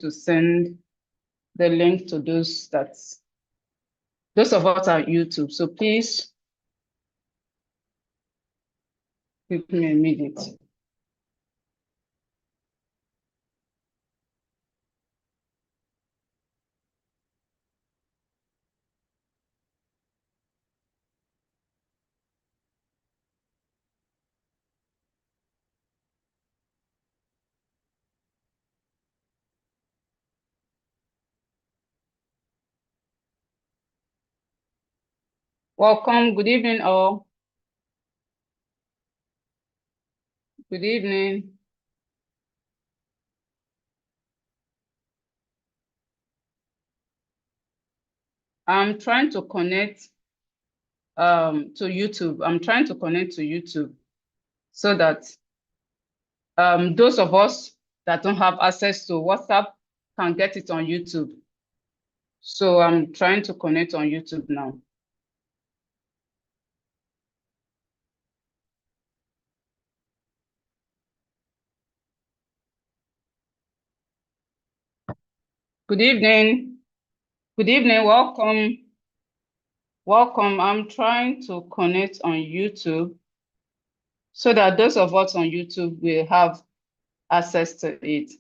to send the link to those of us on YouTube. So please give me a minute. Welcome. Good evening, all. Good evening. I'm trying to connect to YouTube. I'm trying to connect to YouTube so that those of us that don't have access to WhatsApp can get it on YouTube. So I'm trying to connect on YouTube now. Good evening. Good evening. Welcome. Welcome. I'm trying to connect on YouTube so that those of us on YouTube will have access to it.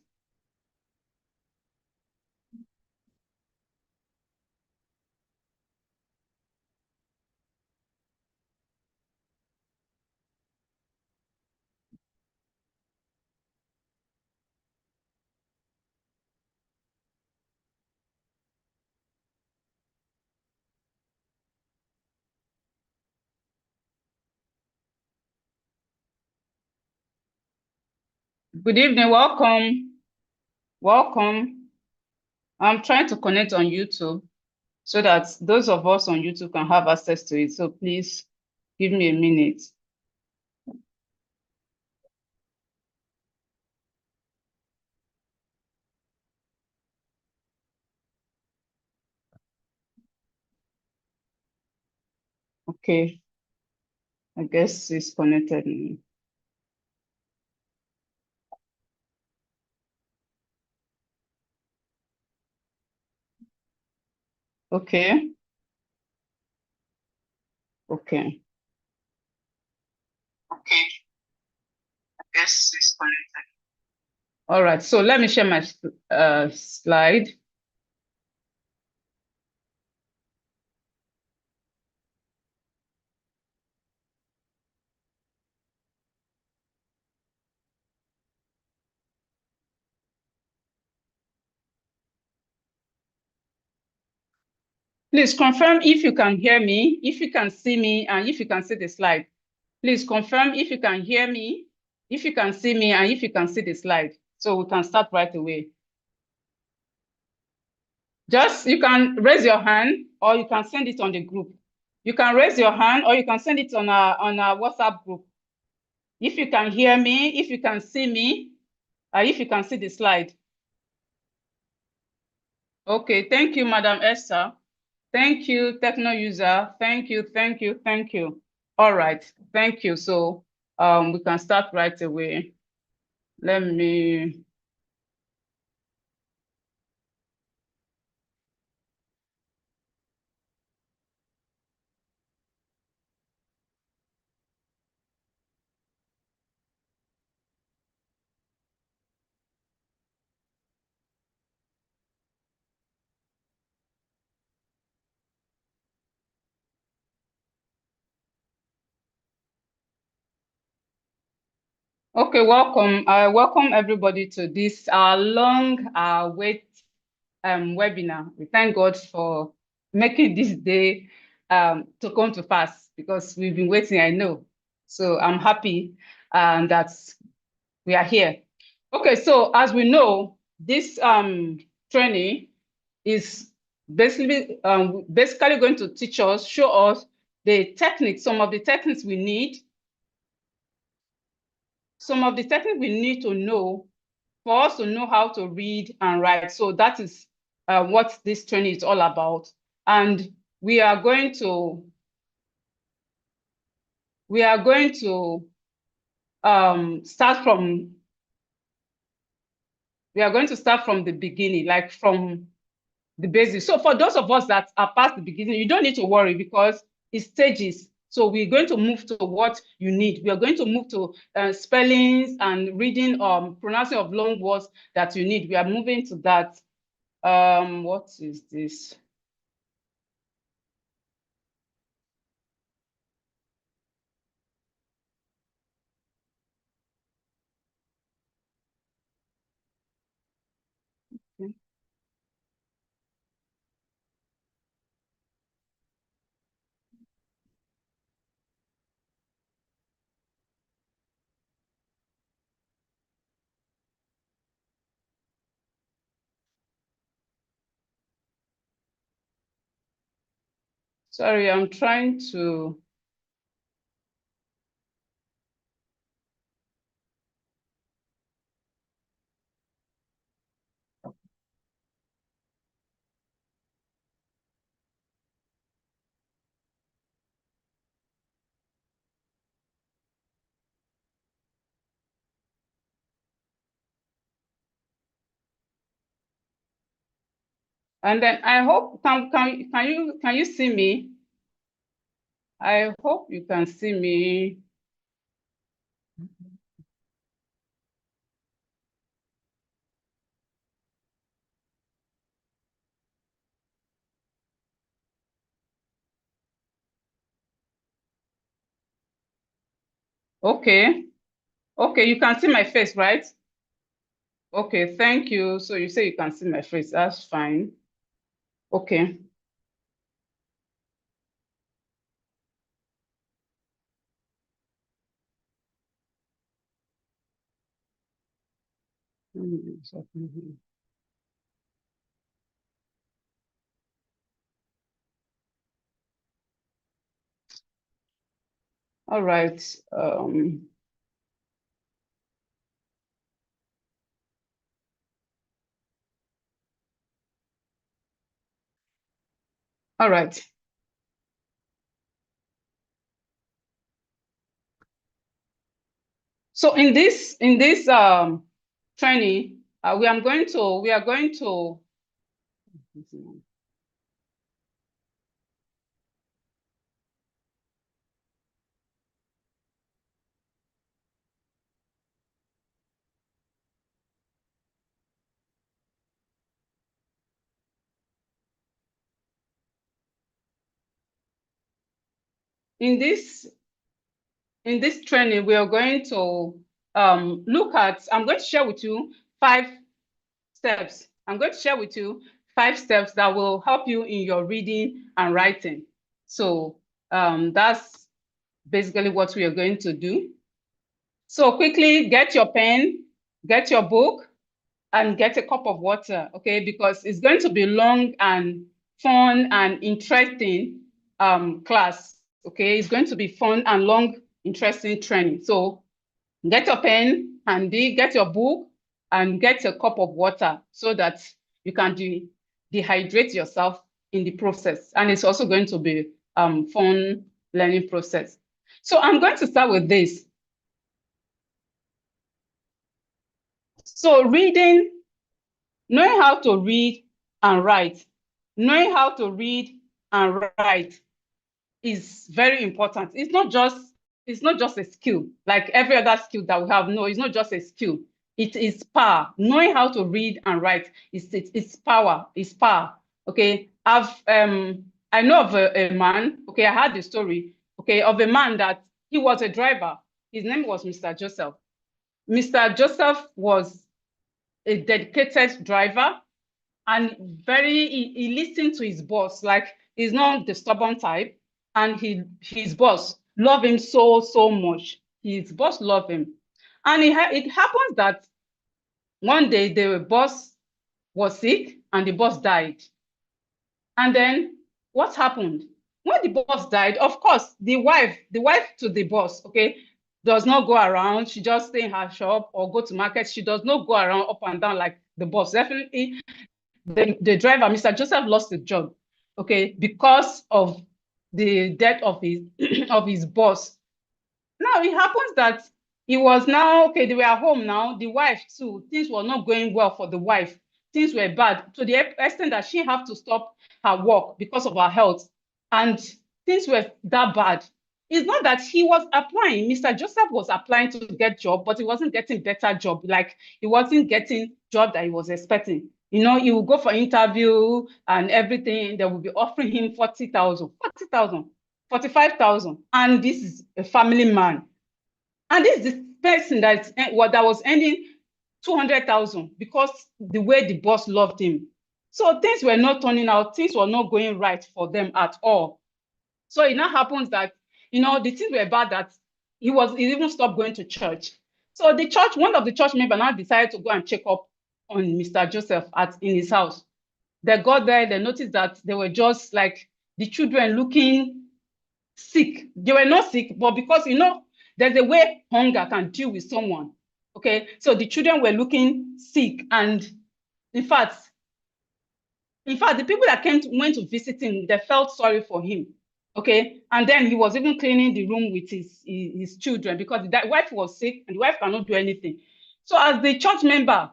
Good evening. Welcome. Welcome. I'm trying to connect on YouTube so that those of us on YouTube can have access to it. So please give me a minute. Okay. I guess it's connected now. Okay. Okay. Okay. I guess it's connected. All right. So let me share my slide. Please confirm if you can hear me, if you can see me, and if you can see the slide. Please confirm if you can hear me, if you can see me, and if you can see the slide. So we can start right away. Just, you can raise your hand or you can send it on the group. You can raise your hand or you can send it on our WhatsApp group. If you can hear me, if you can see me, if you can see the slide. Okay, thank you, Madam Esther. Thank you, Techno user. Thank you, thank you, thank you. All right, thank you. So we can start right away. Let me. Okay, welcome. Welcome everybody to this long wait webinar. We thank God for making this day to come to pass because we've been waiting, I know. So I'm happy that we are here. Okay, so as we know, this training is basically going to teach us, show us the techniques, some of the techniques we need to know for us to know how to read and write. So that is what this training is all about. And we are going to start from We are going to start from the beginning, like from the basics. So for those of us that are past the beginning, you don't need to worry because it's stages. So we're going to move to what you need. We are going to move to spellings and reading, pronouncing of long words that you need. We are moving to that. What is this? Okay. Sorry, I'm trying to. And then I hope can you see me? I hope you can see me. Okay. Okay, you can see my face, right? Okay, thank you. So you say you can see my face. That's fine. Okay. All right. All right. So in this training, we are going to in this in this training we are going to look at. I'm going to share with you 5 steps. I'm going to share with you 5 steps that will help you in your reading and writing. So that's basically what we are going to do. So quickly get your pen, get your book, and get a cup of water, okay? Because it's going to be long and fun and interesting class, okay? It's going to be fun and long, interesting training. So get your pen handy, get your book, and get a cup of water so that you can dehydrate yourself in the process. And it's also going to be fun learning process. So I'm going to start with this. So reading, knowing how to read and write, knowing how to read and write is very important. It's not just a skill like every other skill that we have. No, it's not just a skill. It is power. Knowing how to read and write it's power. It's power. Okay. I know of a man. Okay, I heard the story. Okay, of a man that he was a driver. His name was Mr. Joseph. Mr. Joseph was a dedicated driver and he listened to his boss. Like, he's not the stubborn type, and his boss loved him so much. His boss loved him, and it happens that one day the boss was sick and the boss died. And then what happened when the boss died? Of course, the wife to the boss, okay, does not go around. She just stay in her shop or go to market. She does not go around up and down like the boss. Definitely the driver, Mr. Joseph, lost his job, okay, because of the death of his of his boss. Now it happens that It was now, okay, they were at home now. The wife too, things were not going well for the wife. Things were bad to the extent that she had to stop her work because of her health. And things were that bad. It's not that he was applying. Mr. Joseph was applying to get job, but he wasn't getting better job. Like he wasn't getting job that he was expecting. You know, he would go for interview and everything. They would be offering him 40,000, 40,000, 45,000. And this is a family man. And this is the person that was earning 200,000 because the way the boss loved him. So things were not turning out, things were not going right for them at all. So it now happens that, you know, the things were bad that he even stopped going to church. So the church, one of the church members now decided to go and check up on Mr. Joseph in his house. They got there, they noticed that they were just like the children looking sick. They were not sick, but because, you know, there's a way hunger can deal with someone. Okay, so the children were looking sick, and in fact, the people that went to visit him, they felt sorry for him. Okay, and then he was even cleaning the room with his children because the wife was sick and the wife cannot do anything. So as the church member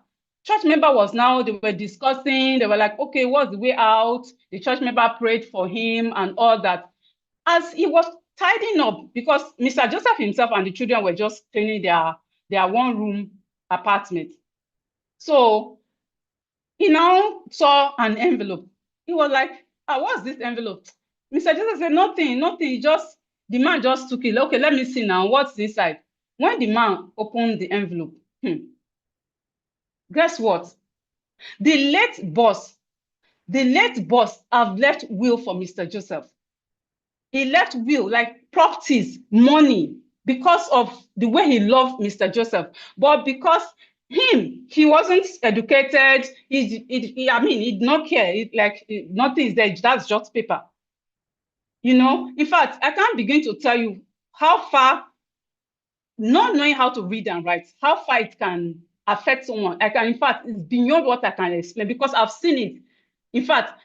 was now, they were discussing, they were like, okay, what's the way out? The church member prayed for him and all that. As he was tidying up, because Mr. Joseph himself and the children were just cleaning their one-room apartment. So he now saw an envelope. He was like, what's this envelope? Mr. Joseph said, nothing, just, the man just took it. Okay, let me see now, what's inside? When the man opened the envelope, guess what? The late boss have left will for Mr. Joseph. He left will, like properties, money, because of the way he loved Mr. Joseph. But because he wasn't educated, he did not care. Nothing is there, that's just paper. You know, in fact, I can't begin to tell you how far not knowing how to read and write, how far it can affect someone. In fact, it's beyond what I can explain because I've seen it. In fact,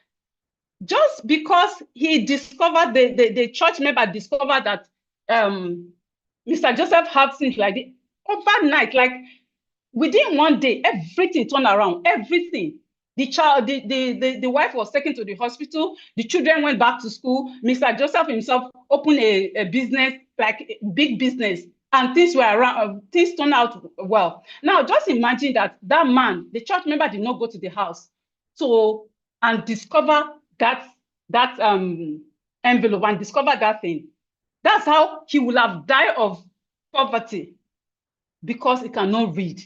just because he discovered, the church member discovered that Mr. Joseph had things like this overnight, like within one day, everything turned around, everything. The wife was taken to the hospital, the children went back to school, Mr. Joseph himself opened a business, like a big business, and things were around, things turned out well. Now, just imagine that man, the church member, did not go to the house and discover that envelope and discover that thing. That's how he will have died of poverty, because he cannot read.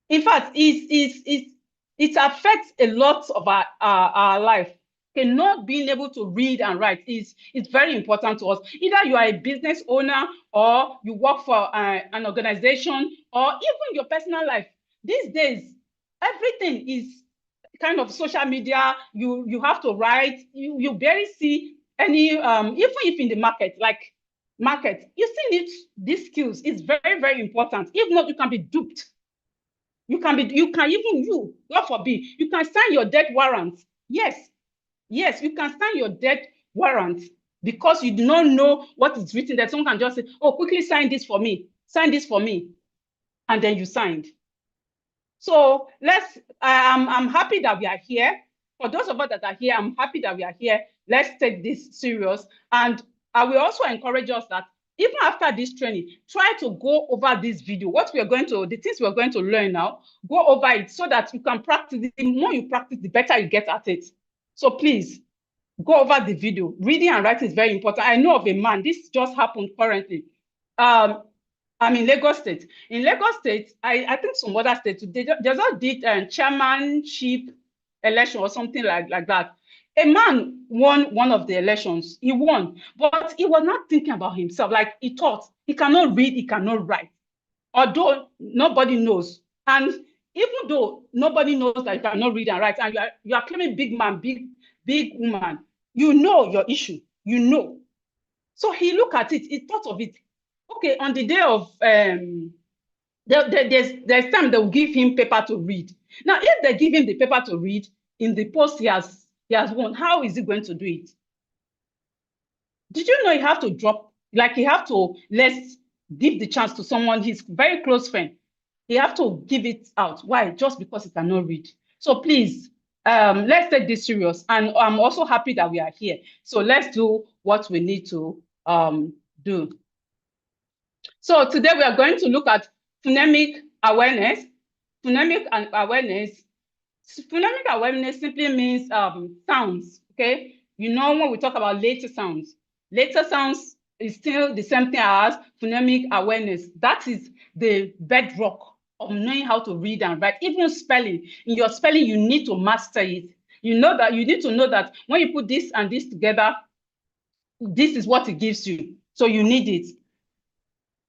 In fact, it affects a lot of our life. Okay, not being able to read and write is very important to us. Either you are a business owner or you work for an organization or even your personal life. These days, everything is kind of social media. You have to write. You barely see any, even if in the market, you still need these skills. It's very, very important. If not, you can be duped. God forbid, you can sign your death warrant. Yes, you can sign your death warrant because you do not know what is written there. Someone can just say, oh, quickly sign this for me, and then you signed. So I'm happy that we are here. For those of us that are here, I'm happy that we are here. Let's take this serious. And I will also encourage us that even after this training, try to go over this video. The things we're going to learn now, go over it so that you can practice. The more you practice, the better you get at it. So please, go over the video. Reading and writing is very important. I know of a man, this just happened currently. I'm in Lagos State. In Lagos State, I think some other states, they just did chairmanship election or something like that. A man won one of the elections. He won, but he was not thinking about himself. Like he thought he cannot read, he cannot write, although nobody knows. And even though nobody knows that you cannot read and write, and you are claiming big man, big woman, you know your issue, you know. So he looked at it, he thought of it. Okay, on the day of there's time they will give him paper to read. Now, if they give him the paper to read in the post he has won, how is he going to do it? Did you know you have to drop, like you have to less give the chance to someone, his very close friend. He have to give it out. Why? Just because he cannot read. So please, let's take this serious. And I'm also happy that we are here. So let's do what we need to do. So today we are going to look at phonemic awareness. Phonemic and awareness. Phonemic awareness simply means sounds, okay? You know, when we talk about later sounds is still the same thing as phonemic awareness. That is the bedrock of knowing how to read and write. Even spelling, in your spelling, you need to master it. You know that you need to know that when you put this and this together, this is what it gives you. So you need it.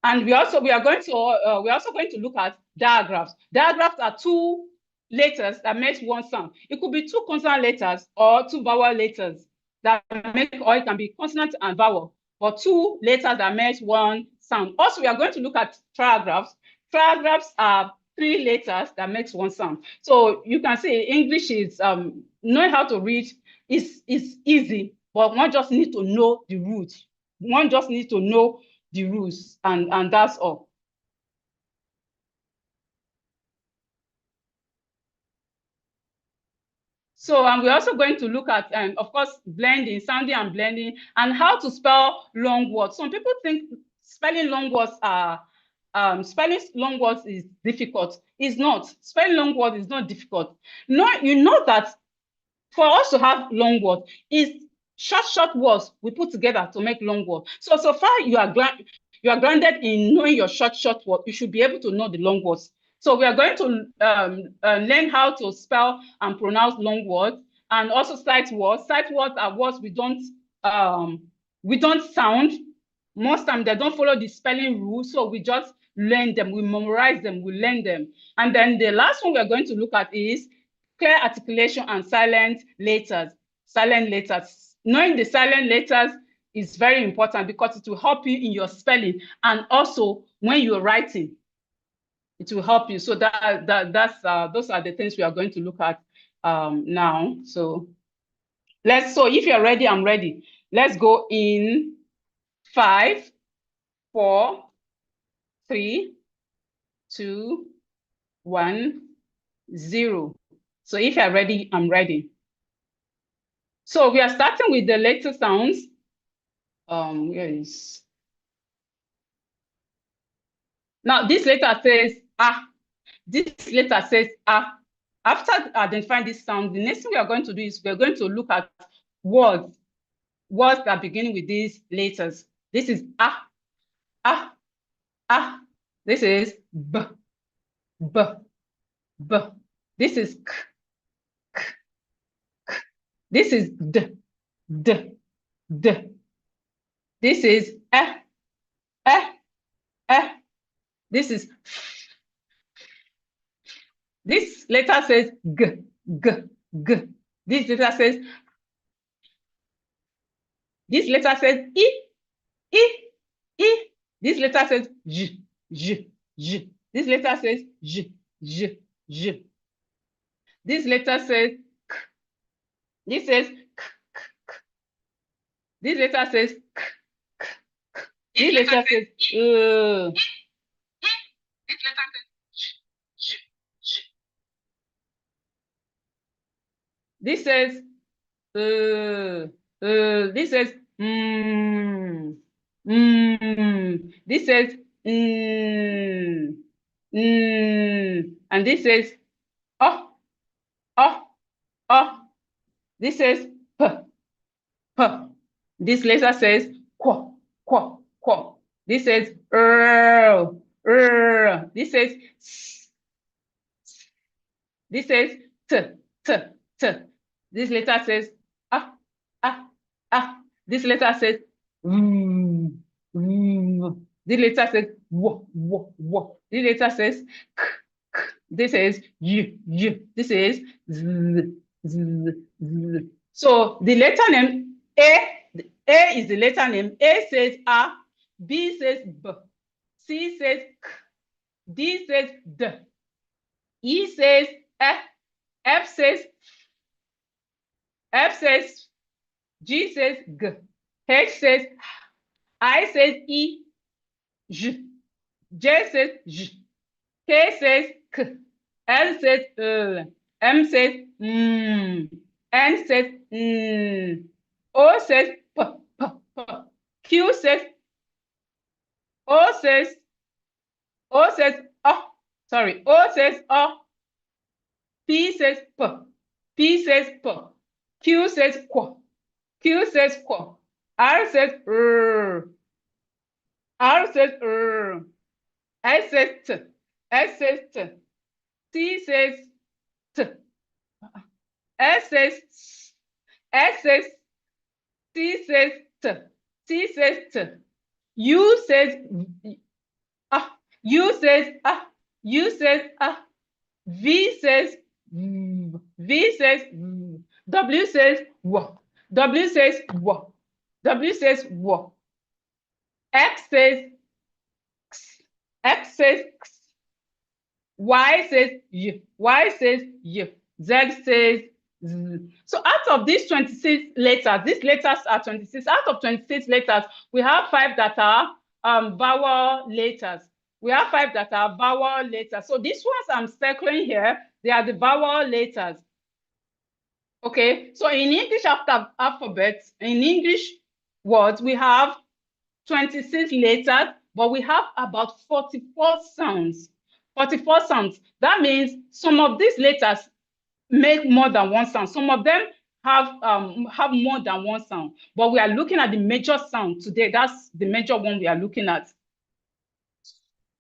And we are going to look at diagraphs. Diagraphs are two letters that makes one sound. It could be two consonant letters or two vowel letters that make, or it can be consonant and vowel, or two letters that makes one sound. Also, we are going to look at trigraphs. Trigraphs are three letters that makes one sound. So you can see English is knowing how to read is easy, but one just need to know the rules. One just needs to know the rules, and that's all. So we're also going to look at, of course, blending, sounding and blending, and how to spell long words. Some people think spelling long words is difficult. It's not. Spelling long words is not difficult. No, you know that for us to have long words is short words we put together to make long words. So far you are grounded in knowing your short words. You should be able to know the long words. So we are going to learn how to spell and pronounce long words, and also sight words. Sight words are words we don't sound. Most time they don't follow the spelling rules, so we just learn them, we memorize them, we learn them. And then the last one we are going to look at is clear articulation and silent letters. Silent letters. Knowing the silent letters is very important because it will help you in your spelling, and also when you're writing, it will help you. So those are the things we are going to look at now. So if you're ready, I'm ready. Let's go in 5, 4, 3, 2, 1, 0. So if you're ready, I'm ready. So we are starting with the letter sounds. Where is? Now this letter says ah. This letter says ah. After identifying this sound, the next thing we are going to do is we're going to look at words that begin with these letters. This is ah, ah, ah. This is b, b, b. This is k, k, k. This is d, d, d. This is eh, eh, eh. This is f. This letter says g, g, g. This letter says I, I, I. This letter says j, j, j. This letter says j, j, j. This letter says k. This says k, k, k. This letter says k, k, k. This letter says This letter says j, j, j. This says this says This says and this says oh, oh, oh. This says p, p. This letter says qu, qu, qu. This says This says s. This says t, t, t. This letter says ah, ah, ah. This letter says This letter says w, w, w. This letter says k, k. This is u, u. This is z, z, z. So the letter name A is the letter name. A says A, B says B, C says K, D says D, E says F, F says G says G, H says I says E, J, J says J, K says K, L says L, M says N says O says P, P, P, Q says O says O says oh, sorry, O says oh, P says P, P says P, Q says Qu, Q says Qu, R says R says S says T, S says T, T says T, S says S says T says T, T says T, U says ah, U says ah, U says ah, V says V says W says W, W says W, W says W, X says X, X says X, Y says Y, Y says Y, Z says Z. So out of these 26 letters, these letters are 26. Out of 26 letters, we have 5 that are vowel letters. We have 5 that are vowel letters. So these ones I'm circling here, they are the vowel letters. Okay, so in English alphabet, in English words, we have 26 letters, but we have about 44 sounds. 44 sounds. That means some of these letters make more than one sound. Some of them have more than one sound. But we are looking at the major sound today. That's the major one we are looking at.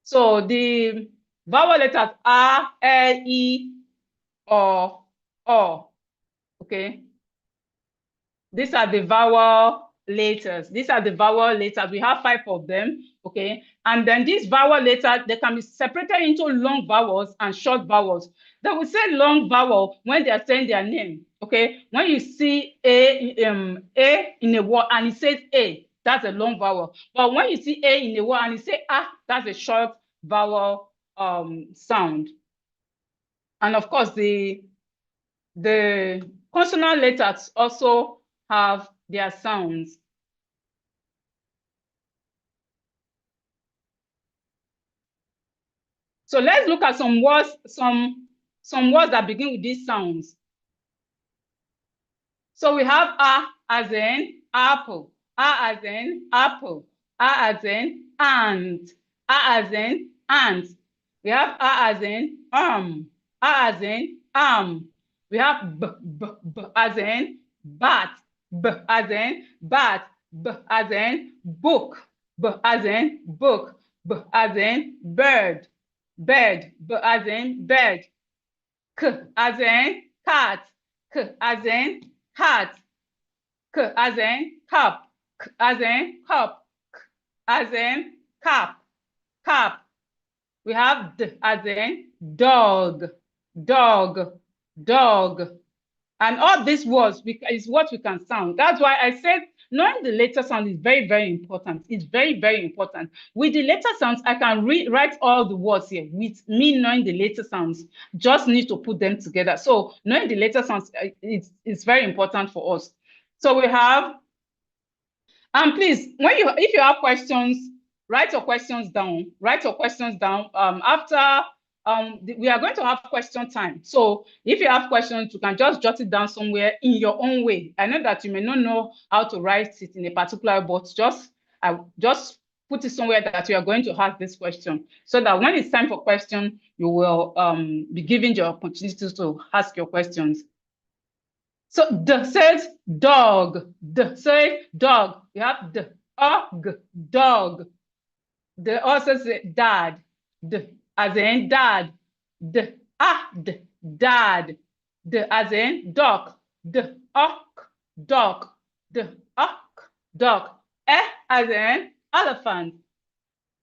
So the vowel letters are L, E, O. Okay. These are the vowel letters. These are the vowel letters. We have 5 of them, okay? And then these vowel letters, they can be separated into long vowels and short vowels. They will say long vowel when they are saying their name, okay? When you see A in a word and it says A, that's a long vowel. But when you see A in a word and it says that's a short vowel sound. And of course, the consonant letters also have their sounds. So let's look at some words, some words that begin with these sounds. So we have A as in apple, A as in apple, A as in ant, A as in ant. We have A as in A as in We have B as in bat, B as in bat, B as in book, B as in book, B as in bird, bird, B as in bird, K as in cat, K as in hat, K as in cup, K as in cup, K as in cap, cap. We have D as in dog, dog, dog. And all these words is what we can sound. That's why I said knowing the letter sound is very, very important. It's very, very important. With the letter sounds, I can write all the words here. With me knowing the letter sounds, just need to put them together. So knowing the letter sounds, it's very important for us. So we have, and please, if you have questions, write your questions down. Write your questions down. After we are going to have question time. So if you have questions, you can just jot it down somewhere in your own way. I know that you may not know how to write it in a particular, but just put it somewhere that you are going to ask this question, so that when it's time for question, you will be given your opportunity to ask your questions. So D says dog. D says dog. We have D, dog. D also says dad. D as in dad. D, dad. D as in duck. D, duck. D, duck. E as in elephant.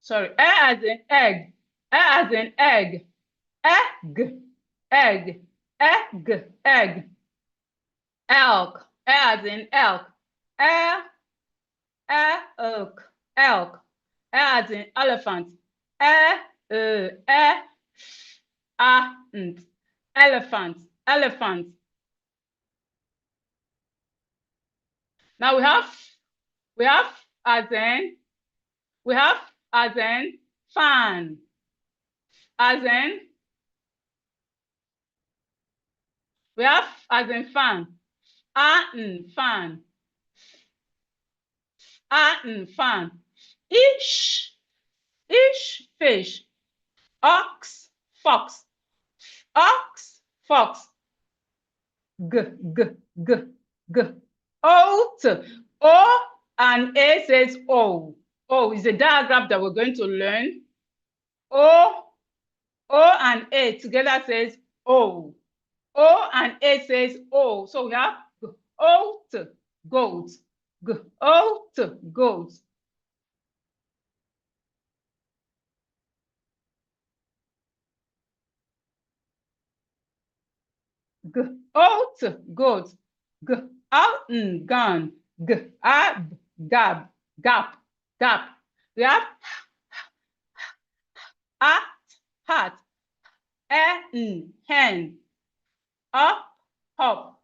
Sorry, E as in egg. E as in egg. Egg, egg, egg. Elk, as in elk, elk, elk, as in elephant, elephant, elephant. Now we have as in fan. As in, we have as in fan. Fan. Fan. Ish fish. Ox fox. Ox fox. G g g g. Oat. O and A says O. O is a diagram that we're going to learn. O and A together says O. O and A says O. So we have oat, goat. Oat, goat. Oat, goat. Out, gun. Ab, gab, gap, gap. We have at, hat. Hen. Up, hop.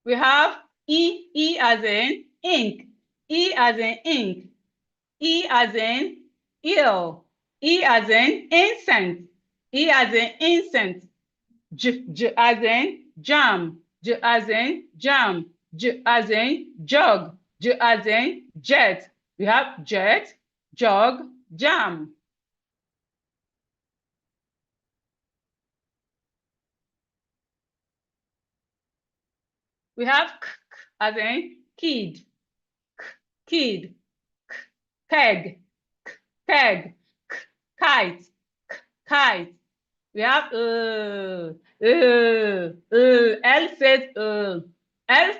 We have E as in ink. E as in ink. E as in eel. E as in incense. E as in incense. J as in jam. J as in jam. J as in jug. J as in jet. We have jet, jug, jam. We have k as in kid, kid, keg, keg, kite, kite. We have L says L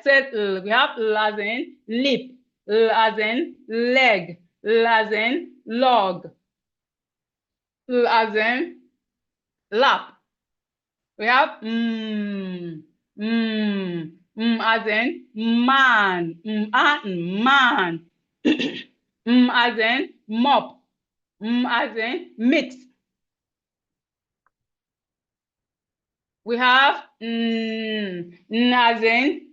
says we have L as in lip, L as in leg, L as in log, L as in lap. We have as in man, man, as in mop, as in mix. We have as in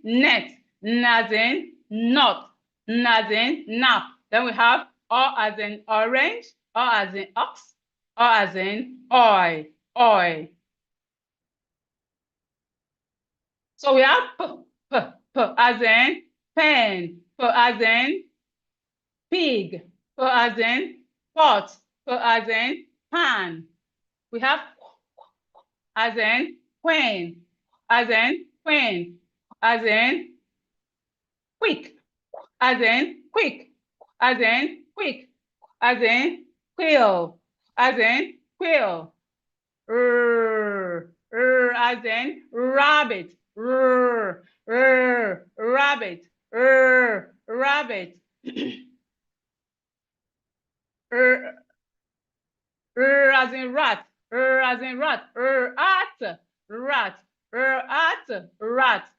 net, as in knot, as in nap. Then we have O as in orange, O as in ox, O as in oil, oil. So we have p as in pen, p as in pig, p as in pot, p as in pan. We have as in queen, as in queen, as in quick, as in quick, as in quick, as in quill, as in quill. As in rabbit, rabbit, rabbit. As in rat, as in rat, at rat, at rat,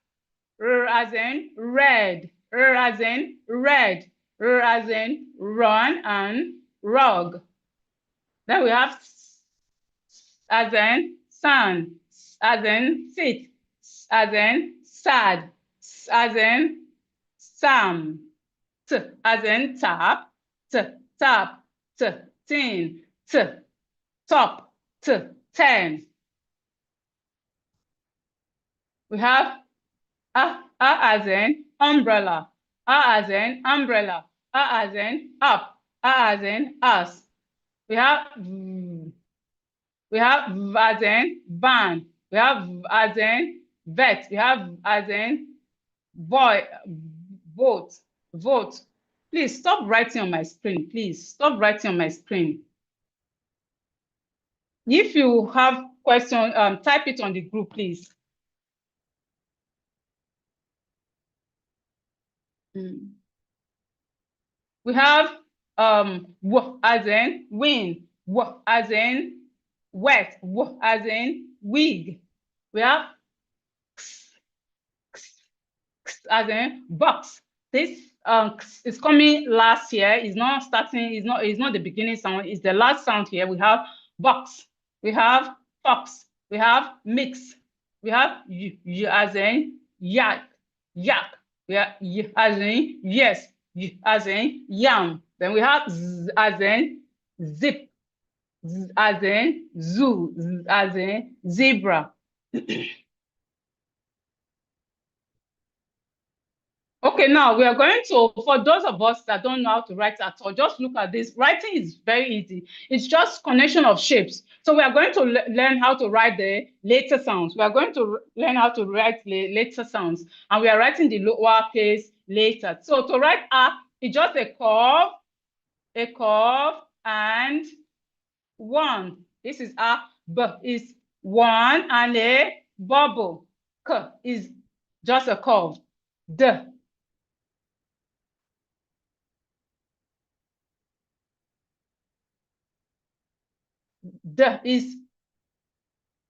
as in red, as in red, as in run and rug. Then we have as in sun, as in sit, as in sad, as in sam, as in tap, tap, tin, top, 10. We have a as in umbrella, a as in umbrella, a as in up, a as in us. We have as in van, we have as in vet, we have as in boy, vote, vote. Please stop writing on my screen. Please stop writing on my screen. If you have questions, type it on the group, please. We have w as in win, w as in wet, w as in wig. We have x, as in box. This is coming last year. It's not starting. It's not the beginning sound. It's the last sound here. We have box. We have fox. We have mix. We have y as in yak, yak. We have y as in yes, y as in yam, Then we have Z as in zip, Z as in zoo, Z as in zebra. Okay, now we are going to, for those of us that don't know how to write at all, just look at this. Writing is very easy. It's just connection of shapes. So we are going to learn how to write the later sounds. We are going to learn how to write the later sounds. And we are writing the lower case later. So to write A, it's just a curve, and one. This is A, B is one, and a bubble. K is just a curve. D. D is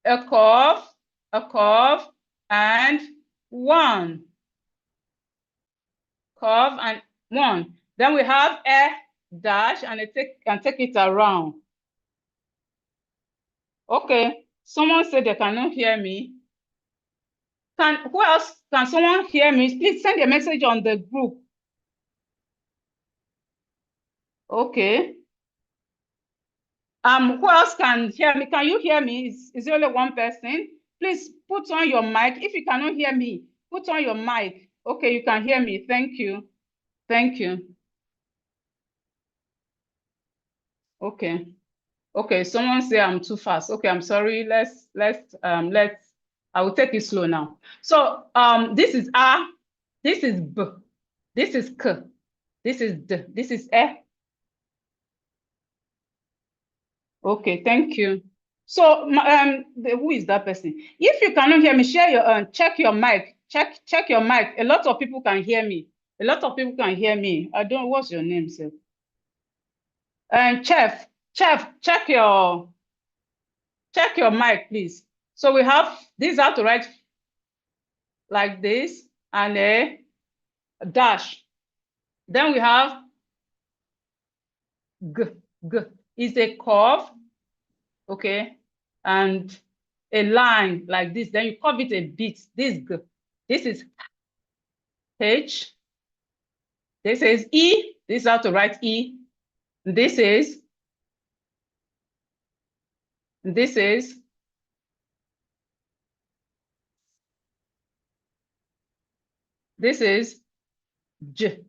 a curve, and one. Curve and one. Then we have a dash, and it can take it around. Okay, someone said they cannot hear me. Who else? Can someone hear me? Please send a message on the group. Okay. Who else can hear me? Can you hear me? Is there only one person? Please put on your mic. If you cannot hear me, put on your mic. Okay, you can hear me. Thank you. Thank you. Okay. Okay, someone say I'm too fast. Okay, I'm sorry. I will take it slow now. So this is A, this is B, this is K, this is D, this is E. Okay, thank you. So who is that person? If you cannot hear me, share your check your mic. Check your mic. A lot of people can hear me. A lot of people can hear me. I don't. What's your name, sir? Chef, check your mic, please. So we have this how to write like this and a dash. Then we have G. G is a curve, okay, and a line like this. Then you curve it a bit. This G. This is H. This is E. This is how to write E. This is J.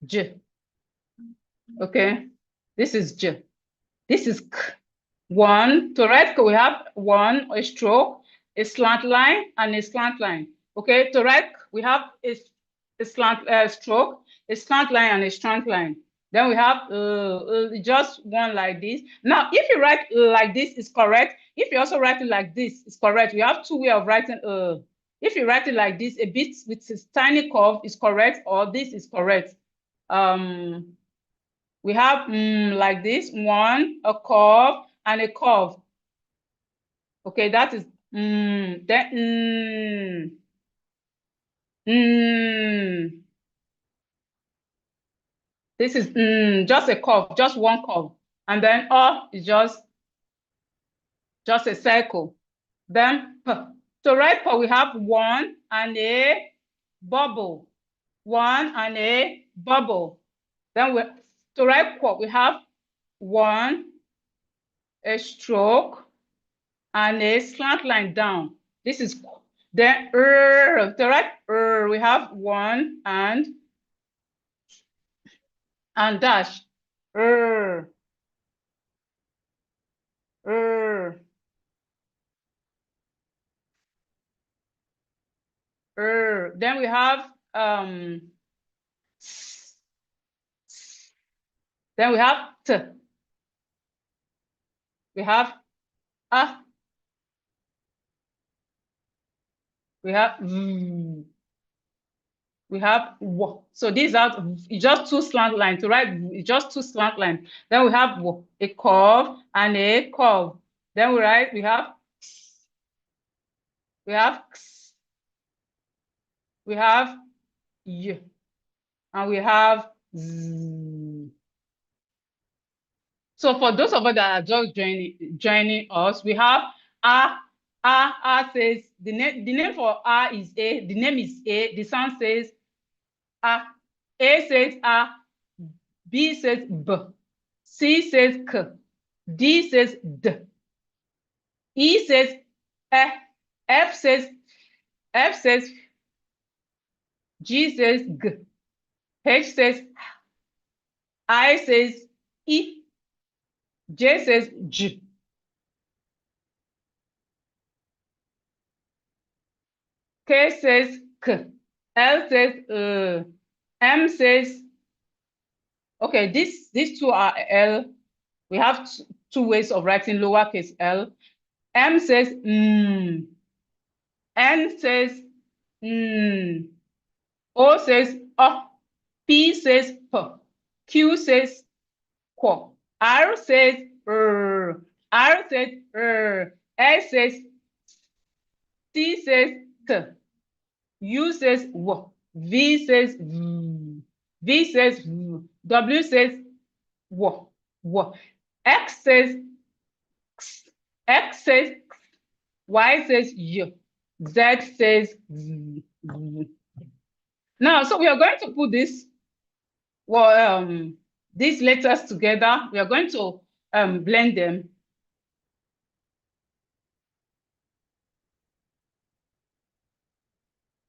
J. Okay. This is J. This is K. One. To write K, we have one, a stroke, a slant line, and a slant line. Okay. To write K, we have a slant stroke, a slant line, and a slant line. Then we have just one like this. Now, if you write like this, is correct. If you also write it like this, it's correct. We have two ways of writing. If you write it like this, a bit with this tiny curve is correct, or this is correct. We have like this, one, a curve, and a curve. Okay, that is then this is just a curve, just one curve. And then is just a circle. Then P. To write P, we have one and a bubble. One and a bubble. Then to write Q, we have one, a stroke, and a slant line down. This is Q. Then to write we have one and dash. Then we have T. We have A. We have V. We have W. So these are just two slant lines. To write just two slant lines. Then we have W, a curve and a curve. Then we have Y, and we have Z. So for those of us that are just joining us, we have A. A says the name for A is A. The name is A. The sound says A. A says A. B says B, C says K, D says D, E says E, F says G says G, H says H, I says I, J says J, K says K, L says M says, okay, these two are L. We have two ways of writing lowercase l. M says N says O says O, P says P, Q says Q, R says R says S says T says T, U says W, V says V says W says W, X says X, X says X, Y says Y, Z says Z. Now, so we are going to put this, these letters together. We are going to blend them.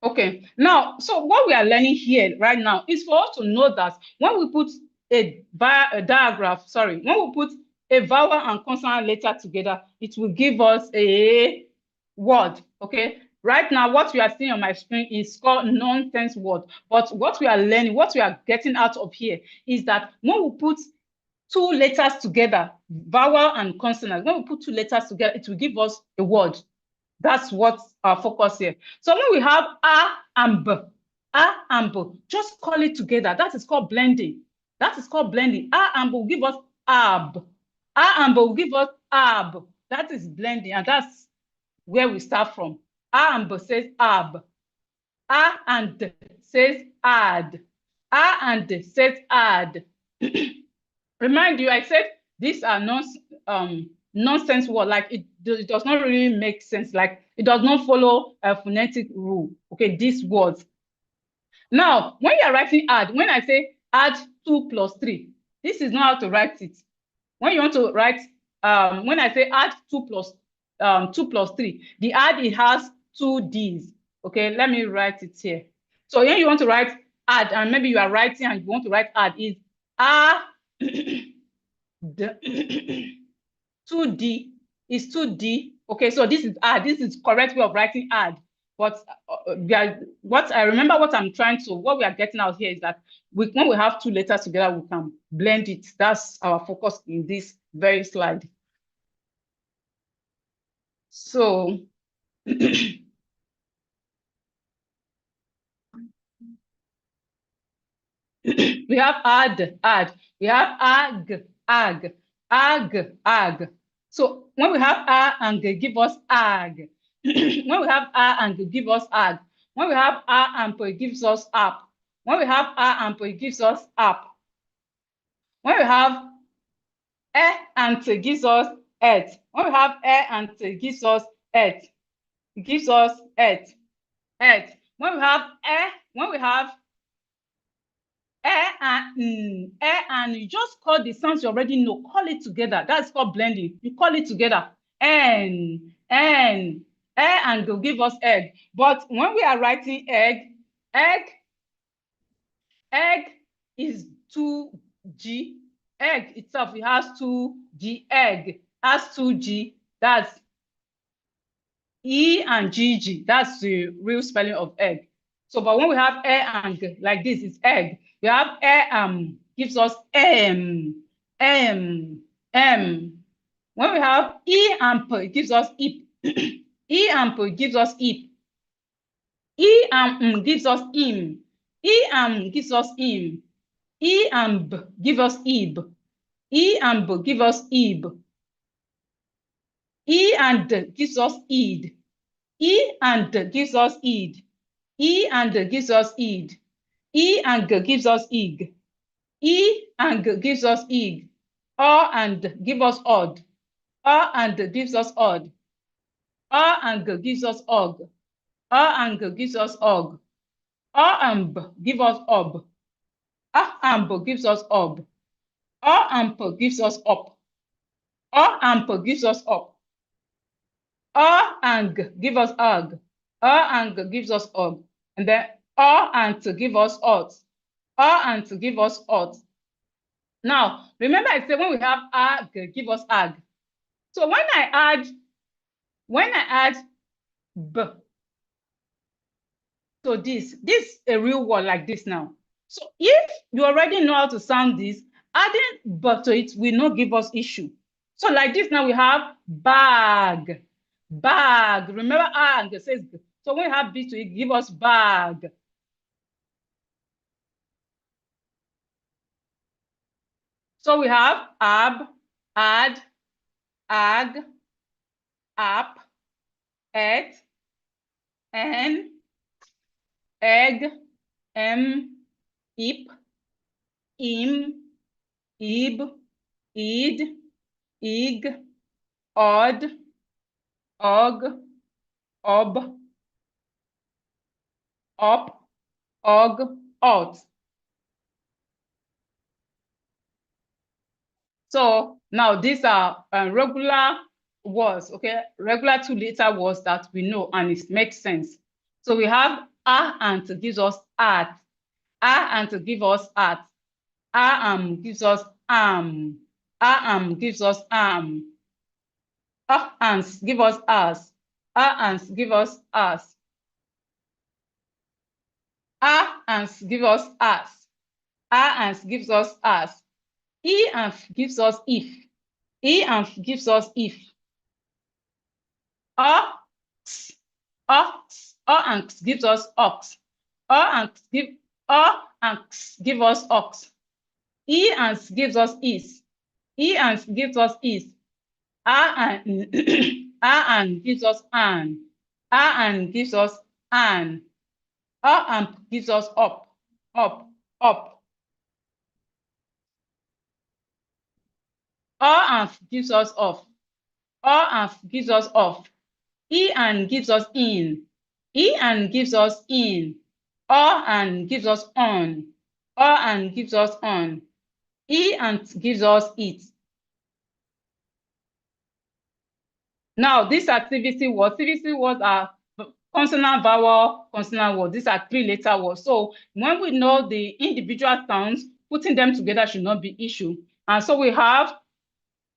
Okay, now, so what we are learning here right now is for us to know that when we put a diagram, sorry, when we put a vowel and consonant letter together, it will give us a word, okay? Right now, what we are seeing on my screen is called nonsense word. But what we are learning, what we are getting out of here is that when we put two letters together, vowel and consonant, when we put two letters together, it will give us a word. That's what our focus here. So when we have A and B, just call it together. That is called blending. That is called blending. A and B will give us ab. A and B will give us ab. That is blending, and that's where we start from. A and B says ab. A and D says add. A and D says add. Remind you, I said these are nonsense word, like it does not really make sense, like it does not follow a phonetic rule. Okay, these words. Now, when you are writing add, when I say add 2 plus 3, this is not how to write it. When you want to write, when I say add 2 plus 3, the add, it has 2 D's. Okay, let me write it here. So when you want to write add, and maybe you are writing and you want to write add, is A the 2D is 2D. Okay, so this is add. This is correct way of writing add. But what I remember, what we are getting out here is that when we have two letters together, we can blend it. That's our focus in this very slide. So we have add. We have ag. So when we have a and g, give us ag. When we have a and g, give us ag. When we have a and p, it gives us up. When we have a and p, it gives us up. When we have e and t, gives us et. When we have e and t, it gives us et. It gives us et. When we have and you just call the sounds you already know, call it together. That's called blending. You call it together. And will give us egg. But when we are writing egg is 2G. Egg itself, it has 2G. Egg has 2G. That's E and GG. That's the real spelling of egg. So, but when we have and like this, it's egg. We have gives us M. When we have E and P, it gives us ip. E and P gives us ip. E and gives us im. E and gives us im. E and B give us ib. E and B give us ib. E and D gives us id. E and D gives us id. E and D gives us id. E and G gives us ig. E and G gives us ig. O and D give us odd. O and D gives us odd. O and G gives us og. O and G gives us og. O and B give us ob. A and B gives us ob. O and P gives us up. O and P gives us up. O and G give us ug. O and G gives us ug. And then O and T give us ot. O and T give us ot. Now, remember I said when we have ag, give us ag. So when I add b to this a real word like this now. So if you already know how to sound this, adding b to it will not give us issue. So like this now we have bag, bag. Remember ag says b. So when we have b to it, give us bag. So we have ab, add, ag, app, et, en, egg, ip, im, ib, id, ig, odd, og, ob, op, og, ot. So now these are regular words, okay? Regular two-letter words that we know and it makes sense. So we have a and to gives us at, a and to give us at, gives us gives us and give us as, and give us as, and give us as, and gives us as, and gives us if, and gives us if, ox, and gives us ox, and give us ox, and gives us is, and gives us is, and and gives us and gives us and gives us up, up. And gives us off, and gives us off. And gives us in, and gives us in, and gives us on, and gives us on, and gives us it. Now, these are CVC words. CVC words are consonant, vowel, consonant words. These are three-letter words. So when we know the individual sounds, putting them together should not be issue. And so we have,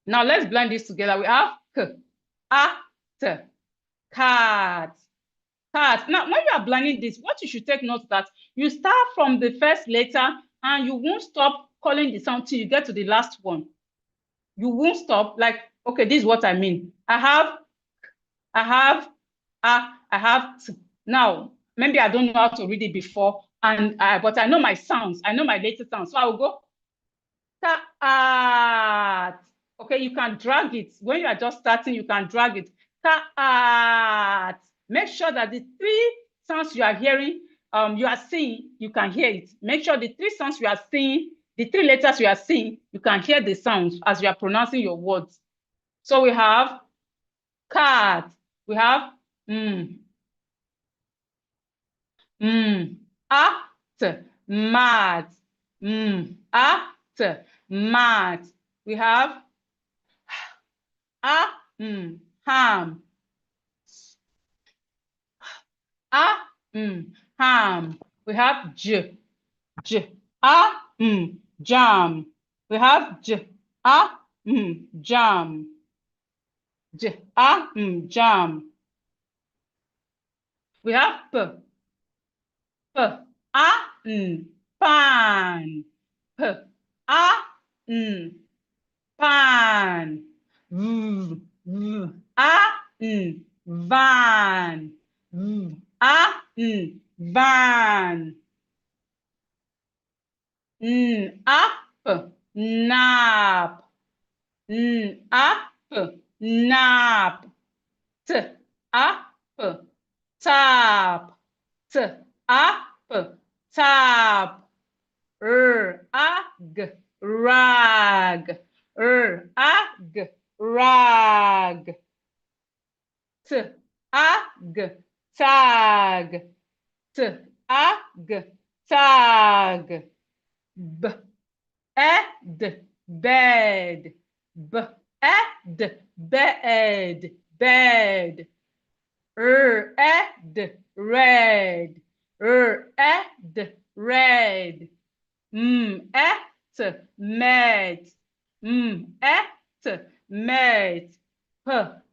now let's blend this together. We have k, a, t, cat, cat. Now, when you are blending this, what you should take note that you start from the first letter and you won't stop calling the sound till you get to the last one. You won't stop. Like, okay, this is what I mean. I have t. Now, maybe I don't know how to read it before, but I know my sounds. I know my latest sounds. So I will go cat. Okay, you can drag it. When you are just starting, you can drag it. Cat. Make sure that the three sounds you are hearing, you are seeing, you can hear it. Make sure the three sounds you are seeing, the three letters you are seeing, you can hear the sounds as you are pronouncing your words. So we have cat. We have at, mat, at, mat. We have ham, ham. We have j, jam. We have jam, jam. We have pan, pan, van, van, nap, nap, tap, tap, rag, rag, tag, tag, tag, ed, bed, bed, bed, bed, red, red, red, met, met, pet,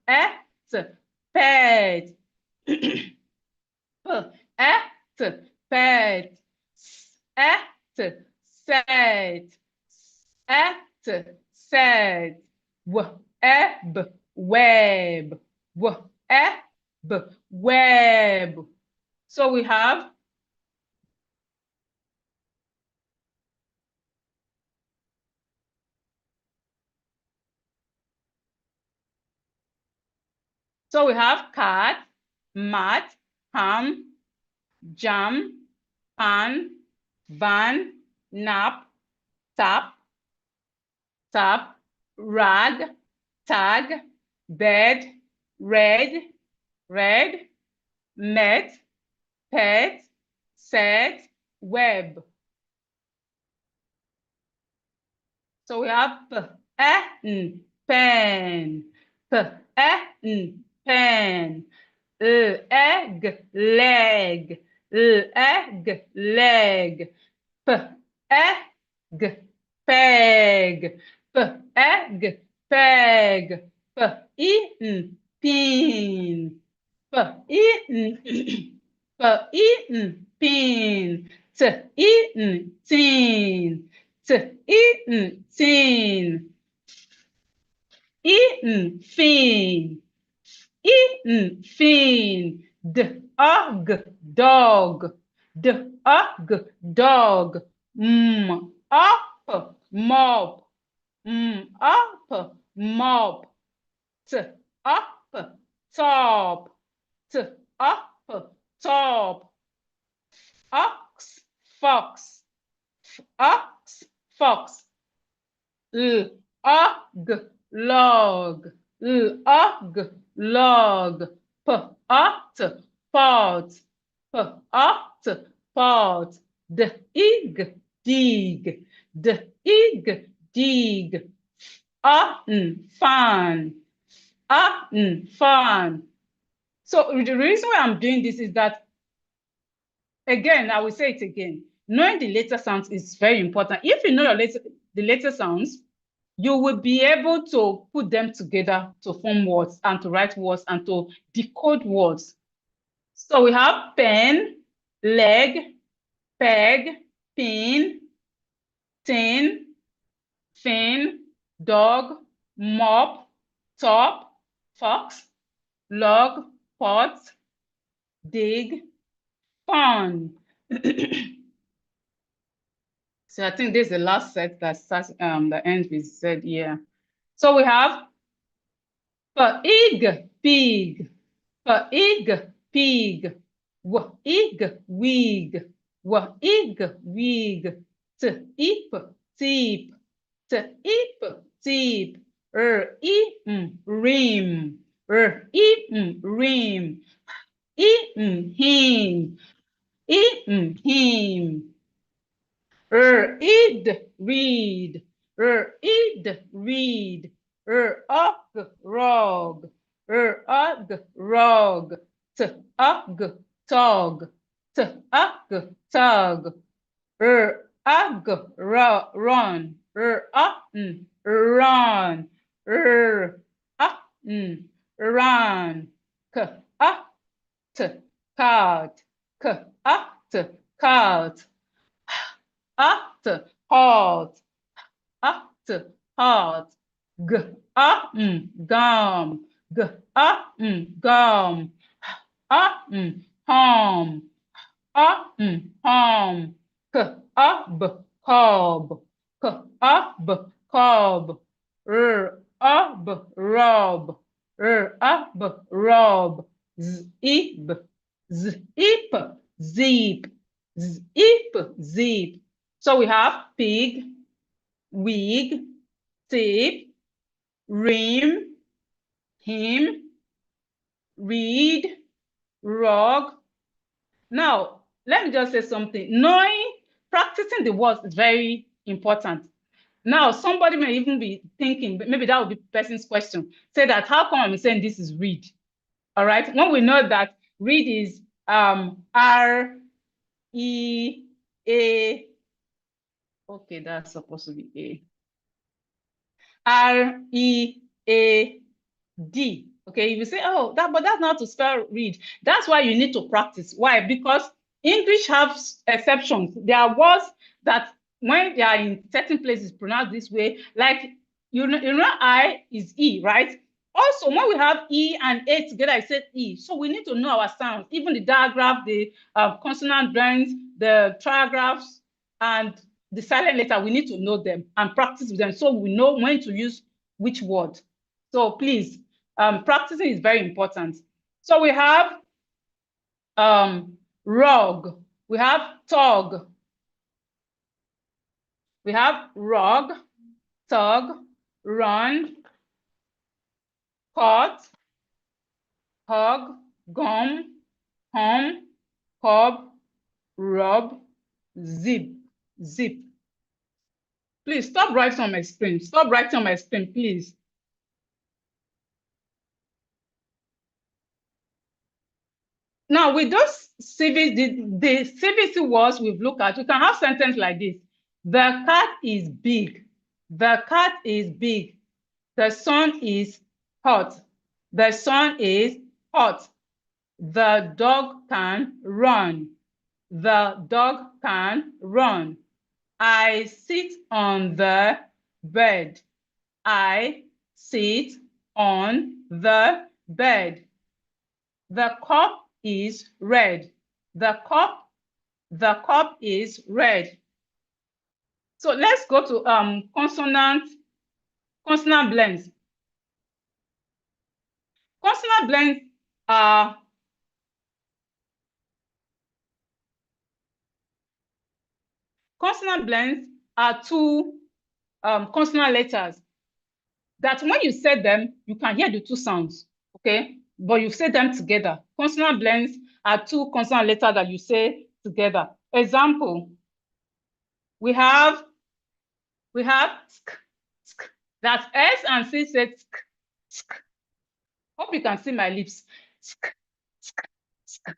pet, set, said, web, web. So we have cat, mat, ham, jam, pan, ban, nap, tap, tap, rag, tag, bed, red, red, met, pet, set, web. So we have pen, pen, egg, leg, egg, leg, egg, peg, egg, peg, pin, pin, pin, pin, tin, tin, fin, fin, dog, dog, dog, up, mop, up, mop, up, top, up, top, ox, fox, ox, fox, log, log, pot, pot, pot, dig, dig, dig, fan, fan. So the reason why I'm doing this is that, again, I will say it again, knowing the letter sounds is very important. If you know the letter sounds, you will be able to put them together to form words and to write words and to decode words. So we have pen, leg, peg, pin, tin, fin, dog, mop, top, fox, log, pot, dig, fun. So I think this is the last set that starts that ends with Z here. So we have pig, pig, pig, pig, wig, wig, wig, wig, tip, tip, tip, tip, rim, rim, him, him, id, read, id, read, og, rog, og, rog, tug, tog, tug, tug, ag, run, run, run, cat, cat, hot, hot, gum, gum, hum, hum, cob, cob, rob, rob, zip, zip, zip, zip, zip. So we have pig, wig, tip, rim, him, read, rug. Now, let me just say something. Practicing the words is very important. Now, somebody may even be thinking, maybe that would be the person's question, say that, how come I'm saying this is read? All right, when we know that read is R, E, A, okay, that's supposed to be A. R, E, A, D. Okay, if you say, oh, but that's not to spell read. That's why you need to practice. Why? Because English has exceptions. There are words that when they are in certain places pronounced this way, like you know I is E, right? Also, when we have E and A together, I said E. So we need to know our sounds, even the digraph, the consonant blends, the trigraphs, and the silent letter, we need to know them and practice with them so we know when to use which word. So please, practicing is very important. So we have rug, we have tug, we have rug, tug, run, cut, hug, gum, hum, cob, rub, zip, zip. Please stop writing on my screen. Stop writing on my screen, please. Now, with those the CVC words we've looked at, you can have sentence like this. The cat is big. The cat is big. The sun is hot. The sun is hot. The dog can run. The dog can run. I sit on the bed. I sit on the bed. The cup is red. The cup is red. So let's go to consonant blends. Consonant blends are two consonant letters that when you say them, you can hear the two sounds, okay? But you say them together. Consonant blends are two consonant letters that you say together. Example, we have sk, sk. That's S and C said sk, sk. Hope you can see my lips. Sk, sk, sk.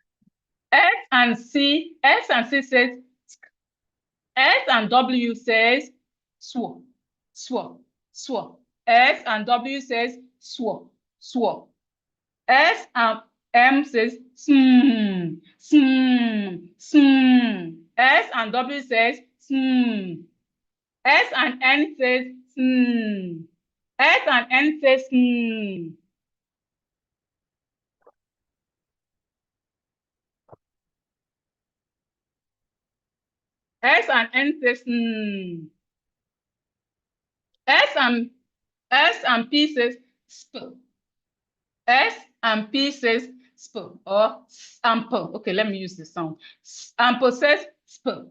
S and C says sk. S and W says swo, swo, swo. S and W says swo, swo. S and M says sm, sm, sm. S and W says sm. S and N says sm. S and N says sm. S and N says sm. S and P says sp. S and P says sp or sample. Okay, let me use the sound. Sample says sp.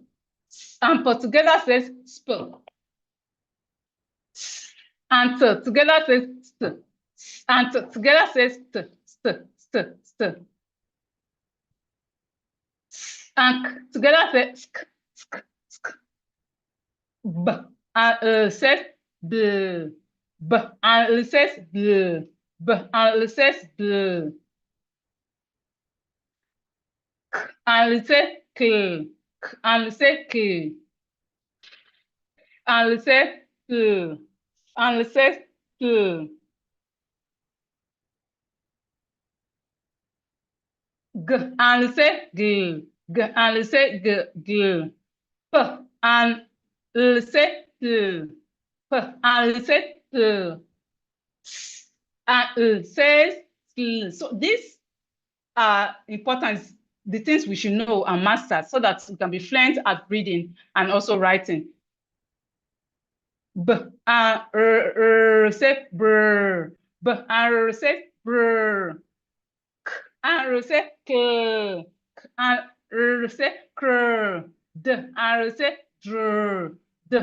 Sample together says sp. And together says st. And together says st, st, st, st. And together says sk, sk, sk. B. And says b. B. And says b. B. And says b. And say k. And say k. And say k. And say k. G and say g. G and say g. G. P and say g. P and say g. And says g. So these are important, the things we should know and master so that we can be fluent at reading and also writing. B say brr. B say brr. K say k. K say kr. D say dr. D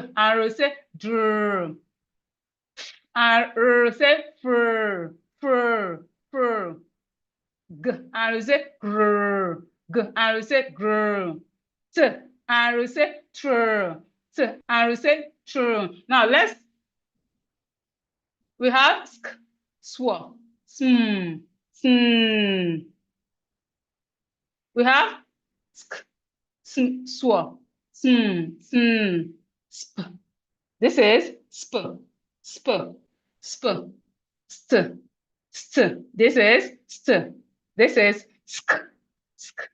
say dr. Say fr. Fr. Fr. G say gr. G say gr. T say tr. T say True. Now we have sk, swa, sm. We have sk, swa, sp. This is sp, st, st. This is st. This is sk, sk.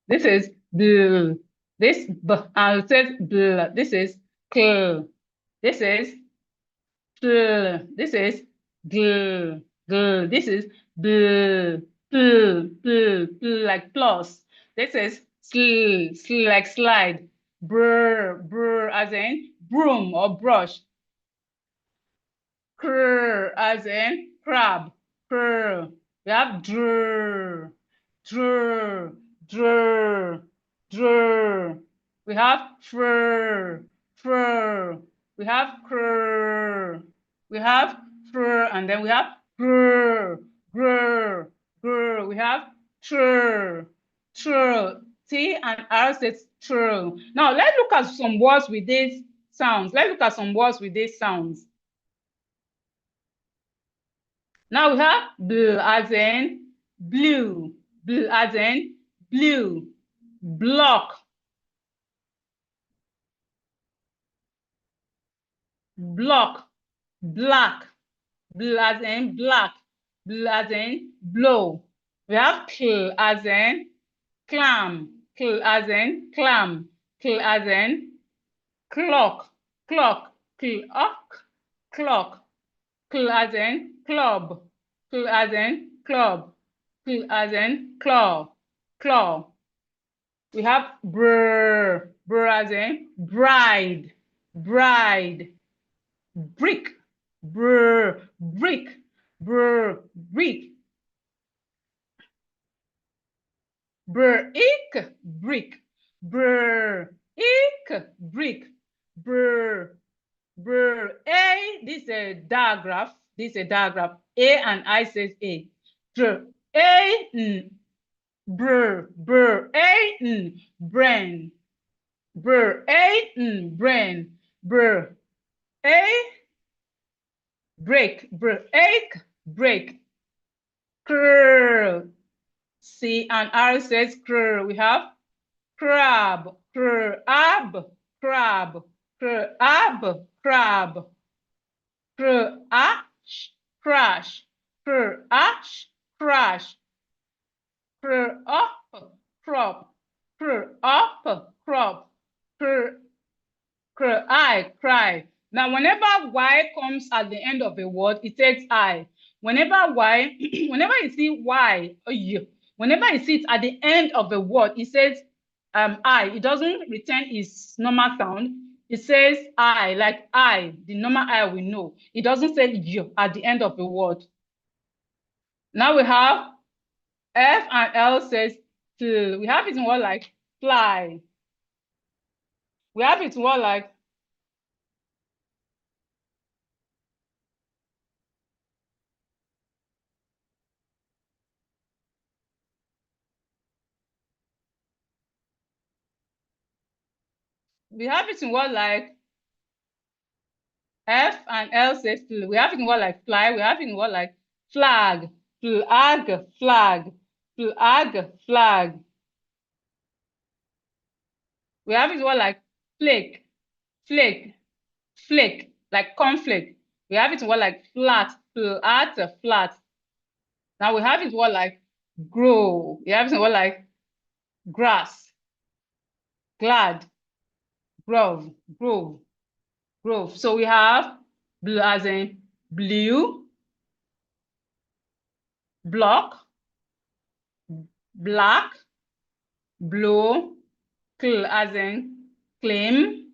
This is bl. This b, and it says bl. This is kl. This is pl. This is gl. Gl. This is bl. Pl. Pl. Pl like plus. This is sl. Sl like slide. Brr. Brr as in broom or brush. Krr as in crab. Krr. We have drr. Drr. Drr. Drr. We have fur. Fur. We have krr. We have fur, and then we have grr. Grr. Grr. We have trr. Trr. T and R says true. Now let's look at some words with these sounds. Let's look at some words with these sounds. Now we have blue as in blue, blue as in blue, block, block, black, blue as in black, blue as in blow. We have kill as in clam, kill as in clam, kill as in clock, clock, clock, clock, kill as in club, kill as in club, kill as in claw, claw. We have brr, brr as in bride, bride, brick, brr, brick, brr, brick, brr, ick, brick, brr, ick, brick, brr, brr, a. This is a diagraph. This is a diagraph. A and I says a. Brr, a. Brr, brr, a, brain, brr, a, brain, brr, a, break, brr, ache, break, curl. C and R says curl. We have crab, crab, crab, crab, crab, crash, crash, crash, crash. Up, crop, up, crop, cry. Now, whenever Y comes at the end of a word, it takes I. Whenever Y, whenever you see Y, whenever you see it at the end of a word, it says I. It doesn't return its normal sound. It says I, like I, the normal I we know. It doesn't say you at the end of a word. Now we have F and L says fl. We have it in word like fly. We have it in word like we have it in word like F and L says fl. We have it in word like fly. We have it in word like flag, flag, flag, flag, flag. We have it in word like flake, flake, flake, like cornflake. We have it in word like flat, flat, flat. Now we have it in word like grow. We have it in word like grass, glad, grove, grove, grove. So we have blue as in blue, block, black, blow, cl as in claim,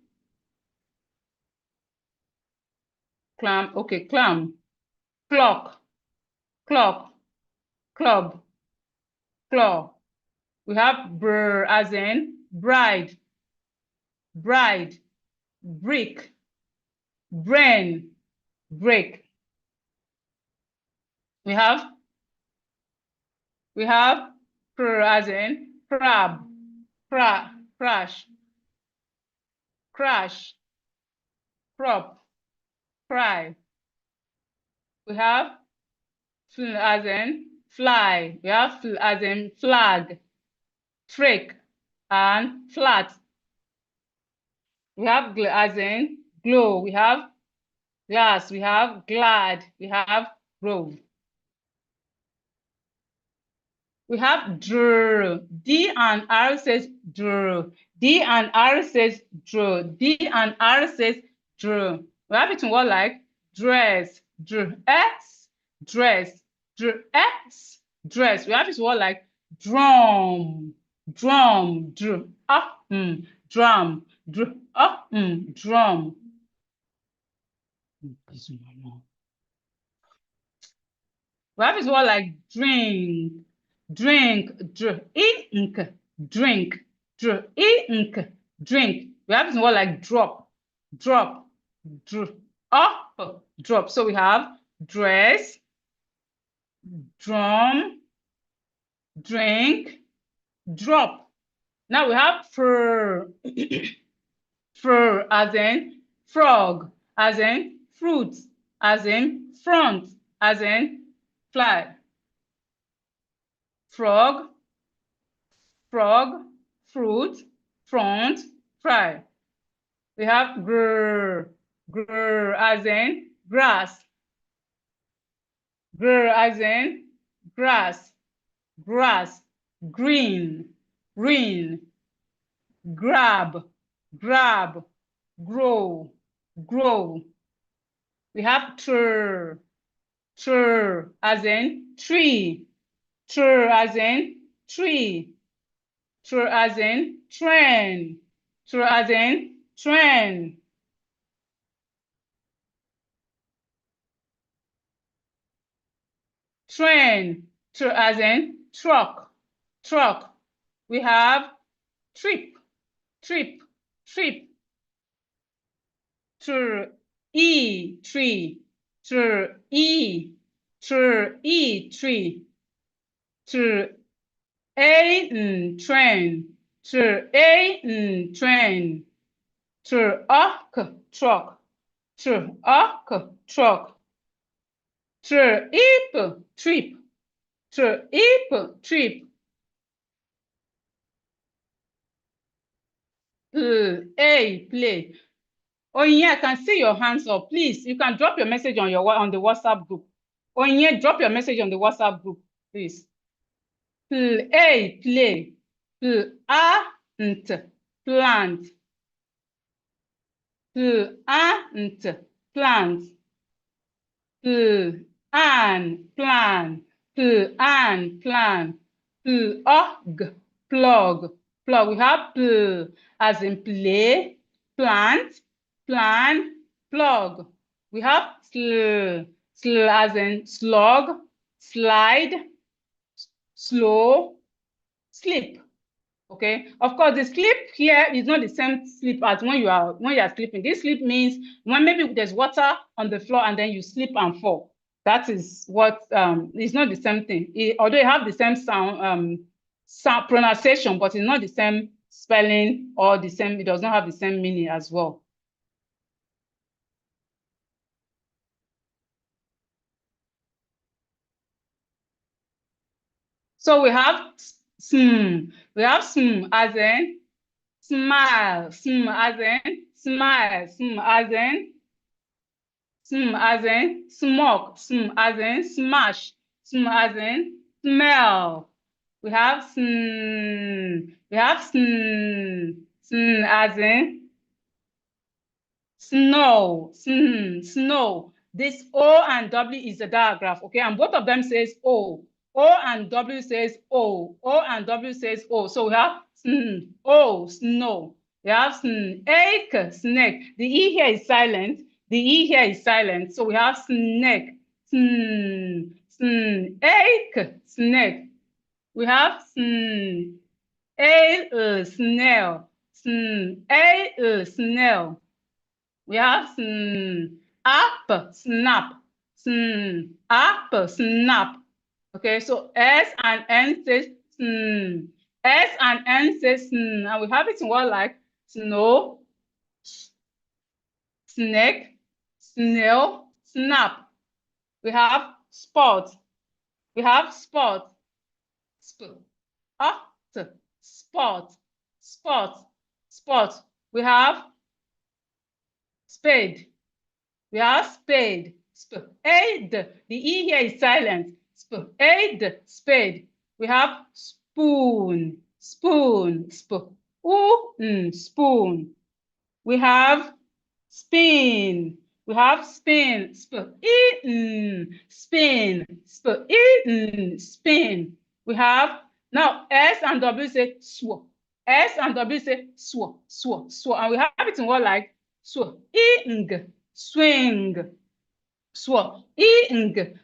clam, okay, clam, clock, clock, club, claw. We have brr as in bride, bride, brick, brain, break. We have cr as in crab, crash, crash, crop, cry. We have fl as in fly. We have fl as in flag, freak, and flat. We have gl as in glow. We have glass. We have glad. We have grove. We have dr. D and R says dr. D and R says dr. D and R says dr. We have it in what like dress, dress, dress, dress, dress. We have it in what like drum, drum, drum, drum, drum. We have this word like drink, drink, drink, drink, drink, drink. We have this word like drop, drop, drop. So we have dress, drum, drink, drop. Now we have fur, fur as in frog, as in fruit, as in front, as in fly. Frog, frog, fruit, front, fry. We have grr, grr as in grass, grr as in grass, grass, green, green, grab, grab, grow, grow. We have trr, trr as in tree, trr as in tree, trr as in train, trr as in train. Train, trr as in truck, truck. We have trip, trip, trip. Trr, tree, trr, tree, tree. Trr, train, trr, train. Trr, truck, trr, truck. Trr, trip, trr, trip. Play. Oh yeah, I can see your hands up. Please, you can drop your message on the WhatsApp group. Oh yeah, drop your message on the WhatsApp group, please. Play. Plant. Plant. Plan. Plan. Plug. Plug. We have as in play, plant, plan, plug. We have as in slug, slide, slow, sleep. Okay, of course, the sleep here is not the same sleep as when you are sleeping. This sleep means when maybe there's water on the floor and then you slip and fall. That is what it's not the same thing. Although it have the same sound pronunciation, but it's not the same spelling or the same. It does not have the same meaning as well. So we have we have as in smile, as in smile, as in as in smoke, as in smash, as in smell. We have as in snow, snow. This O and W is a digraph, okay? And both of them says O. O and W says O. O and W says O. So we have O, snow. We have snake, snake. The E here is silent. The E here is silent. So we have snake, snake, snake. We have snail, snail, snail. We have up, snap, up, snap. Okay, so S and N says S and N says and we have it in what like snow, snake, snail, snap. We have spot. We have spot. Spot. Spot. Spot. Spot. We have spade. We have spade. Spade. The E here is silent. Spade. Spade. We have spoon. Spoon. Spoon. We have spin. We have spin. Spin. Spin. We have now S and W say sw. S and W say sw. And we have it in what like swing. Swing. Swing.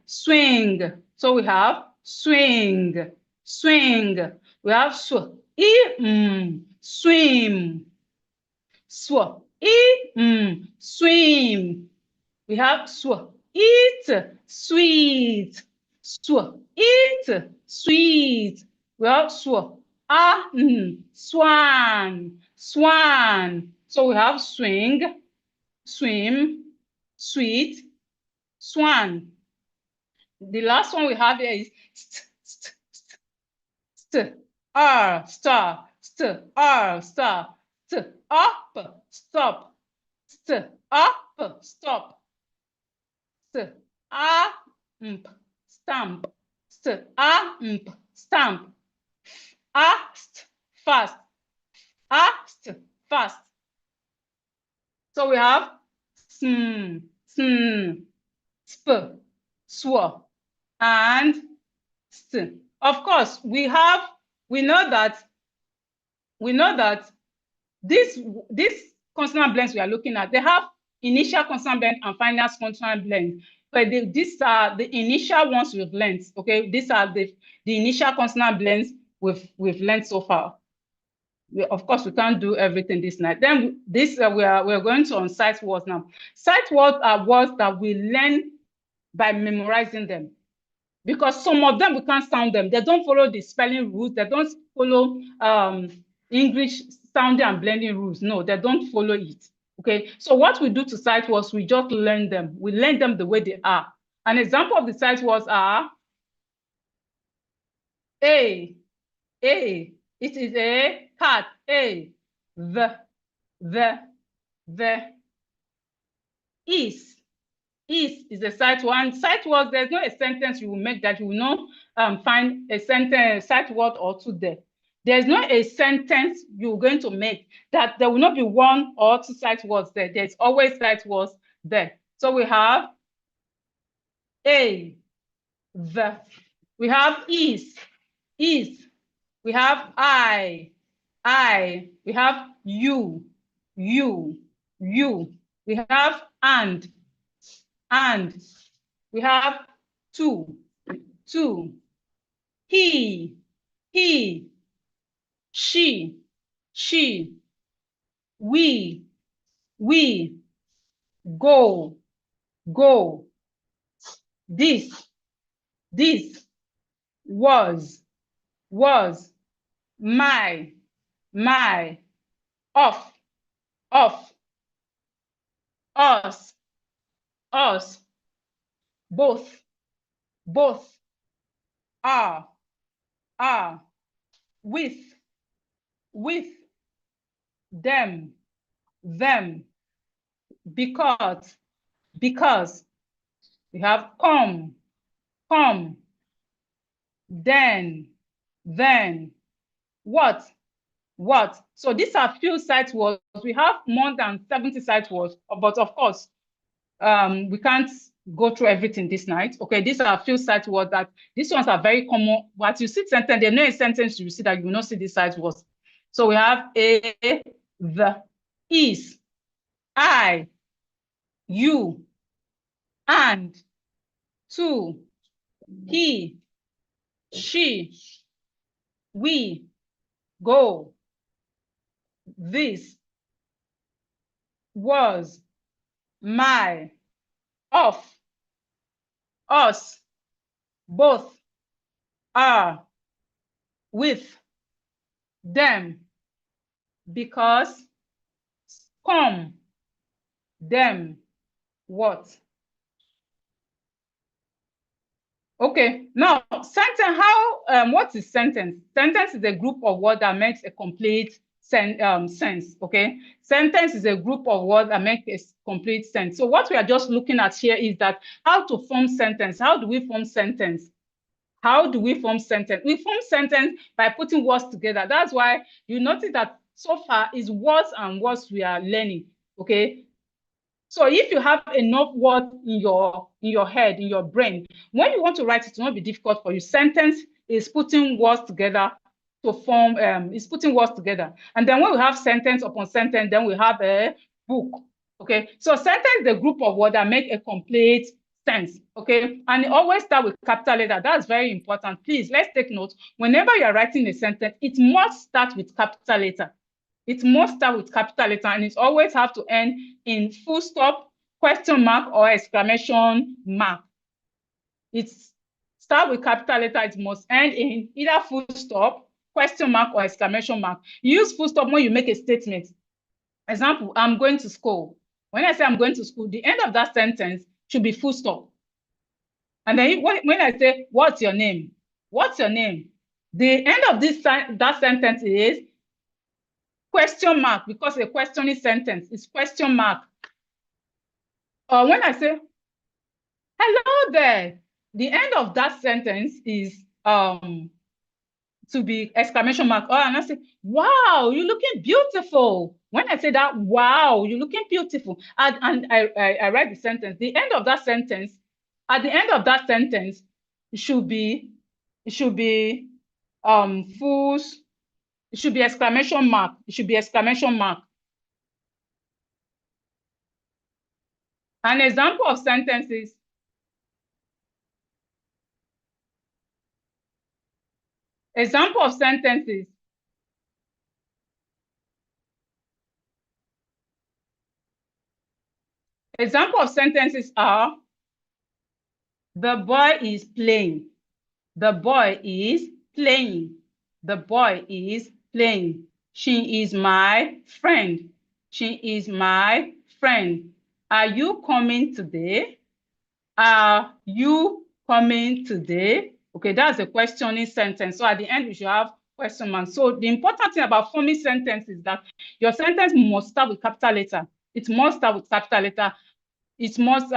Swing. So we have swing. We have swim. Swim. We have eat, sweet. Eat, sweet. We have swan. So we have swing, swim, sweet, swan. The last one we have here is R, star, R, star, up, stop, up, stop, stamp, stamp, fast, fast. So we have sw, and st. Of course, we know that this consonant blends we are looking at, they have initial consonant blend and final consonant blend. But these are the initial ones we've learned. Okay, these are the initial consonant blends we've learned so far. Of course, we can't do everything this night. Then this we're going to on sight words now. Sight words are words that we learn by memorizing them, because some of them we can't sound them. They don't follow the spelling rules. They don't follow English sounding and blending rules. No, they don't follow it. Okay, so what we do to sight words, we just learn them. We learn them the way they are. An example of the sight words are a. It is a cat. A. The is a sight word. Sight words, there's no a sentence you will make that you will not find a sentence, sight word or two there. There's not a sentence you're going to make that there will not be one or two sight words there. There's always sight words there. So we have a, the. We have is. We have I. We have you. We have and. We have two. He. She. We. Go. This. Was. My. Off. Us. Both. Are. With. Them. Because. We have come. Then. What. So these are few sight words. We have more than 70 sight words, but of course, we can't go through everything this night. Okay, these are a few sight words that these ones are very common. But you see sentence, there's no sentence you see that you will not see these sight words. So we have a, the, is, I, you, and, two, he, she, we, go, this, was, my, of, us, both, are, with, them, because, Come, them, what? Okay, now sentence, what is sentence? Sentence is a group of words that makes a complete sense, okay? Sentence is a group of words that make a complete sense. So what we are just looking at here is that how to form sentence. How do we form sentence? How do we form sentence? We form sentence by putting words together. That's why you notice that so far is words and words we are learning, okay? So if you have enough words in your head, in your brain, when you want to write, it will not be difficult for you. Sentence is putting words together to form, is putting words together. And then when we have sentence upon sentence, then we have a book. Okay, so sentence is a group of words that make a complete sense. Okay, and it always start with capital letter. That's very important. Please, let's take note. Whenever you are writing a sentence, it must start with capital letter. It must start with capital letter, and it always have to end in full stop, question mark, or exclamation mark. It start with capital letter, it must end in either full stop, question mark, or exclamation mark. You use full stop when you make a statement. Example, I'm going to school. When I say I'm going to school, the end of that sentence should be full stop. And then when I say, what's your name? What's your name? The end of that sentence is question mark, because a questioning sentence is question mark. Or when I say, hello there, the end of that sentence is to be exclamation mark. Oh, and I say, wow, you're looking beautiful. When I say that, wow, you're looking beautiful, and I write the sentence, the end of that sentence, at the end of that sentence, it should be full, it should be exclamation mark. It should be exclamation mark. An example of sentences. Example of sentences. Example of sentences are, the boy is playing. The boy is playing. The boy is playing. She is my friend. She is my friend. Are you coming today? Are you coming today? Okay, that's a questioning sentence. So at the end, we should have question mark. So the important thing about forming sentence is that your sentence must start with capital letter. It must start with capital letter. It must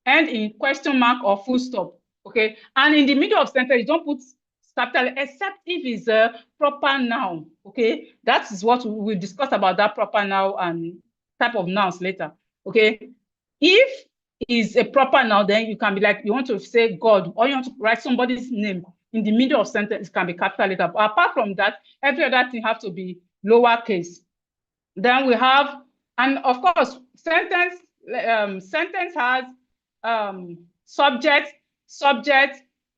end in question mark or full stop. Okay, and in the middle of sentence, you don't put capital except if it's a proper noun. Okay, that is what we'll discuss about that proper noun and type of nouns later. Okay, if is a proper noun, then you can be like, you want to say God, or you want to write somebody's name in the middle of sentence, it can be capital letter. But apart from that, every other thing have to be lowercase. Then we have, and of course, sentence has subject,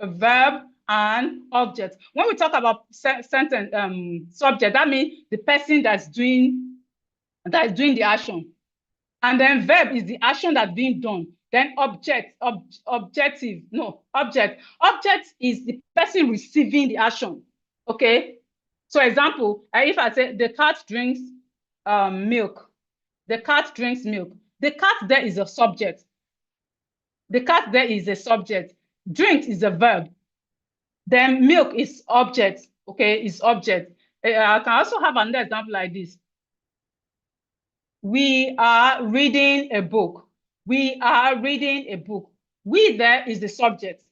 verb, and object. When we talk about sentence subject, that means the person that's doing the action. And then verb is the action that's being done. Then object is the person receiving the action. Okay. So example, if I say the cat drinks milk, the cat drinks milk. The cat there is a subject. The cat there is a subject. Drink is a verb. Then milk is object. Okay, is object. I can also have another example like this. We are reading a book. We are reading a book. We there is the subject.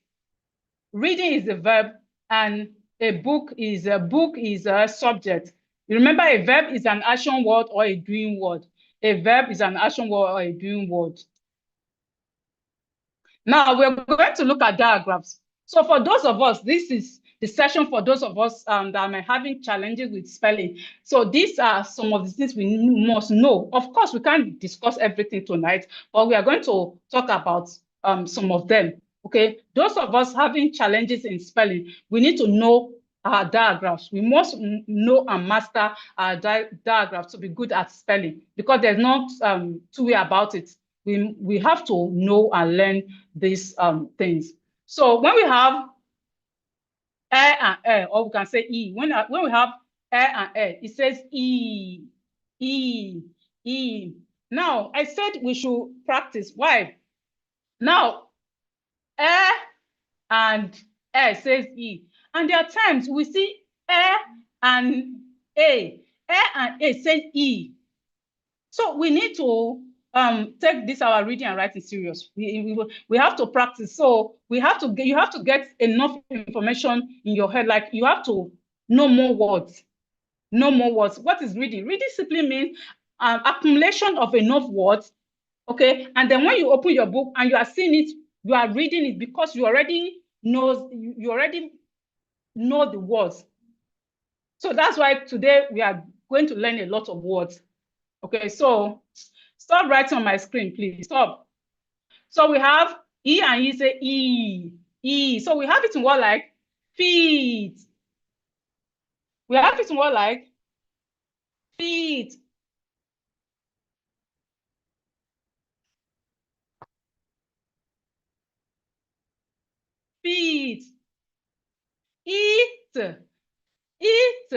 Reading is the verb, and a book is a subject. You remember, a verb is an action word or a doing word. A verb is an action word or a doing word. Now we're going to look at diagrams. So for those of us, this is the session for those of us that are having challenges with spelling. So these are some of the things we must know. Of course, we can't discuss everything tonight, but we are going to talk about some of them. Okay, those of us having challenges in spelling, we need to know our diagrams. We must know and master our diagrams to be good at spelling, because there's no two way about it. We have to know and learn these things. So when we have and or we can say e. When we have and it says e. E. Now, I said we should practice. Why? Now, and says E. And there are times we see and A. And A says E. So we need to take this our reading and writing serious. We have to practice. So you have to get enough information in your head. Like you have to know more words. Know more words. What is reading? Reading simply means accumulation of enough words. Okay, and then when you open your book and you are seeing it, you are reading it because you already know the words. So that's why today we are going to learn a lot of words. Okay, so stop writing on my screen, please. Stop. So we have E and E say E. E. So we have it in what like feet. We have it in what like feet. Feet. Eat. Eat.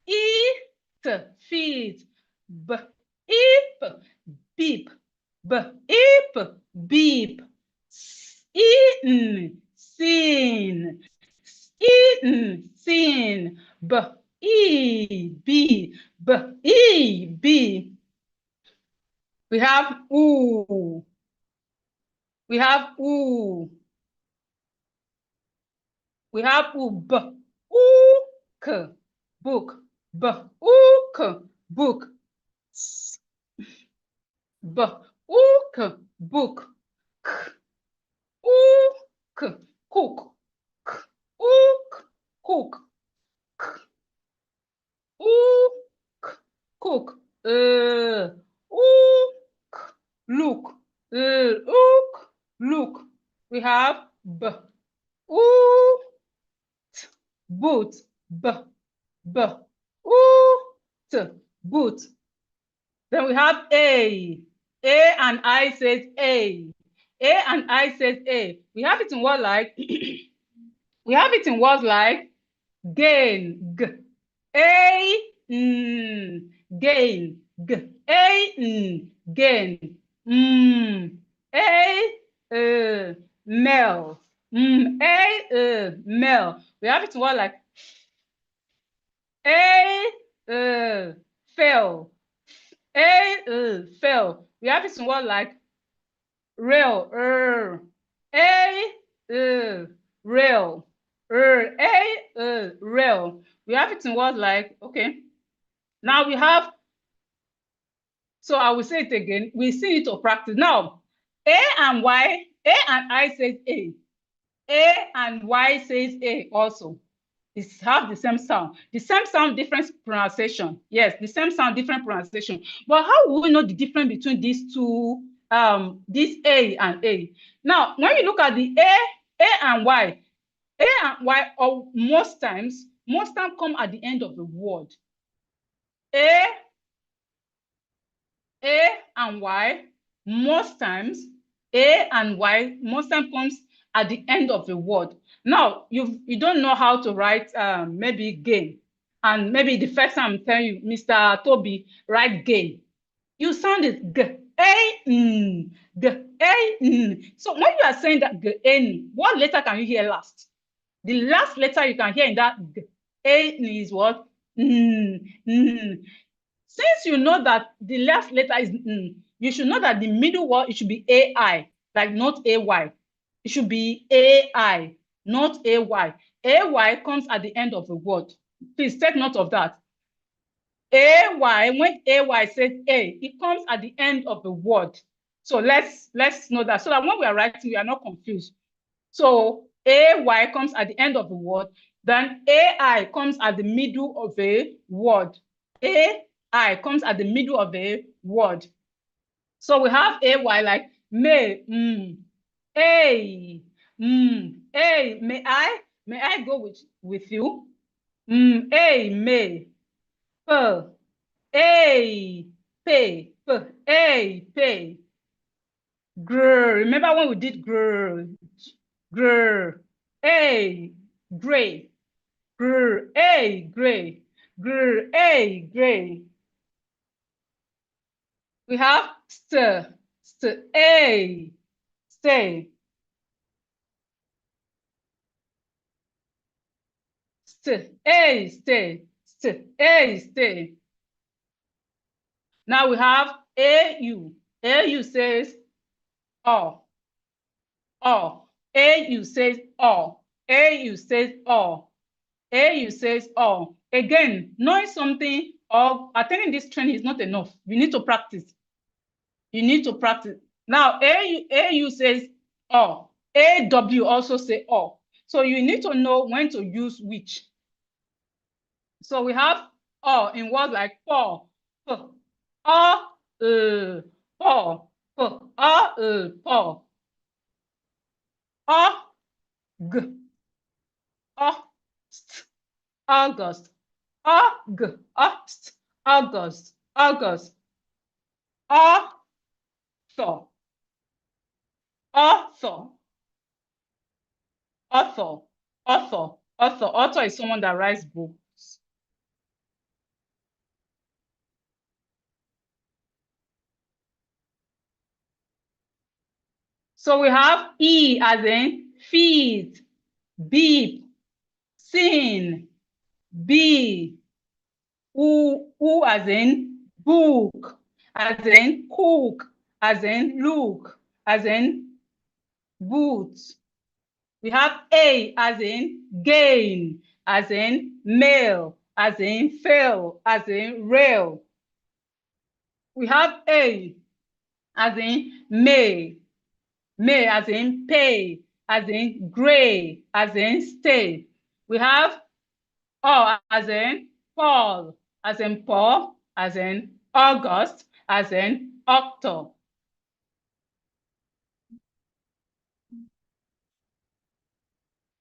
Eat. Feet. B. Eep. Beep. B. Eep. Beep. Eaten. Seen. Eaten. Seen. B. E. B. B. E. B. We have ooh. We have ooh. We have ooh. B. Ook. Book. B. Ook. Book. B. Ook. Book. K. Ook. Cook. K. Ook. Cook. K. Ook. Cook. Ook. Look. Ook. Look. We have B. Oot. Boot. B. B. Oot. Boot. Then we have A. A and I says A. A and I says A. We have it in words like we have it in words like gain. G. A. Gain. G. A. Gain. A. Mel. A. Mel. We have it in words like A. Fell. A. Fell. We have it in words like rail. A. Rail. A. Rail. We have it in words like, okay. Now we have, so I will say it again. We see it to practice. Now, A and Y, A and I says A. A and Y says A also. It's have the same sound. The same sound, different pronunciation. Yes, the same sound, different pronunciation. But how will we know the difference between these two, this A and A? Now, when you look at the A and Y, A and Y, or most times come at the end of the word. A and Y, most times, A and Y, most times comes at the end of the word. Now, you don't know how to write maybe gain. And maybe the first time I'm telling you, Mr. Toby, write gain. You sound it G, A, N, G, A, N. So when you are saying that G, N, what letter can you hear last? The last letter you can hear in that G, A is what? N, N. Since you know that the last letter is N, you should know that the middle word, it should be AI, like not AY. It should be AI, not AY. AY comes at the end of the word. Please take note of that. AY, when AY says A, it comes at the end of the word. So let's know that, so that when we are writing, we are not confused. So AY comes at the end of the word, then AI comes at the middle of a word. AI comes at the middle of a word. So we have AY like may, A, A, may I go with you? A, may, A, pay, A, pay. Grr, remember when we did grr, grr, A, gray, grr, A, gray, gray. We have st, a, stay. Stay. Now we have au. Au says oh. Au says oh. Au says oh. Au says oh. Again, knowing something or attending this training is not enough. You need to practice. You need to practice. Now, au says oh. Aw also say oh. So you need to know when to use which. So we have oh in words like for, for, for, for, g, st, August, August, author, author, author is someone that writes books. So we have E as in feed, beep, sing, be, who as in book, as in cook, as in look, as in boots. We have A as in gain, as in mail, as in fail, as in rail. We have A as in may as in pay, as in gray, as in stay. We have O as in Paul, as in Paul, as in August, as in Octo.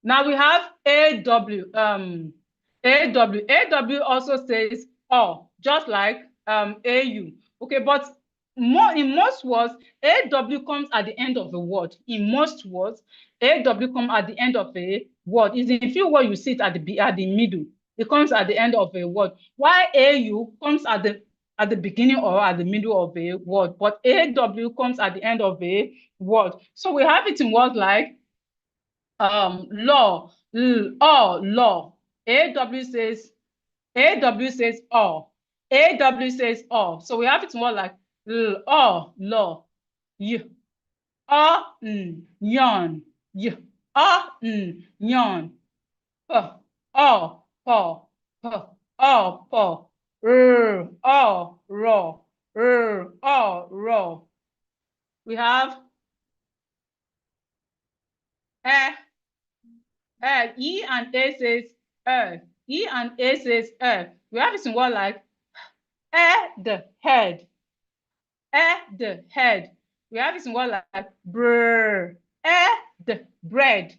Now we have AW. AW also says oh, just like AU. Okay, but in most words, AW comes at the end of a word. In most words, AW comes at the end of a word. It's in few words you see it at the middle. It comes at the end of a word. While AU comes at the beginning or at the middle of a word, but AW comes at the end of a word. So we have it in words like law, law. AW says oh. AW says oh. So we have it more like law. You yawn. You yawn. Oh, paw. Oh, paw. Oh, raw. Oh, raw. We have eh. E and A says E and A says we have it in word like the head. The head. We have it in word like brr. The bread.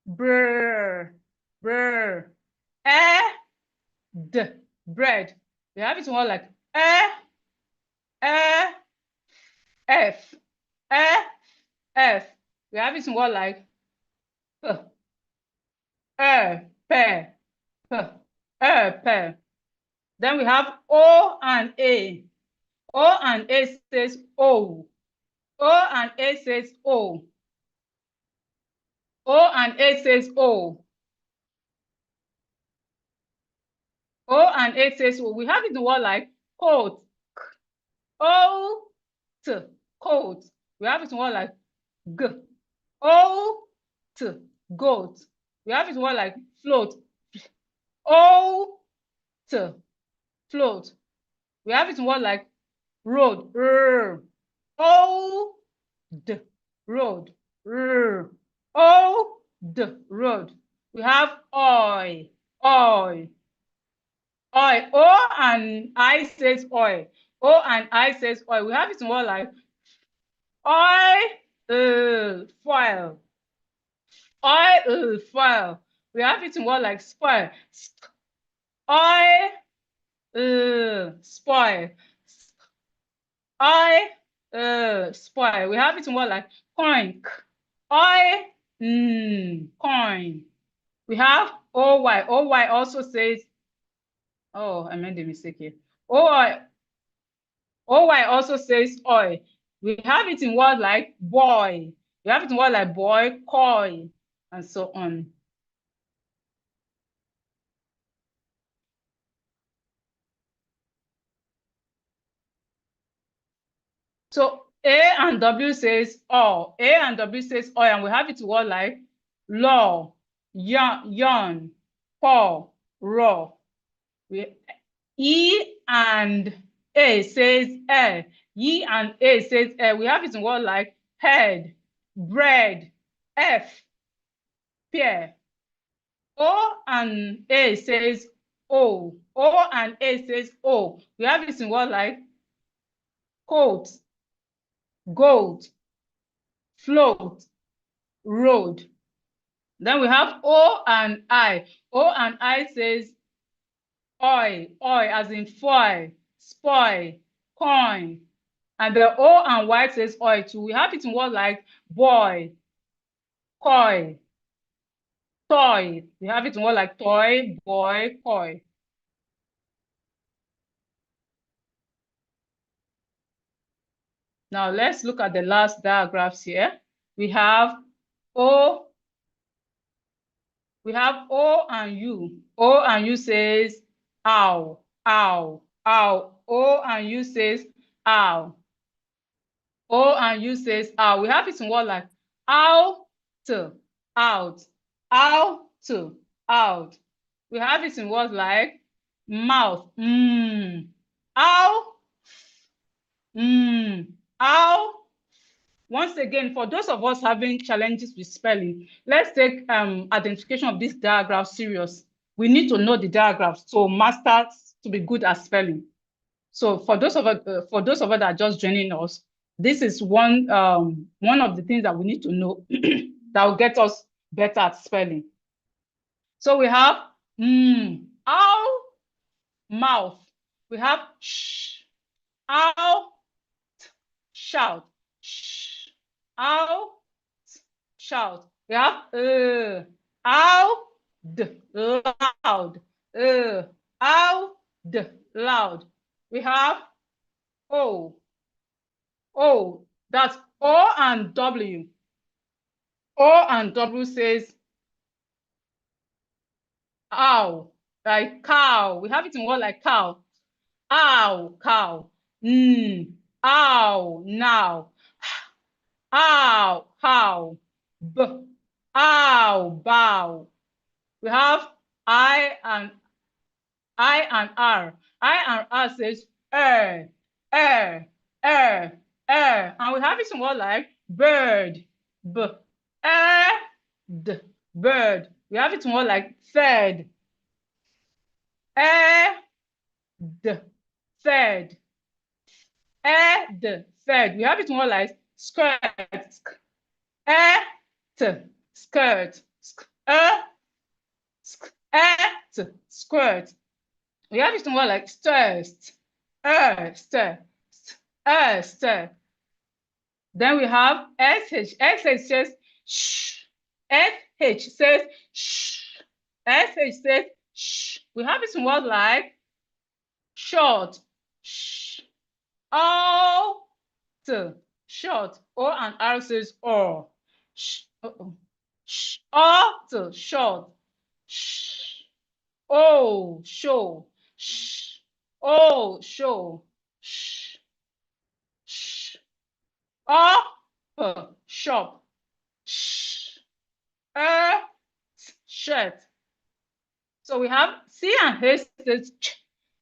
Brr. The bread. We have it in word like F. We have it in word like pair. Pair. Then we have O and A. O and A says O. O and A says O. O and A says O. O and A says O. We have it in the word like coat. O T coat. We have it in the word like G. O T goat. We have it in the word like float. O T float. We have it in word like road. O D road. O D road. We have oil. O and I says oil. O and I says oil. We have it in word like oil foil. Oil foil. We have it in word like spoil. Oil spoil. Spoil. We have it in word like coin. Coin. We have OY also says, oh, I made a mistake here. OY also says oi. We have it in words like boy. We have it in words like boy, koi, and so on. So A and W says oh. A and W says oi, and we have it in words like law, yarn, paw, raw. E and A says eh. E and A says eh. We have it in words like head, bread, F, pear. O and A says O. O and A says O. We have it in words like coat, gold, float, road. Then we have O and I. O and I says oi, as in foil, spoil, coin. And the O and Y says oi too. We have it in words like boy, koi, toy. We have it in words like toy, boy, koi. Now let's look at the last diagrams here. We have O, and U. O and U says ow, ow, ow. O and U says ow. O and U says ow. We have it in words like out, out, out, out. We have it in words like mouth, ow, ow. Once again, for those of us having challenges with spelling, let's take identification of this diagram serious. We need to know the diagrams to master, to be good at spelling. So for those of us that are just joining us, this is one of the things that we need to know that will get us better at spelling. So we have ow, mouth. We have sh, ow, shout, sh, ow, shout. We have ow, loud, ow, loud. We have O, that's O and W. O and W says ow, like cow. We have it in word like cow. Ow, cow. Ow, now. Ow, how. B, ow, bow. We have I and R. I and R says er, er, er, er. And we have it in word like bird. B, d, bird. We have it in word like fed. D, fed. D, fed. We have it in word like skirt. T, skirt. Squirt. We have it in word like stir, stir, stir. Then we have SH. SH says shh. SH says shh. SH says shh. We have it in words like short, shh. Out, short. O and R says or. Shh. Shh. Out, short. Shh. Oh, show. Shh. Oh, show. Shh. Shh. Up, shop. Shh. Shirt. So we have C and H says ch.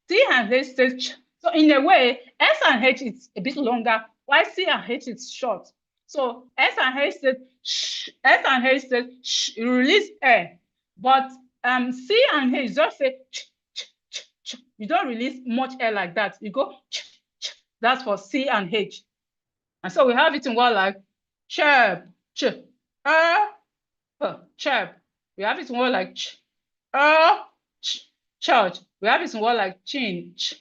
C and H says ch. So in a way, S and H is a bit longer, while C and H is short. So S and H says sh. S and H says sh. You release air. But C and H just say ch, ch, ch, ch. You don't release much air like that. You go ch, ch. That's for C and H. And so we have it in word like chirp, ch, chirp. We have it in word like ch, church. We have it in word like chin, ch,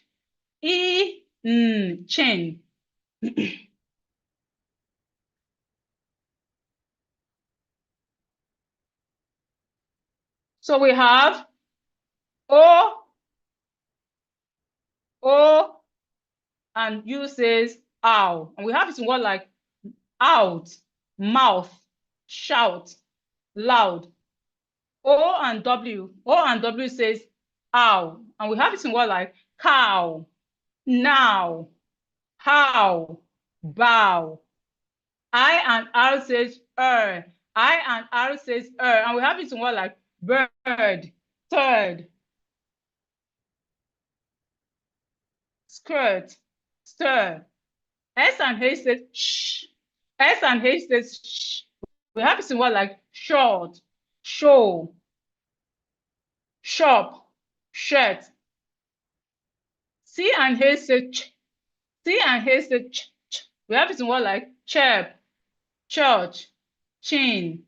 chain. So we have O, O, and U says ow. And we have it in word like out, mouth, shout, loud. O and W says ow. And we have it in word like cow, now, how, bow. I and R says I and R says and we have it in word like bird, third, skirt, stir. S and H says shh. S and H says shh. We have it in word like short, show, shop, shirt. C and H say ch. C and H say ch, ch. We have it in word like chirp, church, chin.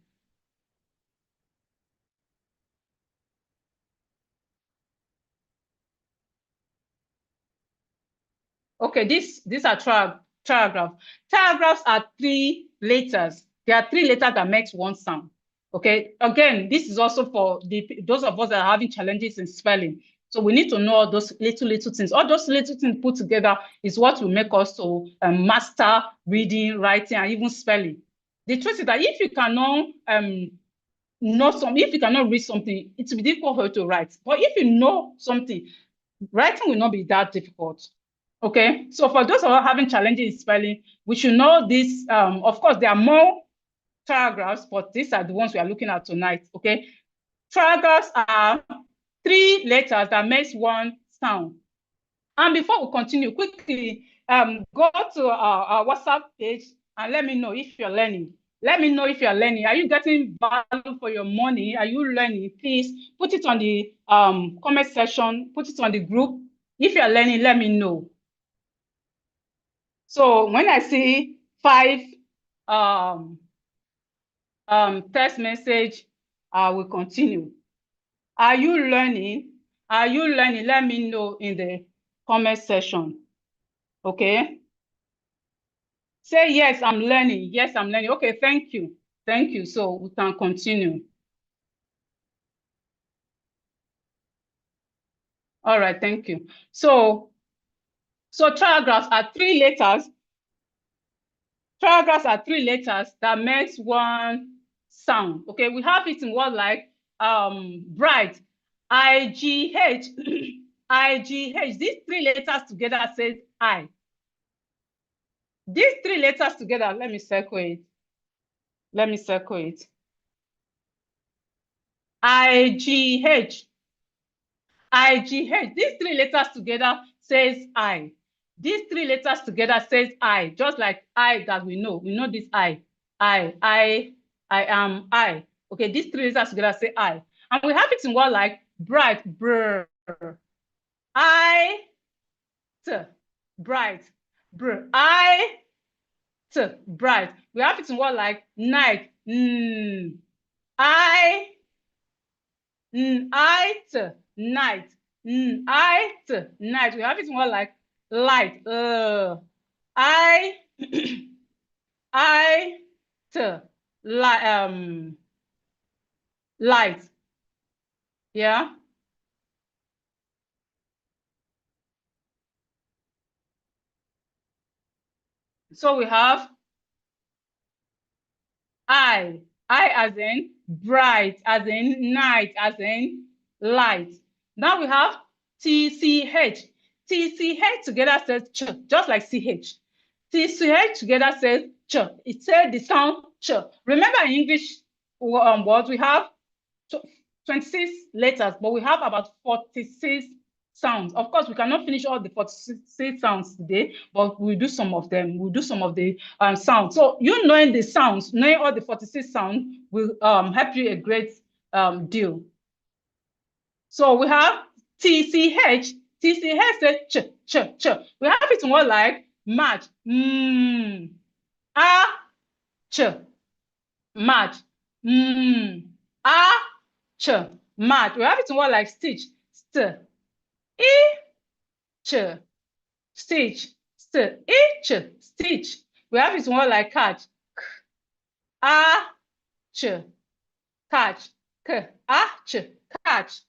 Okay, these are trigraphs. Trigraphs are three letters. There are three letters that makes one sound. Okay, again, this is also for those of us that are having challenges in spelling. So we need to know all those little things. All those little things put together is what will make us to master reading, writing, and even spelling. The truth is that if you cannot if you cannot read something, it will be difficult for you to write. But if you know something, writing will not be that difficult. Okay, so for those of us having challenges in spelling, we should know this. Of course, there are more trigraphs, but these are the ones we are looking at tonight. Okay, trigraphs are three letters that makes one sound. And before we continue, quickly go to our WhatsApp page and let me know if you're learning. Let me know if you're learning. Are you getting value for your money? Are you learning? Please put it on the comment section, put it on the group. If you're learning, let me know. So when I see 5 text message, I will continue. Are you learning? Are you learning? Let me know in the comment section. Okay. Say yes, I'm learning. Yes, I'm learning. Okay, thank you. Thank you. So we can continue. All right, thank you. So trigraphs are three letters. Trigraphs are three letters that makes one sound. Okay, we have it in word like bright, I-G-H, I-G-H. These three letters together says I. These three letters together, let me circle it. Let me circle it. I-G-H. I-G-H. These three letters together says I. These three letters together says I, just like I that we know. We know this I. I am I. Okay, these three letters together say I. And we have it in word like bright, brr. I, t, bright, brr. I, t, bright. We have it in word like night, I, night, night, night, night. We have it more like light. I, I, light. Yeah. So we have I as in bright, as in night, as in light. Now we have TCH. TCH together says ch, just like CH. TCH together says ch. It says the sound ch. Remember in English words, we have 26 letters, but we have about 46 sounds. Of course, we cannot finish all the 46 sounds today, but we'll do some of them. We'll do some of the sounds. So you knowing the sounds, knowing all the 46 sounds will help you a great deal. So we have TCH. TCH says ch, ch, ch. We have it more like match. Ch, match. Ch, match. We have it more like stitch. St, ch, stitch, st, ch, stitch. We have it more like catch. Ch, catch. catch.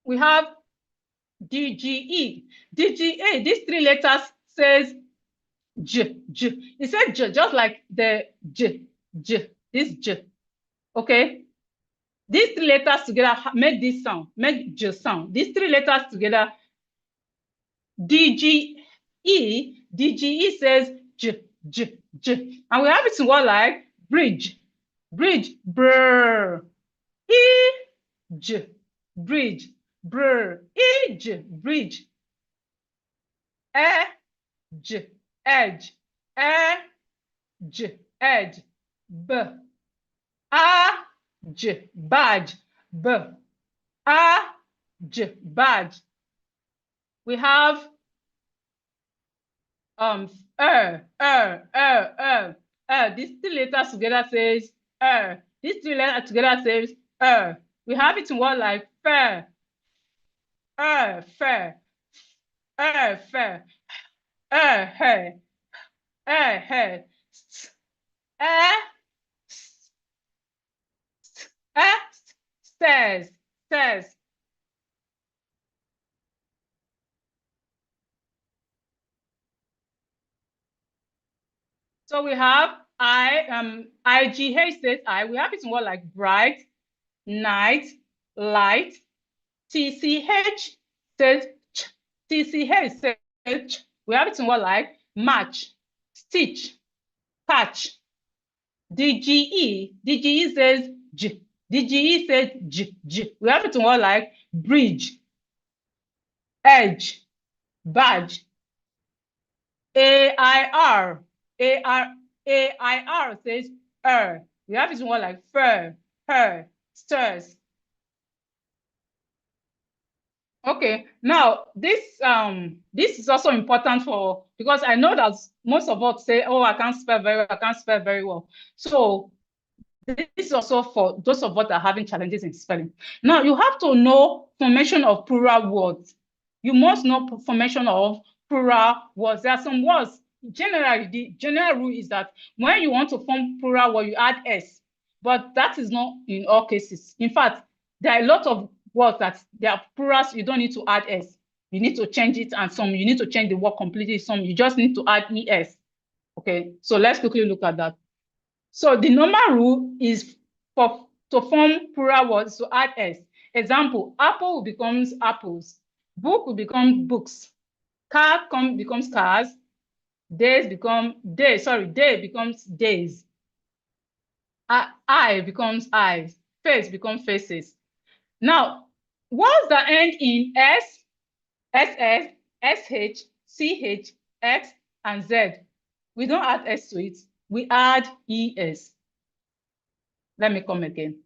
We have DGE. DGA, these three letters says J. It says J, just like the J, this J. Okay. These three letters together make this sound, make J sound. These three letters together, DGE says J. And we have it in what like bridge, brr. Bridge, brr. Bridge. Edge, edge. Edge. Badge, badge. We have these three letters together says these three letters together says we have it in what like fair, fair, fair, hey, hey, stairs, stairs. So we have IGH says I. We have it in what like bright, night, light. TCH says ch. TCH says ch. We have it in what like match, stitch, patch. DGE says J. DGE says J. We have it in what like bridge, edge, badge. AIR says we have it in what like fur, her, stairs. Okay, now this is also important for because I know that most of us say, oh, I can't spell very well. So this is also for those of us that are having challenges in spelling. Now you have to know formation of plural words. You must know formation of plural words. There are some words. Generally, the general rule is that when you want to form plural word, you add S. But that is not in all cases. In fact, there are a lot of words that they are plurals, you don't need to add S. You need to change it, and some you need to change the word completely. Some you just need to add ES. Okay, so let's quickly look at that. So the normal rule is to form plural words to add S. Example, apple becomes apples. Book will become books. Car becomes cars. Days become days. Sorry, day becomes days. Eye becomes eyes. Face becomes faces. Now, words that end in S, SS, SH, CH, X, and Z, we don't add S to it. We add ES. Let me come again.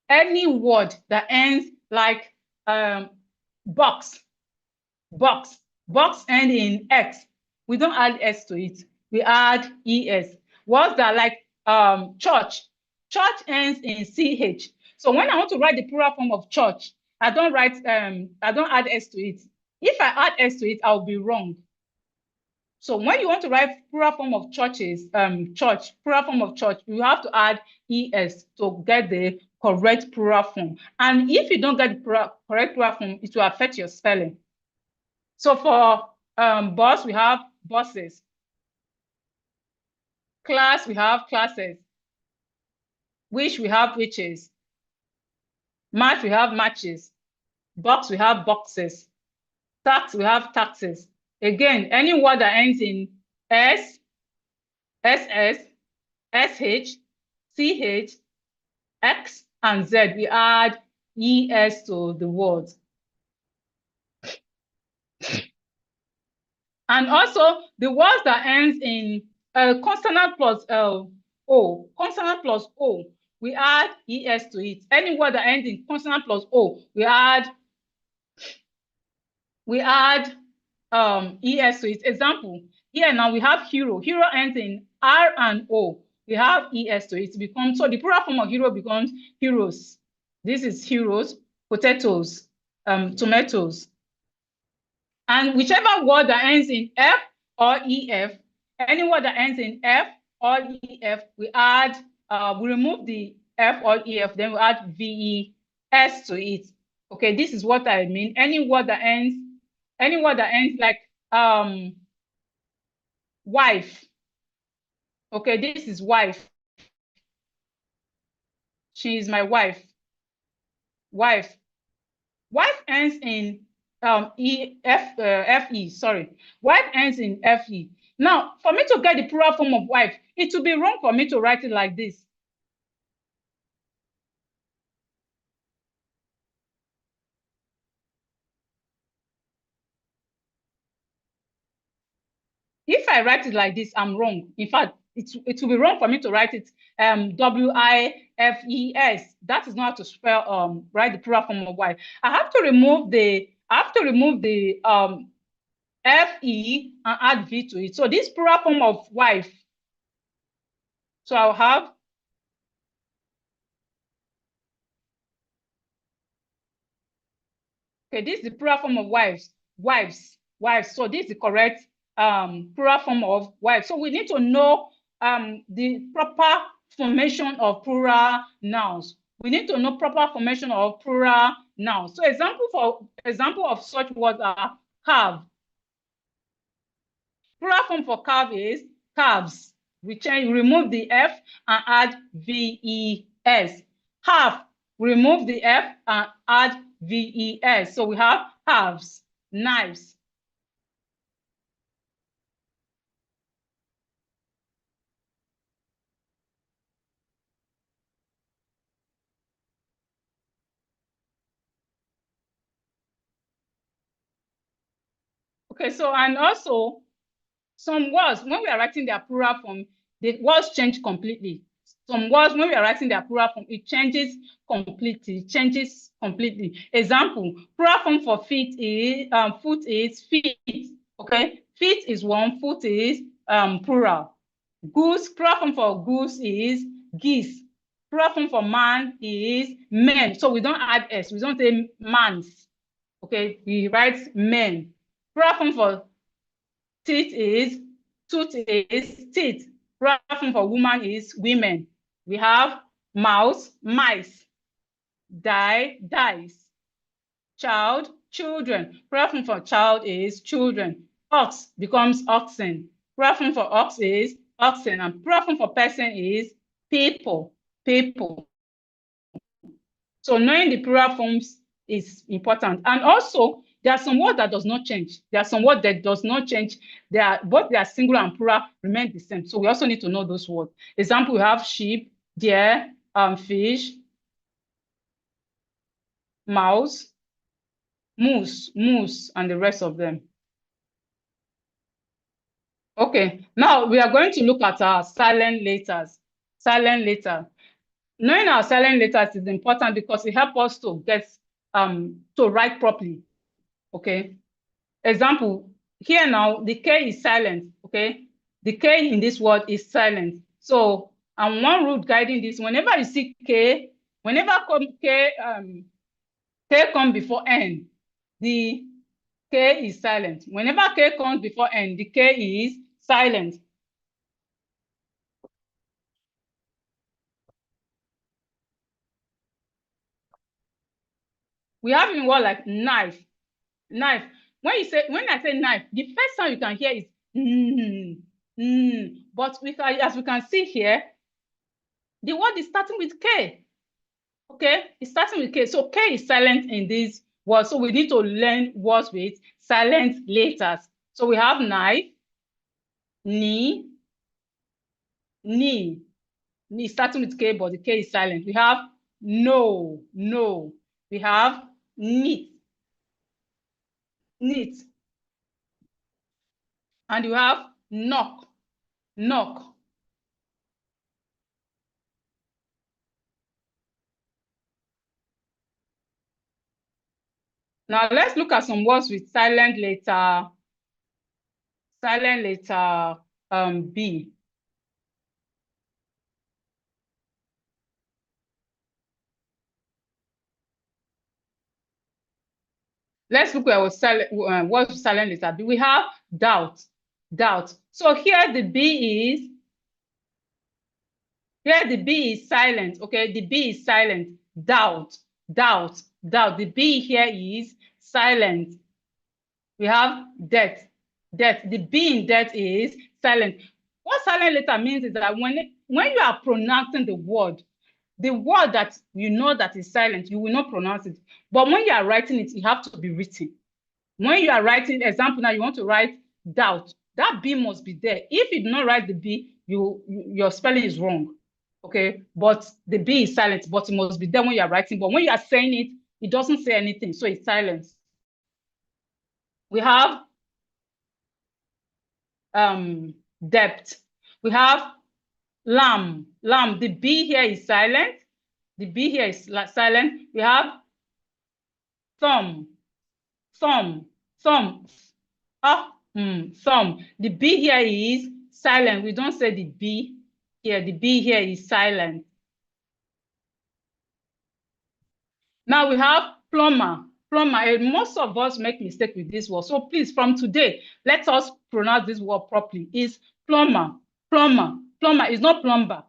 Any word that ends like box end in X, we don't add S to it. We add ES. Words that like church ends in CH. So when I want to write the plural form of church, I don't add S to it. If I add S to it, I'll be wrong. So when you want to write plural form of churches, plural form of church, you have to add ES to get the correct plural form. And if you don't get the correct plural form, it will affect your spelling. So for bus, we have buses. Class, we have classes. Wish, we have witches. Match, we have matches. Box, we have boxes. Tax, we have taxes. Again, any word that ends in S, SS, SH, CH, X, and Z, we add ES to the word. And also, the words that ends in consonant plus O, consonant plus O, we add ES to it. Any word that ends in consonant plus O, we add ES to it. Example, here now we have hero. Hero ends in R and O. We have ES to it. So the plural form of hero becomes heroes. This is heroes, potatoes, tomatoes. And whichever word that ends in F or any word that ends in F or EF, we remove the F or EF, then we add VES to it. Okay, this is what I mean. Any word that ends like wife. Okay, this is wife. She is my wife. Wife. Wife ends in FE, sorry. Wife ends in FE. Now, for me to get the plural form of wife, it would be wrong for me to write it like this. If I write it like this, I'm wrong. In fact, it will be wrong for me to write it WIFES. That is not how to spell write the plural form of wife. I have to remove the FE and add V to it. So this plural form of wife. So I'll have okay, this is the plural form of wives. So this is the correct plural form of wives. So we need to know the proper formation of plural nouns. We need to know proper formation of plural nouns. So example of such words are calve. Plural form for calve is calves. We remove the F and add VES. Half, remove the F and add VES. So we have halves, knives. Okay, so and also some words, when we are writing their plural form, the words change completely. Some words, when we are writing their plural form, it changes completely, Example, plural form for feet is foot is feet. Okay, feet is one, foot is plural. Goose, plural form for goose is geese. Plural form for man is men. So we don't add s, we don't say mans. Okay, we write men. Plural form for teeth is teeth. Plural form for woman is women. We have mouse, mice. Die, dice. Child, children. Plural form for child is children. Ox becomes oxen. Plural form for ox is oxen. And plural form for person is people. So knowing the plural forms is important. And also, there are some words that does not change. There are some words that does not change. Both their singular and plural remain the same. So we also need to know those words. Example, we have sheep, deer, fish, mouse, moose, and the rest of them. Okay, now we are going to look at our silent letters. Silent letter. Knowing our silent letters is important because it helps us to get to write properly. Okay. Example, here now, the K is silent, okay? The K in this word is silent. So, and one rule guiding this, whenever you see K, whenever K comes before N, the K is silent. Whenever K comes before N, the K is silent. We have in word like knife. Knife. When I say knife, the first sound you can hear is but as we can see here, the word is starting with K. Okay, it's starting with K. So K is silent in this word. So we need to learn words with silent letters. So we have knife, knee, knee. Knee starting with K, but the K is silent. We have no. We have neat, neat. And you have knock. Now let's look at some words with silent letter B. Let's look at words with silent letter B. We have doubt. So here the B is Here the B is silent, okay? The B is silent. Doubt, doubt, doubt. The B here is silent. We have death, death. The B in death is silent. What silent letter means is that when you are pronouncing the word that you know that is silent, you will not pronounce it. But when you are writing it, it has to be written. When you are writing, example now, you want to write doubt, that B must be there. If you do not write the B, your spelling is wrong. Okay, but the B is silent, but it must be there when you are writing. But when you are saying it, it doesn't say anything, so it's silent. We have depth. We have lamb. Lamb. The B here is silent. The B here is silent. We have thumb. Thumb. Thumb. Thumb. The B here is silent. We don't say the B here. The B here is silent. Now we have plumber. Plumber. And most of us make mistake with this word. So please, from today, let us pronounce this word properly. It's plumber. Plumber. Plumber is not plumber.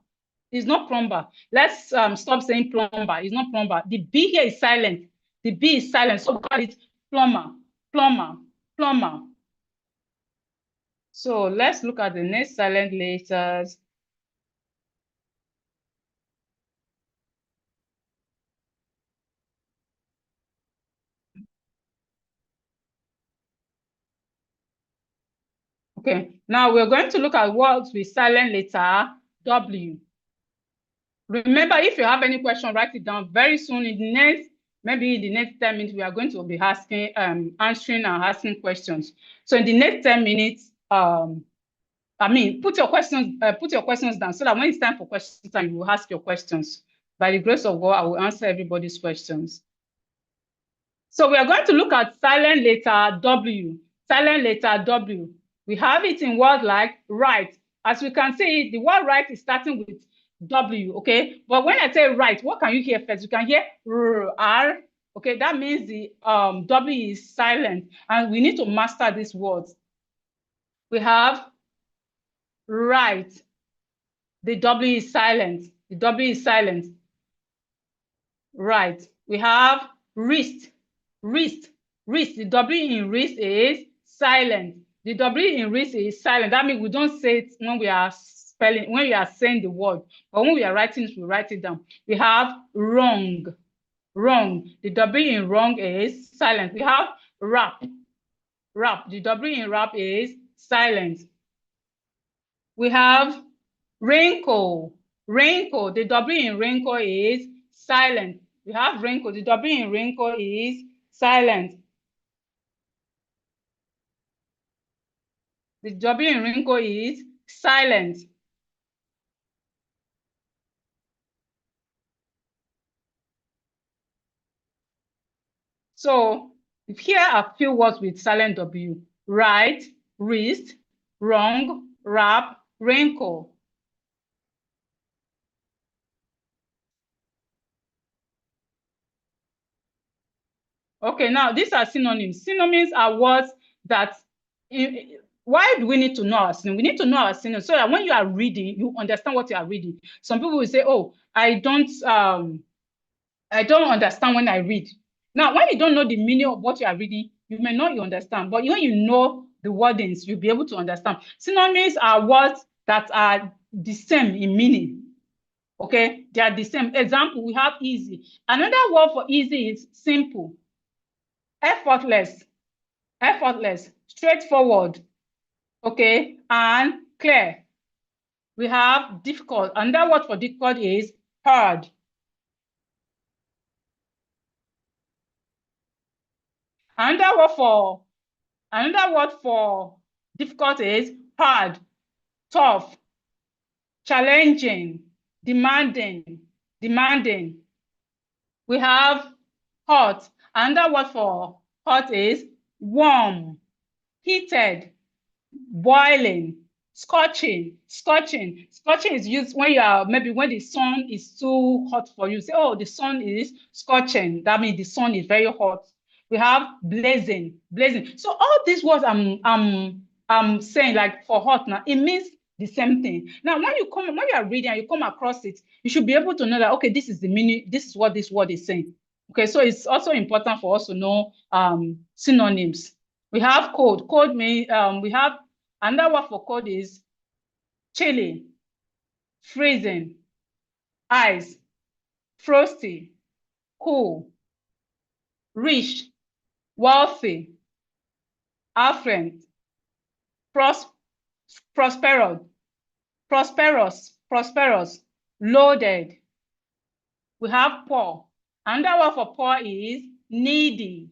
It's not plumber. Let's stop saying plumber. It's not plumber. The B here is silent. The B is silent. So call it plumber. Plumber. Plumber. So let's look at the next silent letters. Okay, now we're going to look at words with silent letter W. Remember, if you have any question, write it down. Very soon in the next, maybe in the next 10 minutes, we are going to be asking, answering and asking questions. So in the next 10 minutes, put your questions down so that when it's time for question time, you will ask your questions. By the grace of God, I will answer everybody's questions. So we are going to look at silent letter W. Silent letter W. We have it in words like right. As we can see, the word right is starting with W, okay? But when I say right, what can you hear first? You can hear R, okay? That means the W is silent, and we need to master these words. We have right. The W is silent. The W is silent. Right. We have wrist. Wrist. Wrist. The W in wrist is silent. The W in wrist is silent. That means we don't say it when we are spelling, when we are saying the word, but when we are writing it, we write it down. We have wrong. Wrong. The W in wrong is silent. We have wrap. Wrap. The W in wrap is silent. We have wrinkle. Wrinkle. The W in wrinkle is silent. We have wrinkle. The W in wrinkle is silent. The W in wrinkle is silent. So here are a few words with silent W. Right, wrist, wrong, wrap, wrinkle. Okay, now these are synonyms. Synonyms are words that, why do we need to know our synonyms? We need to know our synonyms so that when you are reading, you understand what you are reading. Some people will say, oh, I don't understand when I read. Now, when you don't know the meaning of what you are reading, you may not understand. But when you know the wordings, you'll be able to understand. Synonyms are words that are the same in meaning. Okay, they are the same. Example, we have easy. Another word for easy is simple. Effortless, effortless, straightforward, okay, and clear. We have difficult. Another word for difficult is hard. Another word for difficult is hard, tough, challenging, demanding. We have hot. Another word for hot is warm, heated, boiling, scorching. Scorching is used when you are, maybe when the sun is too hot for you. Say, oh, the sun is scorching. That means the sun is very hot. We have blazing. So all these words I'm saying, like for hot now, it means the same thing. Now, when you are reading and you come across it, you should be able to know that, okay, this is the meaning, this is what this word is saying. Okay, so it's also important for us to know synonyms. We have cold. Cold means, we have another word for cold is chilly, freezing, ice, frosty, cool, rich, wealthy, affluent, prosperous, loaded. We have poor. Another word for poor is needy,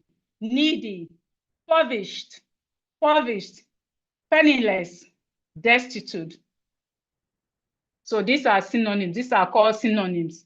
impoverished, penniless, destitute. So these are synonyms. These are called synonyms.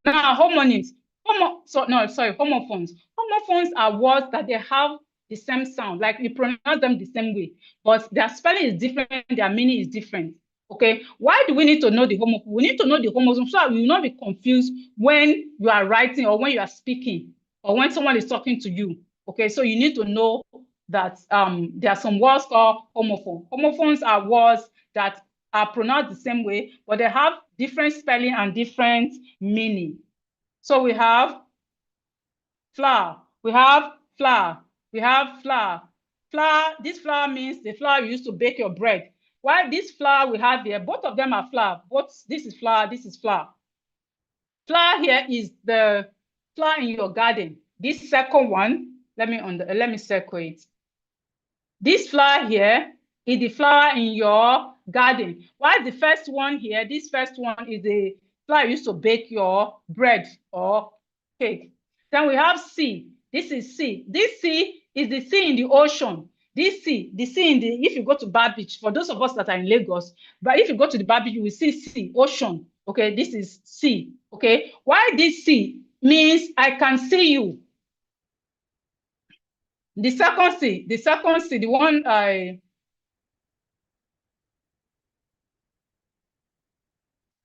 Now, homonyms. Homophones. Homophones are words that they have the same sound, like you pronounce them the same way, but their spelling is different, their meaning is different. Okay, why do we need to know the homophone? We need to know the homophone so that we will not be confused when you are writing or when you are speaking or when someone is talking to you. Okay, so you need to know that there are some words called homophone. Homophones are words that are pronounced the same way, but they have different spelling and different meaning. So we have flour, we have flour, we have flour. Flour, this flour means the flour you use to bake your bread. While this flour we have here, both of them are flour. Both, this is flour, this is flour. Flour here is the flour in your garden. This second one, let me circle it. This flour here is the flour in your garden. While the first one here, this first one is the flour used to bake your bread or cake. Then we have C. This is C. This C is the sea in the ocean. This sea, the sea in the, if you go to Bar Beach, for those of us that are in Lagos, but if you go to the Bar Beach, you will see sea, ocean. Okay, this is sea. Okay, why this sea means I can see you. The second C, the one okay,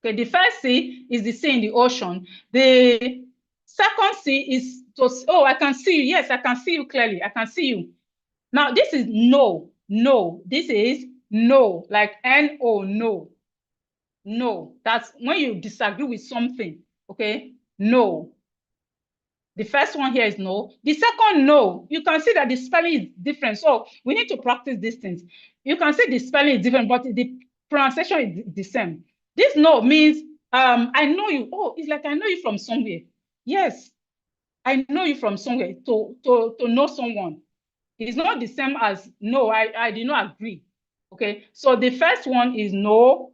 the first C is the sea in the ocean. The second C is to, oh, I can see you. Yes, I can see you clearly. I can see you. Now, this is no, no. This is no, like N-O, no. No, that's when you disagree with something, okay? No. The first one here is no. The second no, you can see that the spelling is different. So we need to practice these things. You can see the spelling is different, but the pronunciation is the same. This no means I know you. Oh, it's like I know you from somewhere. Yes, I know you from somewhere. To know someone. It's not the same as no, I did not agree. Okay, so the first one is no.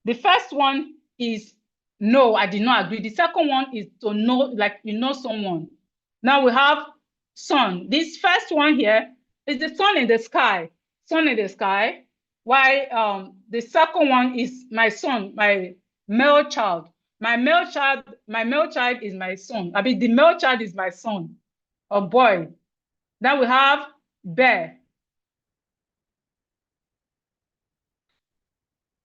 The first one is no, I did not agree. The second one is to know, like you know someone. Now we have sun. This first one here is the sun in the sky. Sun in the sky. Why the second one is my son, my male child. My male child is my son. I mean the male child is my son or boy. Then we have bear.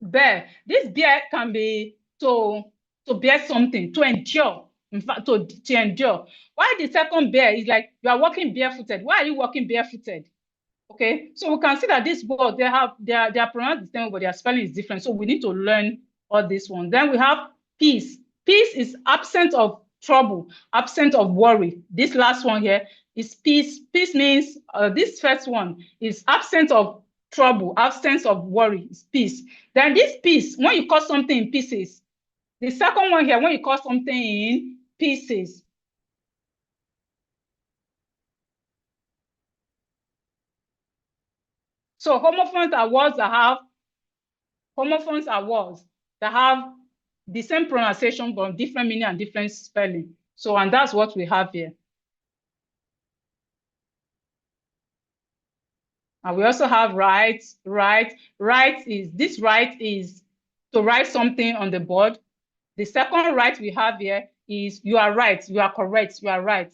Bear. This bear can be to bear something, to endure. In fact, to endure. Why the second bear is like you are walking barefooted. Why are you walking barefooted? Okay, so we can see that this word they are pronounced the same, but their spelling is different. So we need to learn all this one. Then we have peace. Peace is absence of trouble, absence of worry. This last one here is peace. Peace means this first one is absence of trouble, absence of worry is peace. Then this piece, when you cut something in pieces, the second one here, when you cut something in pieces. So homophones are words that have the same pronunciation but different meaning and different spelling. So, and that's what we have here. And we also have write. Write is to write something on the board. The second write we have here is you are right, you are correct, you are right.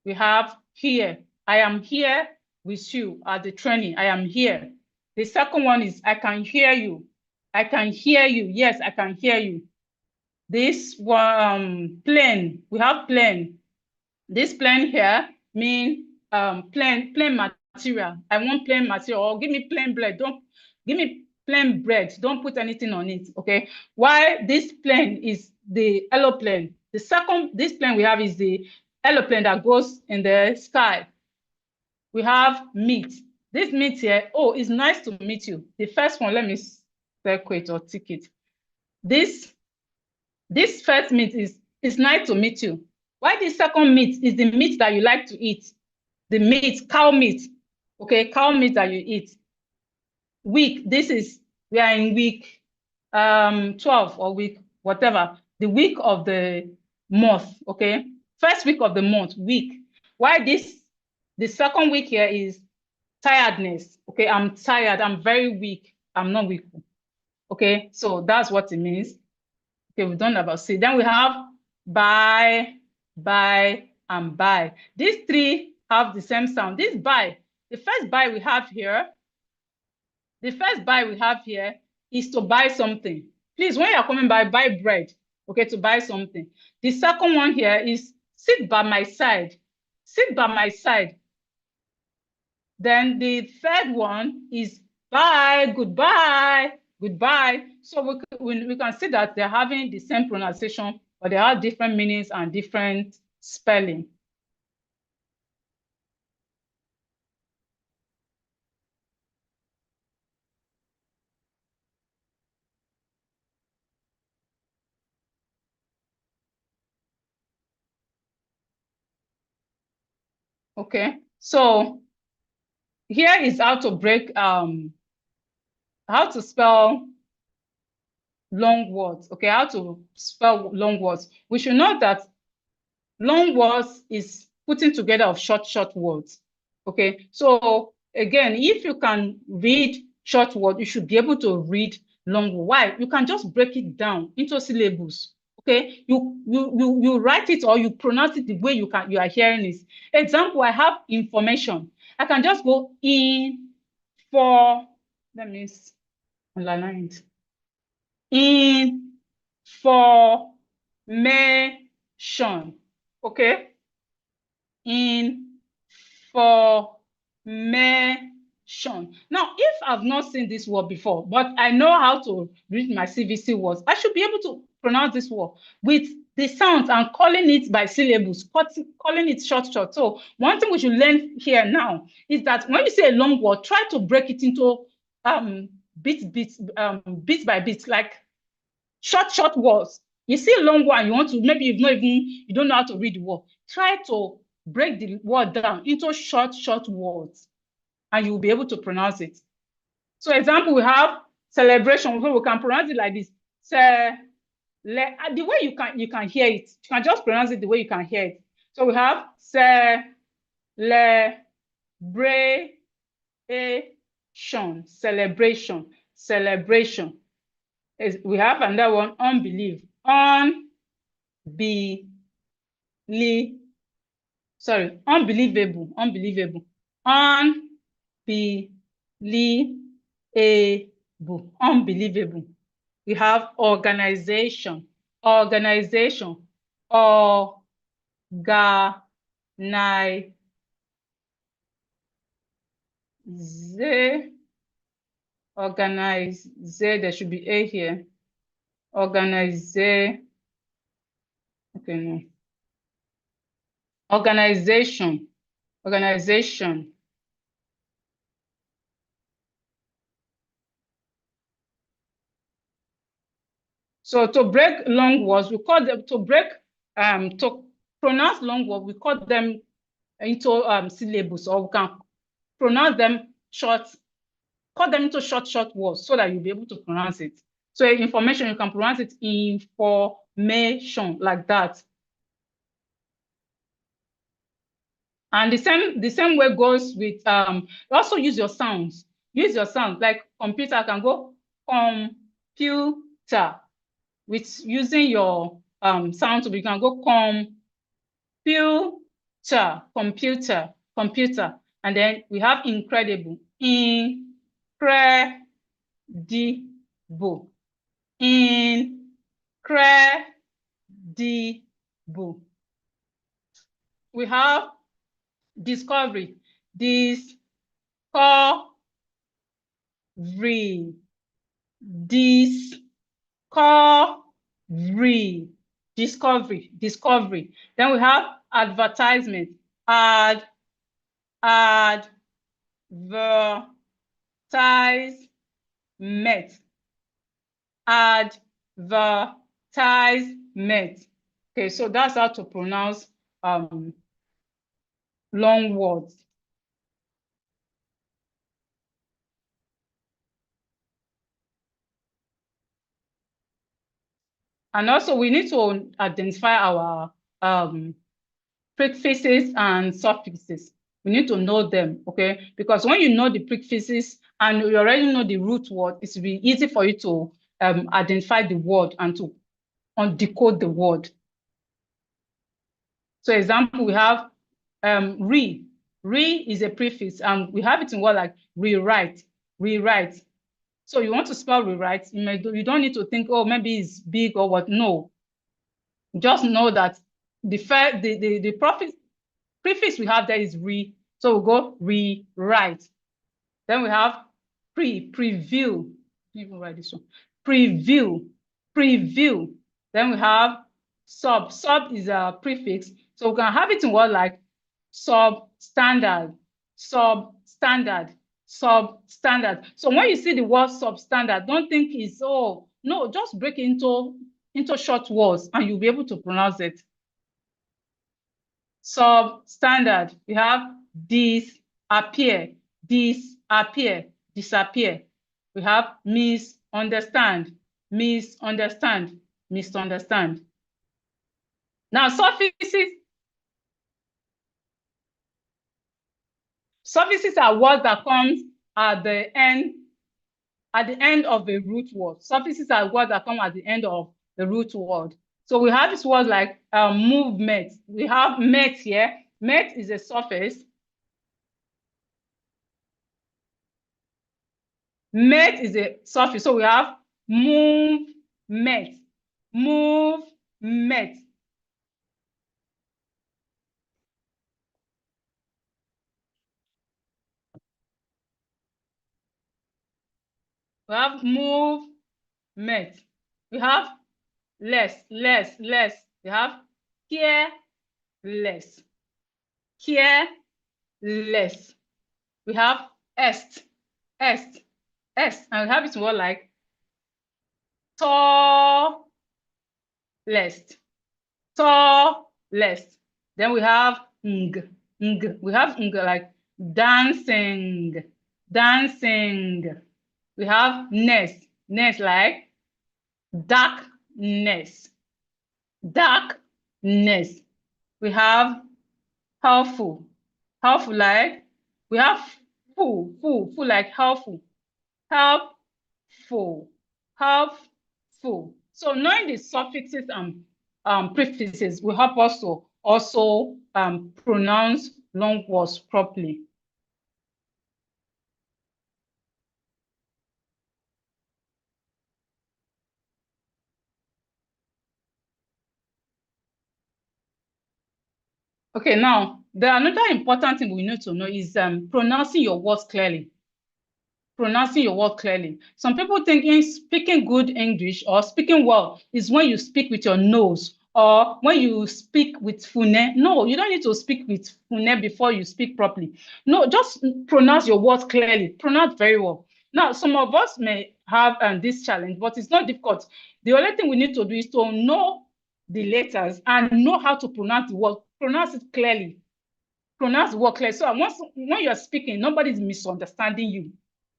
We have here, I am here with you at the training, I am here. The second one is I can hear you. I can hear you. Yes, I can hear you. This one, plane, we have plane. This plane here mean plane material. I want plain material, or give me plain bread. Don't give me plain bread. Don't put anything on it. Okay. Why this plane is the aeroplane. The second, this plane we have is the aeroplane that goes in the sky. We have meet. This meet here, oh, it's nice to meet you. The first one, let me circle it or tick it. This first meet is, it's nice to meet you. Why the second meat is the meat that you like to eat? The meat, cow meat. Okay, cow meat that you eat. Week, this is, we are in week 12 or week whatever, the week of the month. Okay, first week of the month, week. Why this, the second week here is tiredness. Okay, I'm tired, I'm very weak, I'm not weak. Okay, so that's what it means. Okay, we've done about C. Then we have by, and by. These three have the same sound. This by, the first by we have here, the first buy we have here is to buy something. Please, when you're coming by, buy bread, okay, to buy something. The second one here is sit by my side. Sit by my side. Then the third one is bye, goodbye, goodbye. So we can see that they're having the same pronunciation, but they have different meanings and different spelling. Okay, so here is how to break, how to spell long words. Okay, how to spell long words. We should know that long words is putting together of short words. Okay, so again, if you can read short words, you should be able to read long words. Why? You can just break it down into syllables. Okay, you write it or you pronounce it the way you are hearing it. Example, I have information. I can just go in for, let me underline it. Information. Okay, information. Now, if I've not seen this word before, but I know how to read my CVC words, I should be able to pronounce this word with the sounds and calling it by syllables, calling it short. So one thing we should learn here now is that when you say a long word, try to break it into bit by bit, like short words. You see a long one, you want to, maybe you don't know how to read the word. Try to break the word down into short words, and you will be able to pronounce it. So example, we have celebration, so we can pronounce it like this. The way you can hear it, you can just pronounce it the way you can hear it. So we have celebration. We have another one, unbelief. Unbelievable. Unbelievable. We have organization. Organize. Organize. There should be A here. Organize. Okay, no. Organization. So to break long words, we call them, to pronounce long words, we call them into syllables, or we can pronounce them short, call them into short words so that you'll be able to pronounce it. So information, you can pronounce it information, like that. And the same way goes with, also use your sounds. Use your sounds, like computer can go computer. With using your sound to be, you can go computer, and then we have incredible, incredible. We have discovery, discovery. discovery, discovery, discovery, discovery. Then we have advertisement, advertisement, advertisement. Okay, so that's how to pronounce long words. And also we need to identify our prefixes and suffixes. We need to know them, okay? Because when you know the prefixes and you already know the root word, it's be easy for you to identify the word and to decode the word. So example, we have re. Re is a prefix, and we have it in word like rewrite, rewrite. So you want to spell rewrite, you don't need to think, oh, maybe it's big or what. No, just know that the prefix we have there is re. So we'll go rewrite. Then we have preview. Even write this one. Preview, preview. Then we have sub. Sub is a prefix. So we can have it in word like substandard, substandard, substandard. So when you see the word substandard, don't think it's, oh, no, just break it into short words and you'll be able to pronounce it. Substandard, we have disappear, disappear, disappear. We have misunderstand, misunderstand, misunderstand. Now, suffixes are words that comes at the end of a root word. Suffixes are words that come at the end of the root word. So we have this word like movement. We have met here. Met is a suffix. Met is a suffix. So we have move, met, move, met. We have move, met. We have less, less, less. We have careless, careless. We have est, est, est. And we have it more like tallest, tallest. Then we have ng, ng. We have ng like dancing, dancing. We have ness, ness like darkness, darkness. We have helpful, helpful like, we have full, full, full like helpful, helpful, helpful. So knowing the suffixes and prefixes will help us to also pronounce long words properly. Okay, now another important thing we need to know is pronouncing your words clearly. Pronouncing your word clearly. Some people think in speaking good English or speaking well is when you speak with your nose or when you speak with phone. No, you don't need to speak with phone before you speak properly. No, just pronounce your words clearly. Pronounce very well. Now, some of us may have this challenge, but it's not difficult. The only thing we need to do is to know the letters and know how to pronounce the word. Pronounce it clearly. Pronounce the word clearly. So when you're speaking, nobody's misunderstanding you.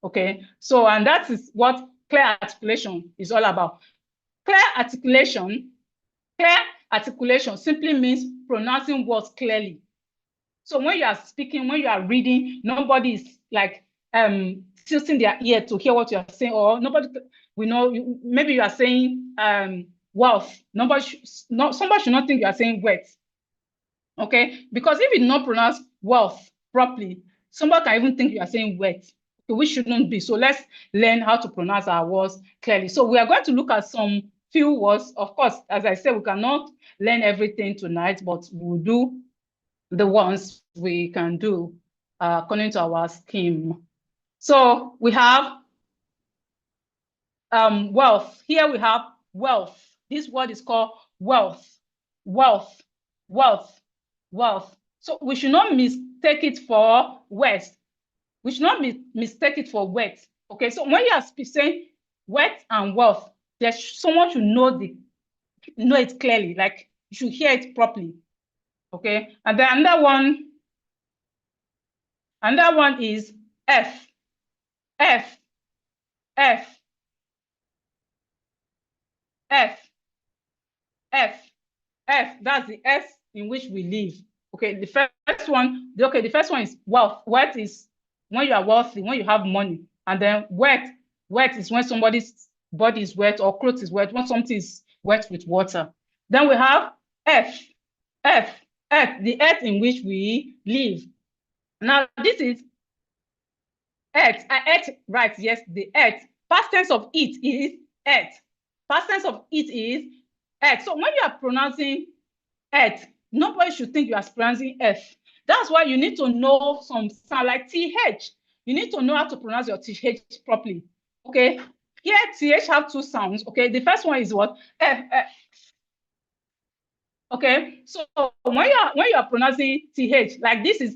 Okay, so and that is what clear articulation is all about. Clear articulation simply means pronouncing words clearly. So when you are speaking, when you are reading, nobody is like tilting their ear to hear what you are saying, or nobody, we know, maybe you are saying wealth. Somebody should not think you are saying wet. Okay, because if you not pronounce wealth properly, somebody can even think you are saying wet. We shouldn't be. So let's learn how to pronounce our words clearly. So we are going to look at some few words. Of course, as I said, we cannot learn everything tonight, but we'll do the ones we can do. according to our scheme. So we have wealth. Here we have wealth. This word is called wealth, wealth, wealth, wealth. So we should not mistake it for west. We should not mistake it for wet. Okay, so when you are saying wet and wealth, there's someone should know it clearly, like you should hear it properly. Okay, and then another one is F, F, F, F, F, F. That's the S in which we live. Okay, the first one is wealth. Wealth is when you are wealthy, when you have money. And then wet is when somebody's body is wet or clothes is wet, when something is wet with water. Then we have F, F, earth, the earth in which we live. Now this is earth. Earth, right? Yes, the earth. Past tense of it is earth. Past tense of it is earth. So when you are pronouncing earth, nobody should think you are pronouncing earth. That's why you need to know some sound like TH. You need to know how to pronounce your TH properly. Okay. Here, TH have two sounds. Okay. The first one is what? F, F. Okay. So when you are pronouncing TH, like this is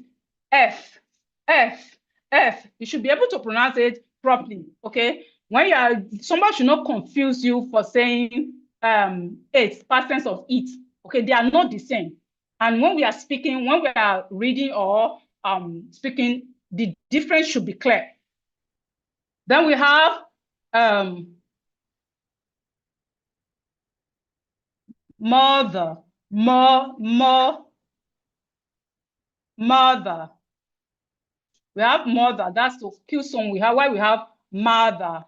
F, F, F. You should be able to pronounce it properly. Okay. When you are, somebody should not confuse you for saying it, past tense of it. Okay, they are not the same. And when we are speaking, when we are reading or speaking, the difference should be clear. Then we have mother, mother. We have mother. That's the Q song we have. Why we have mother,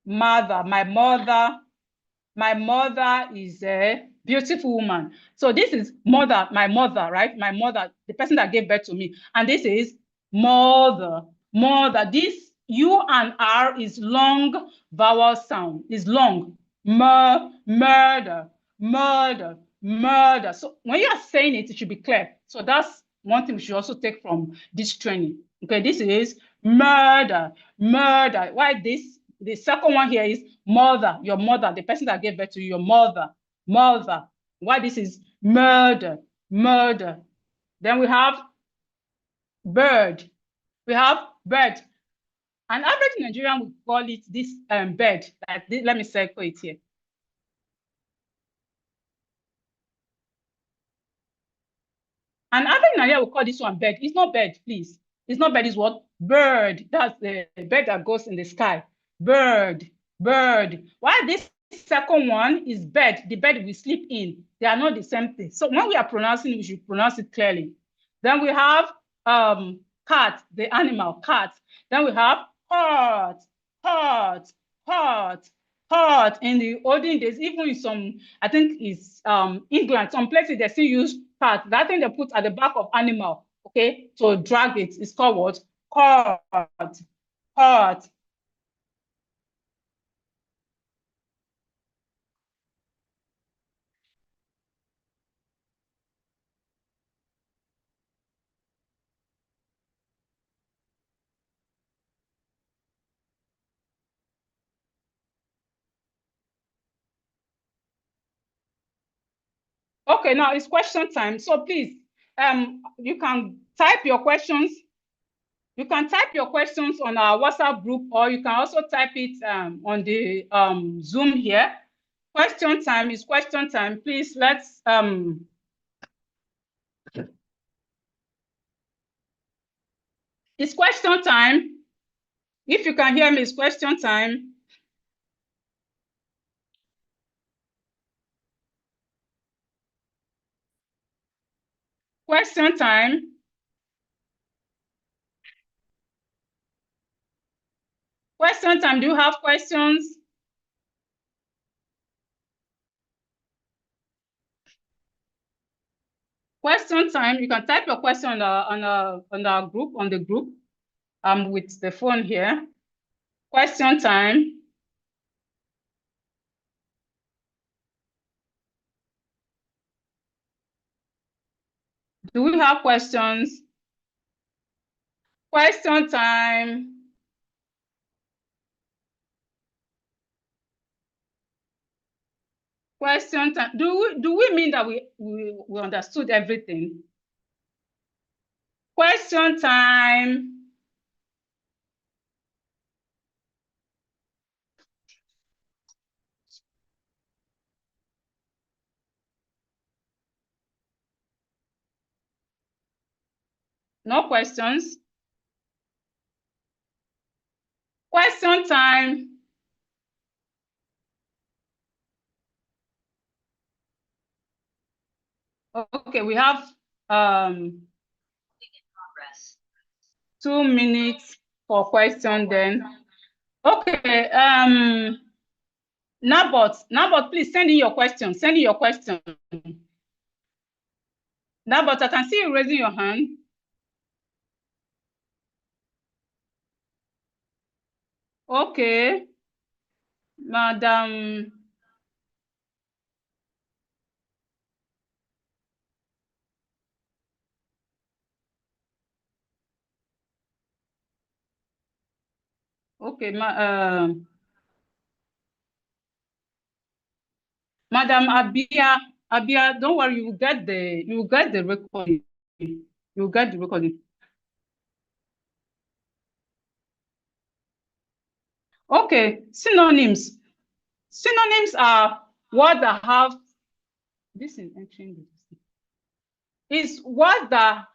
mother. My mother is a beautiful woman. So this is mother, my mother, right? My mother, the person that gave birth to me. And this is mother, mother. This U and R is long vowel sound, is long. Murder, murder, murder. So when you are saying it, it should be clear. So that's one thing we should also take from this training. Okay, this is murder, murder. Why this? The second one here is mother, your mother, the person that gave birth to you, your mother, mother. Why this is murder, murder. Then we have bird. We have bird. An average Nigerian would call it this bird. Like this, let me circle it here. An average Nigerian would call this one bird. It's not bird, please. It's not bird, it's what? Bird. That's the bird that goes in the sky. Bird, bird. Why this second one is bed, the bed we sleep in. They are not the same thing. So when we are pronouncing, we should pronounce it clearly. Then we have cat, the animal, cat. Then we have heart, heart, heart, heart. In the olden days, even in some, I think it's England, some places they still use heart. That thing they put at the back of animal, okay, to drag it. It's called what? Heart, heart. Okay, now it's question time. So please, you can type your questions. You can type your questions on our WhatsApp group, or you can also type it on the Zoom here. Question time is question time. Please, let's it's question time. If you can hear me, it's question time. Question time. Question time. Do you have questions? Question time. You can type your question on the group, on the group. With the phone here. Question time. Do we have questions? Question time. Question time. Do we mean that we understood everything? Question time. No questions. Question time. Okay, we have 2 minutes for question then. Okay, Nabot, please send in your question. Send in your question. Nabot, I can see you raising your hand. Okay, Madam. Okay, Madam Abia, don't worry, you will get the recording. You will get the recording. Okay, synonyms. Synonyms are words that have this is entering. Is words that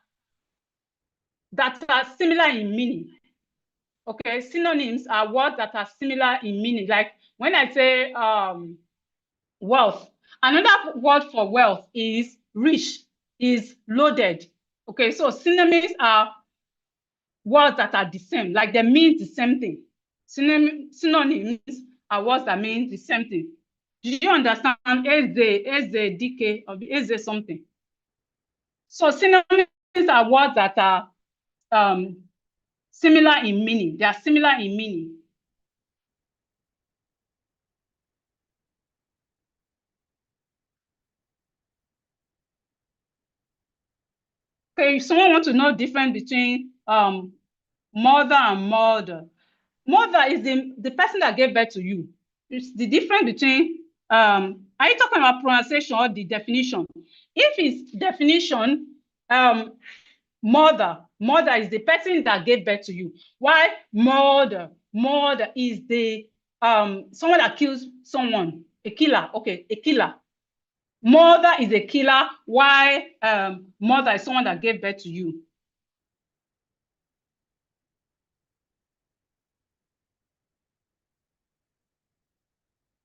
are similar in meaning. Okay, synonyms are words that are similar in meaning. Like when I say wealth, another word for wealth is rich, is loaded. Okay, so synonyms are words that are the same, like they mean the same thing. Synonyms are words that mean the same thing. Do you understand? Eze, DK, or Eze something. So synonyms are words that are similar in meaning. They are similar in meaning. Okay, if someone wants to know the difference between mother and mother. Mother is the person that gave birth to you. It's the difference between, are you talking about pronunciation or the definition? If it's definition, mother is the person that gave birth to you. Why mother is the someone that kills someone, a killer. Okay, a killer. Mother is a killer. Why mother is someone that gave birth to you.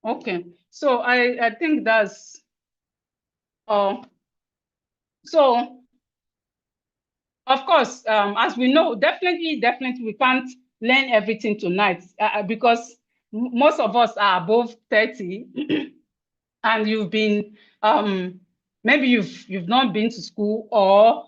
Okay, so I think that's so of course, as we know, definitely we can't learn everything tonight because most of us are above 30 and you've been maybe you've not been to school, or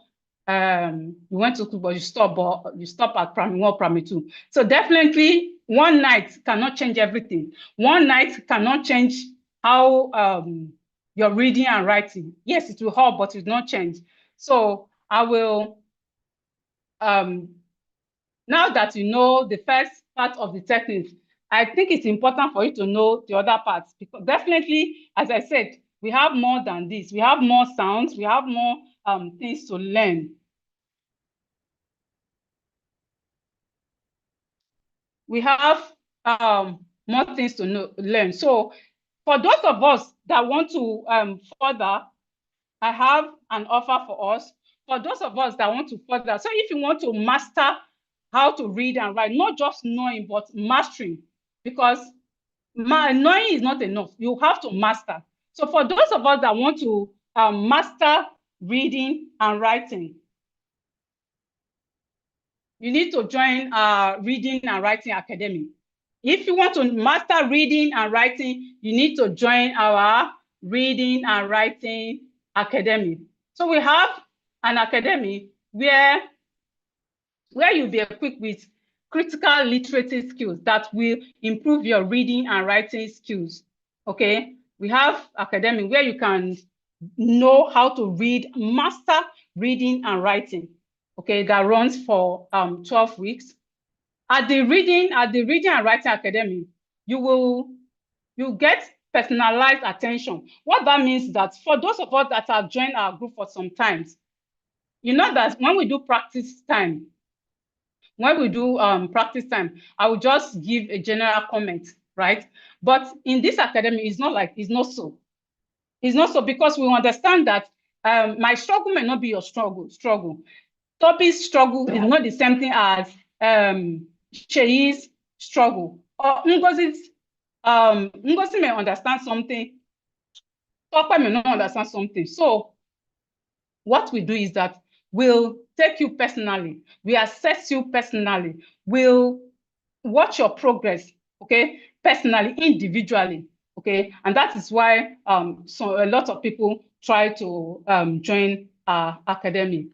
you went to school but you stop at primary 1, primary 2. So definitely one night cannot change everything. One night cannot change how you're reading and writing. Yes, it will help, but it will not change. So I will now that you know the first part of the technique, I think it's important for you to know the other parts, because definitely, as I said, we have more than this. We have more sounds. We have more things to learn. We have more things to learn. So for those of us that want to further, I have an offer for us. For those of us that want to further, so if you want to master how to read and write, not just knowing, but mastering, because knowing is not enough. You have to master. So for those of us that want to master reading and writing, you need to join our Reading and Writing Academy. If you want to master reading and writing, you need to join our Reading and Writing Academy. So we have an academy where you'll be equipped with critical literacy skills that will improve your reading and writing skills. Okay, we have academy where you can know how to read, master reading and writing. okay, that runs for 12 weeks. At the reading and writing academy, you get personalized attention. What that means is that for those of us that have joined our group for some times, you know that when we do practice time, I will just give a general comment, right? But in this academy, it's not so. It's not so, because we understand that my struggle may not be your struggle. Toby's struggle is not the same thing as Shei's struggle. Or Ngozi may understand something, Tope may not understand something. So what we do is that we'll take you personally, we assess you personally, we'll watch your progress, okay, personally, individually, okay, and that is why so a lot of people try to join our academy.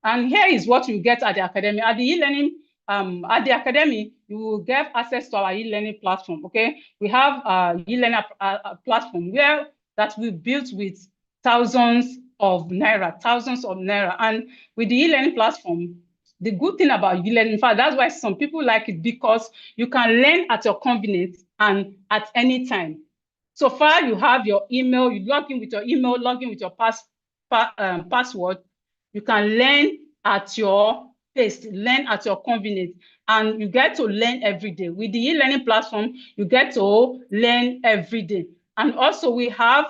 And here is what you get at the academy. At the e-learning, at the academy, you will get access to our e-learning platform. Okay, we have a e-learning platform that we built with thousands of naira, and with the e-learning platform, the good thing about e-learning, in fact, that's why some people like it, because you can learn at your convenience and at any time. So far, you have your email, you log in with your email, log in with your password. You can learn at your pace, learn at your convenience, and you get to learn every day. With the e-learning platform, you get to learn every day. And also we have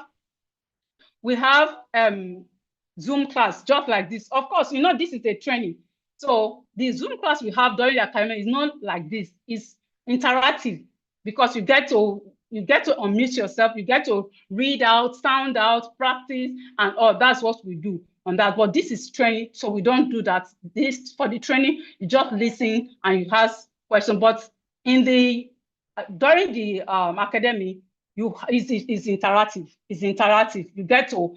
Zoom class just like this. Of course, you know, this is a training. So the Zoom class we have during the academy is not like this. It's interactive, because you get to unmute yourself, you get to read out, sound out, practice, and all. That's what we do on that. But this is training, so we don't do that. This, for the training, you just listen and you ask questions. But in the during the academy, it's interactive. It's interactive. You get to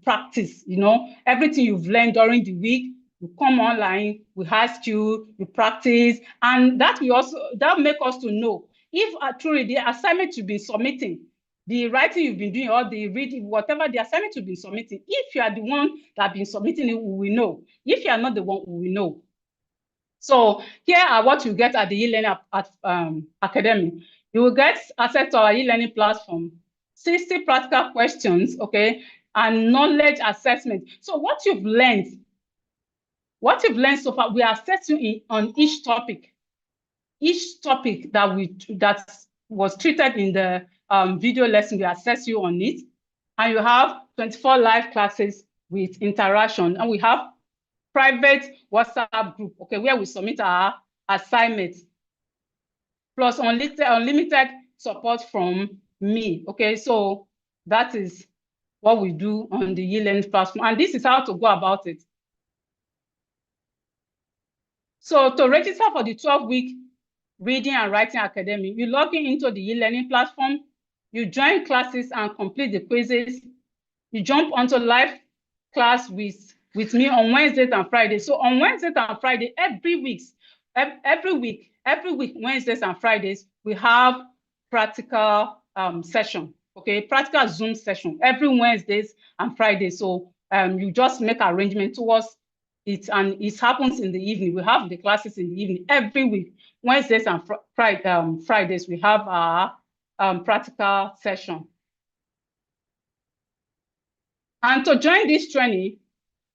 practice, you know, everything you've learned during the week. You come online, we ask you, you practice, and that make us to know if truly the assignment you've been submitting, the writing you've been doing, or the reading, whatever the assignment you've been submitting, if you are the one that been submitting it, we will know. If you are not the one, we will know. So here are what you get at the e-learning academy. You will get access to our e-learning platform, 60 practical questions, okay, and knowledge assessment. So what you've learned so far, we assess you on each topic that was treated in the video lesson. We assess you on it, and you have 24 live classes with interaction, and we have private WhatsApp group, okay, where we submit our assignments, plus unlimited support from me, okay? So that is what we do on the e-learning platform, and this is how to go about it. So to register for the 12-week Reading and Writing Academy, you log in into the e-learning platform, you join classes and complete the quizzes, you jump onto live class with me on Wednesdays and Fridays. So on Wednesdays and Fridays, every week, Wednesdays and Fridays, we have practical session, okay? Practical Zoom session every Wednesdays and Fridays. So you just make arrangement towards it, and it happens in the evening. We have the classes in the evening every week. Wednesdays and Fridays, we have our practical session. And to join this training,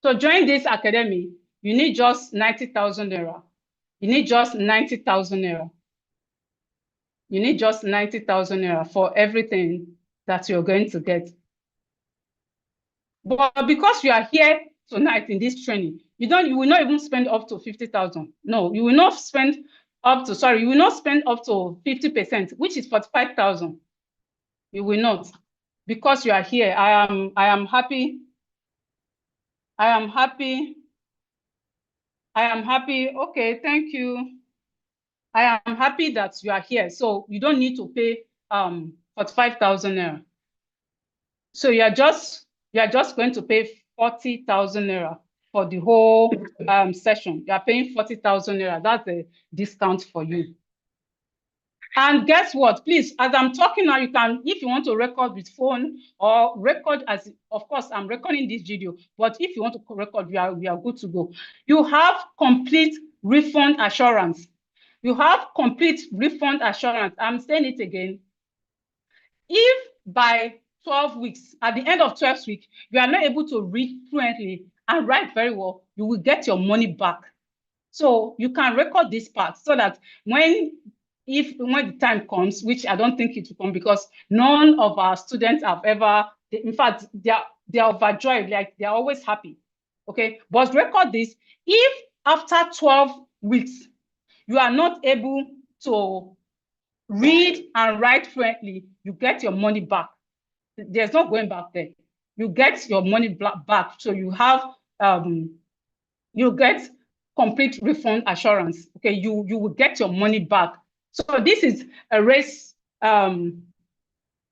to join this academy, you need just 90,000 naira. You need just 90,000 naira. You need just 90,000 naira for everything that you're going to get. But because you are here tonight in this training, you will not even spend up to 50,000. No, you will not spend up to 50%, which is 45,000. You will not, because you are here. I am happy. Okay, thank you. I am happy that you are here. So you don't need to pay 45,000 naira. So you are just going to pay 40,000 naira for the whole session. You are paying 40,000 naira. That's a discount for you. And guess what? Please, as I'm talking now, you can, if you want to record with phone or record as, of course, I'm recording this video, but if you want to record, we are good to go. You have complete refund assurance. You have complete refund assurance. I'm saying it again. If by 12 weeks, at the end of 12 weeks, you are not able to read fluently and write very well, you will get your money back. So you can record this part so that when the time comes, which I don't think it will come, because none of our students have ever, in fact, they are overjoyed, like they're always happy. Okay, but record this. If after 12 weeks you are not able to read and write fluently, you get your money back. There's no going back there. You get your money back. So you have you get complete refund assurance. Okay, you will get your money back. So this is a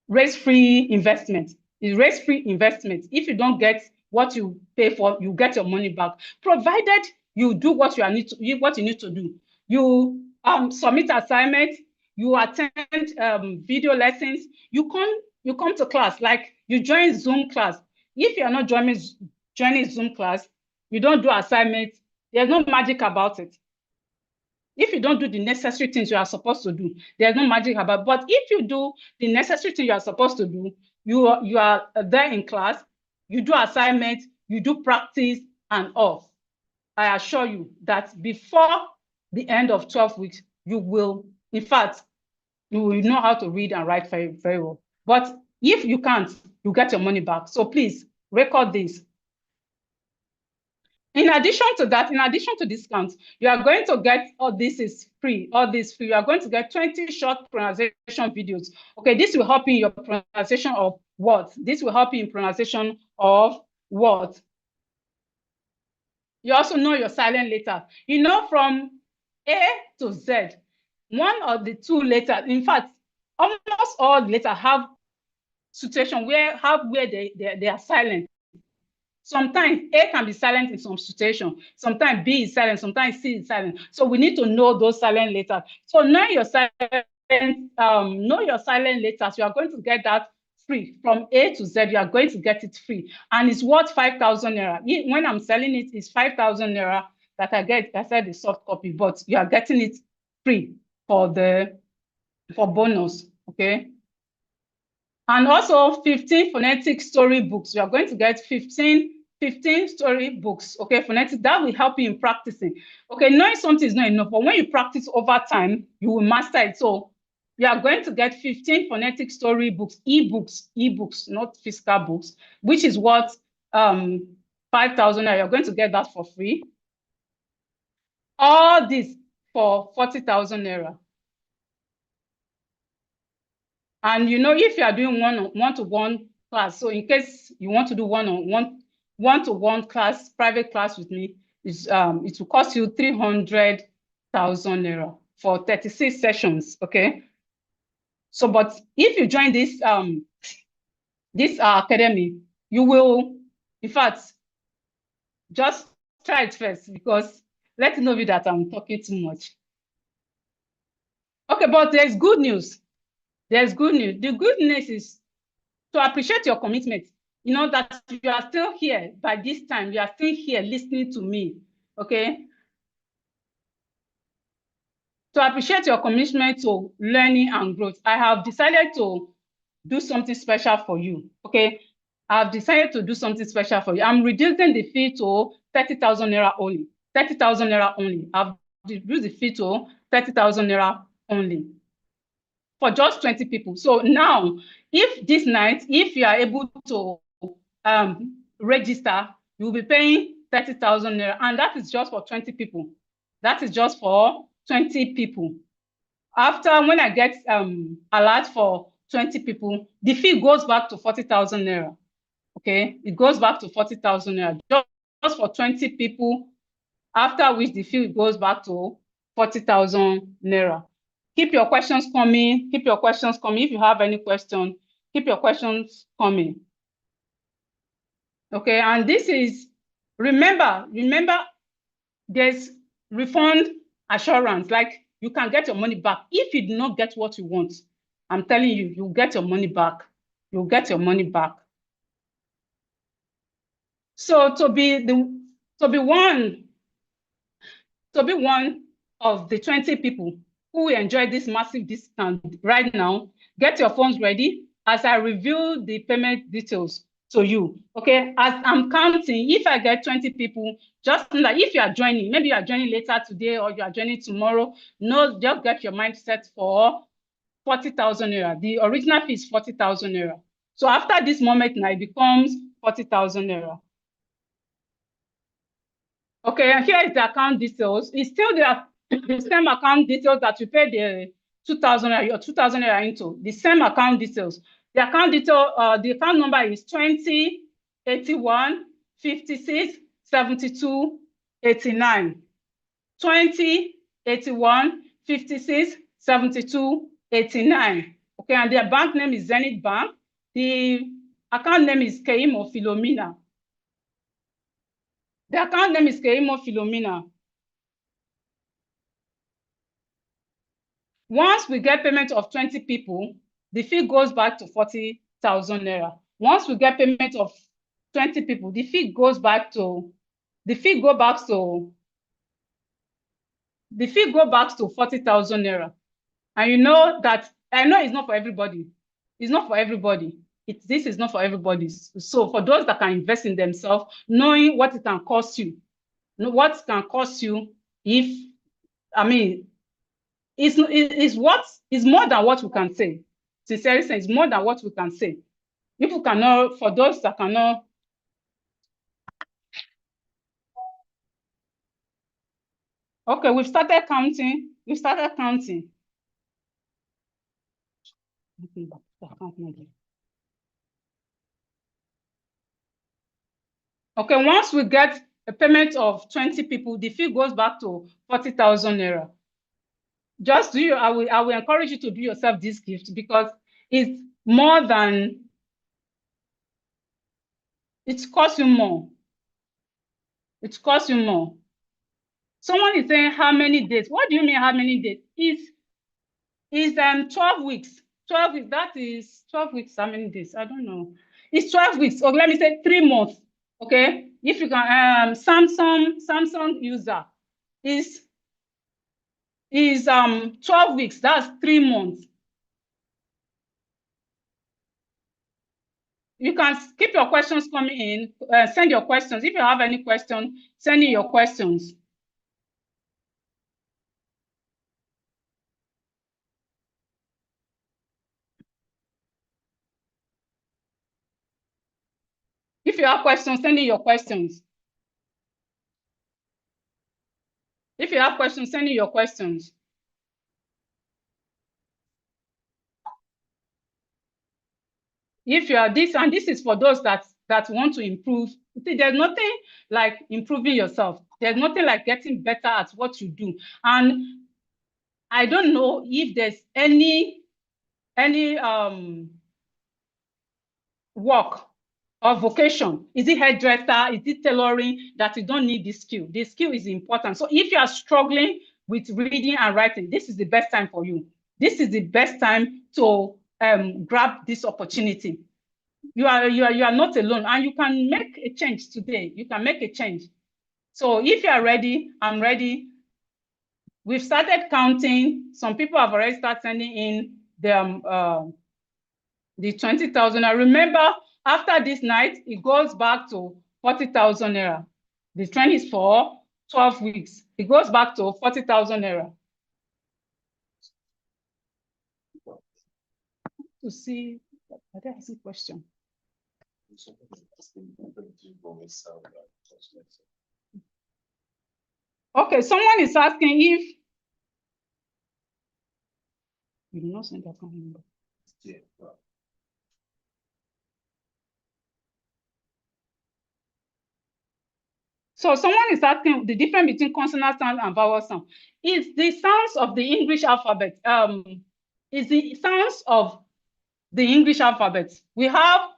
risk-free investment. It's risk-free investment. If you don't get what you pay for, you get your money back, provided you do what you need to do. You submit assignments, you attend video lessons, you come to class, like you join Zoom class. If you are not joining Zoom class, you don't do assignments, there's no magic about it. If you don't do the necessary things you are supposed to do, there's no magic about it. But if you do the necessary things you are supposed to do, you are there in class, you do assignments, you do practice and all. I assure you that before the end of 12 weeks, you will, in fact, you will know how to read and write very, very well. But if you can't, you get your money back. So please record this. In addition to that, in addition to discounts, you are going to get, this is free, all this free. You are going to get 20 short pronunciation videos. Okay, this will help in your pronunciation of words. This will help you in pronunciation of words. You also know your silent letter. You know, from A to Z, one of the two letters, in fact, almost all letters have situation where they are silent. Sometimes A can be silent in some situation. Sometimes B is silent. Sometimes C is silent. So we need to know those silent letters. So know your silent letters. You are going to get that free from A to Z. You are going to get it free, and it's worth 5,000 naira. When I'm selling it, it's 5,000 naira that I get. I said the soft copy, but you are getting it free for bonus. Okay. And also 15 phonetic story books. You are going to get 15 story books, okay, phonetic. That will help you in practicing. Okay, knowing something is not enough, but when you practice over time, you will master it. So you are going to get 15 phonetic story books, ebooks, not physical books, which is what 5,000 naira. You're going to get that for free. All this for 40,000 naira. And you know, if you are doing one-to-one class, so in case you want to do one-to-one class, private class with me, it will cost you 300,000 naira for 36 sessions. Okay. So, but if you join this academy, you will, in fact, just try it first, because let me know that I'm talking too much. Okay, but there's good news. There's good news. The good news is to appreciate your commitment. You know that you are still here by this time. You are still here listening to me. Okay. To appreciate your commitment to learning and growth, I have decided to do something special for you. Okay. I've decided to do something special for you. I'm reducing the fee to 30,000 naira only. 30,000 naira only. I've reduced the fee to 30,000 naira only for just 20 people. So now, if this night, if you are able to register, you'll be paying 30,000 naira, and that is just for 20 people. That is just for 20 people. After, when I get alert for 20 people, the fee goes back to 40,000 naira. Okay, it goes back to 40,000 naira just for 20 people, after which the fee goes back to 40,000 naira. Keep your questions coming. Keep your questions coming. If you have any question, keep your questions coming. Okay, and this is, remember, there's refund assurance. Like, you can get your money back. If you do not get what you want, I'm telling you, you'll get your money back. You'll get your money back. So to be one of the 20 people who will enjoy this massive discount right now, get your phones ready as I reveal the payment details to you. Okay, as I'm counting, if I get 20 people, just like if you are joining, maybe you are joining later today or you are joining tomorrow, no, just get your mind set for 40,000 naira. The original fee is 40,000 naira. So after this moment now, it becomes 40,000 naira. Okay, and here is the account details. It's still the same account details that you pay the 2,000 or 2,000 naira into. The same account details. The account detail, the account number is 20 81 56 72 89. 20 81 56 72 89. Okay, and their bank name is Zenith Bank. The account name is Keimo Philomena. The account name is Keimo Philomena. Once we get payment of 20 people, the fee goes back to 40,000 naira. Once we get payment of 20 people, the fee goes back to 40,000 naira. And you know that, I know it's not for everybody. It's not for everybody. This is not for everybody. So for those that can invest in themselves, knowing what it can cost you, what can cost you if, I mean, it's more than what we can say. Sincerely saying, it's more than what we can say. If we cannot, for those that cannot. Okay, we've started counting. Okay, once we get a payment of 20 people, the fee goes back to 40,000 naira. Just do you, I will encourage you to do yourself this gift because it's more than, it costs you more. It costs you more. Someone is saying how many days? What do you mean how many days? Is 12 weeks. 12 weeks, that is 12 weeks, how many days? I don't know. It's 12 weeks, or let me say 3 months. Okay, if you can, Samsung user is 12 weeks, that's 3 months. You can keep your questions coming in, send your questions. If you have any questions, send in your questions. If you have questions, send in your questions. If you have questions, send in your questions. If you are this, and this is for those that want to improve. See, there's nothing like improving yourself. There's nothing like getting better at what you do. And I don't know if there's any work or vocation. Is it hairdresser? Is it tailoring that you don't need this skill? This skill is important. So if you are struggling with reading and writing, this is the best time for you. This is the best time to grab this opportunity. You are not alone, and you can make a change today. You can make a change. So if you are ready, I'm ready. We've started counting. Some people have already started sending in the 20,000. I remember after this night, it goes back to 40,000 naira. The trend is for 12 weeks. It goes back to 40,000 naira. To see, I don't see question. Okay, someone is asking if you did not send that number. Yeah. So someone is asking the difference between consonant sound and vowel sound. Is the sounds of the English alphabet. Is the sounds of the English alphabet. We have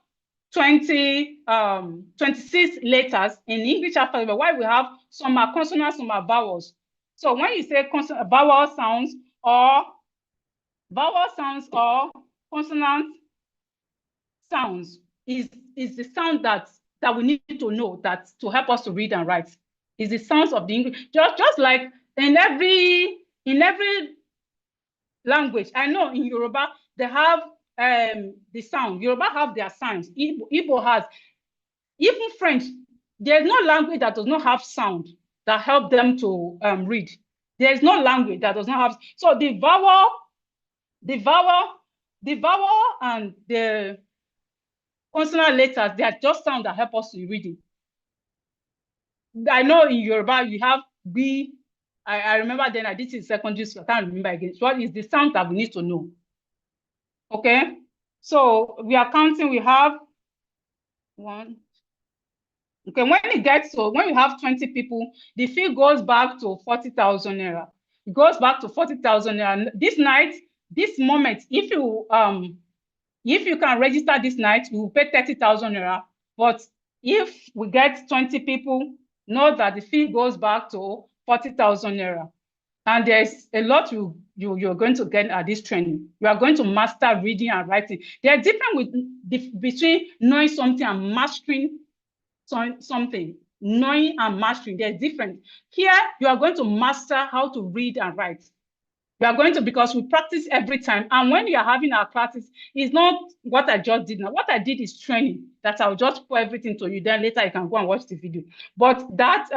26 letters in English alphabet, while we have some are consonants, some are vowels. So when you say vowel sounds or consonant sounds is the sound that we need to know that to help us to read and write. Is the sounds of the English. Just like in every language. I know in Yoruba they have the sound. Yoruba have their signs. Igbo has. Even French, there's no language that does not have sound that help them to read. There's no language that does not have. So the vowel and the consonant letters, they are just sound that help us to reading. I know in Yoruba you have B. I remember then I did it in secondary school. I can't remember again. What is the sound that we need to know? Okay, so we are counting. We have 1. Okay, when you have 20 people, the fee goes back to 40,000 naira. It goes back to 40,000 naira. This night, this moment, if you can register this night, you will pay 30,000 naira. But if we get 20 people, know that the fee goes back to 40,000 naira. And there's a lot you're going to get at this training. You are going to master reading and writing. They're different between knowing something and mastering something. Knowing and mastering, they're different. Here, you are going to master how to read and write. We are going to, because we practice every time. And when you are having our classes, it's not what I just did now. What I did is training that I'll just put everything to you. Then later you can go and watch the video. But that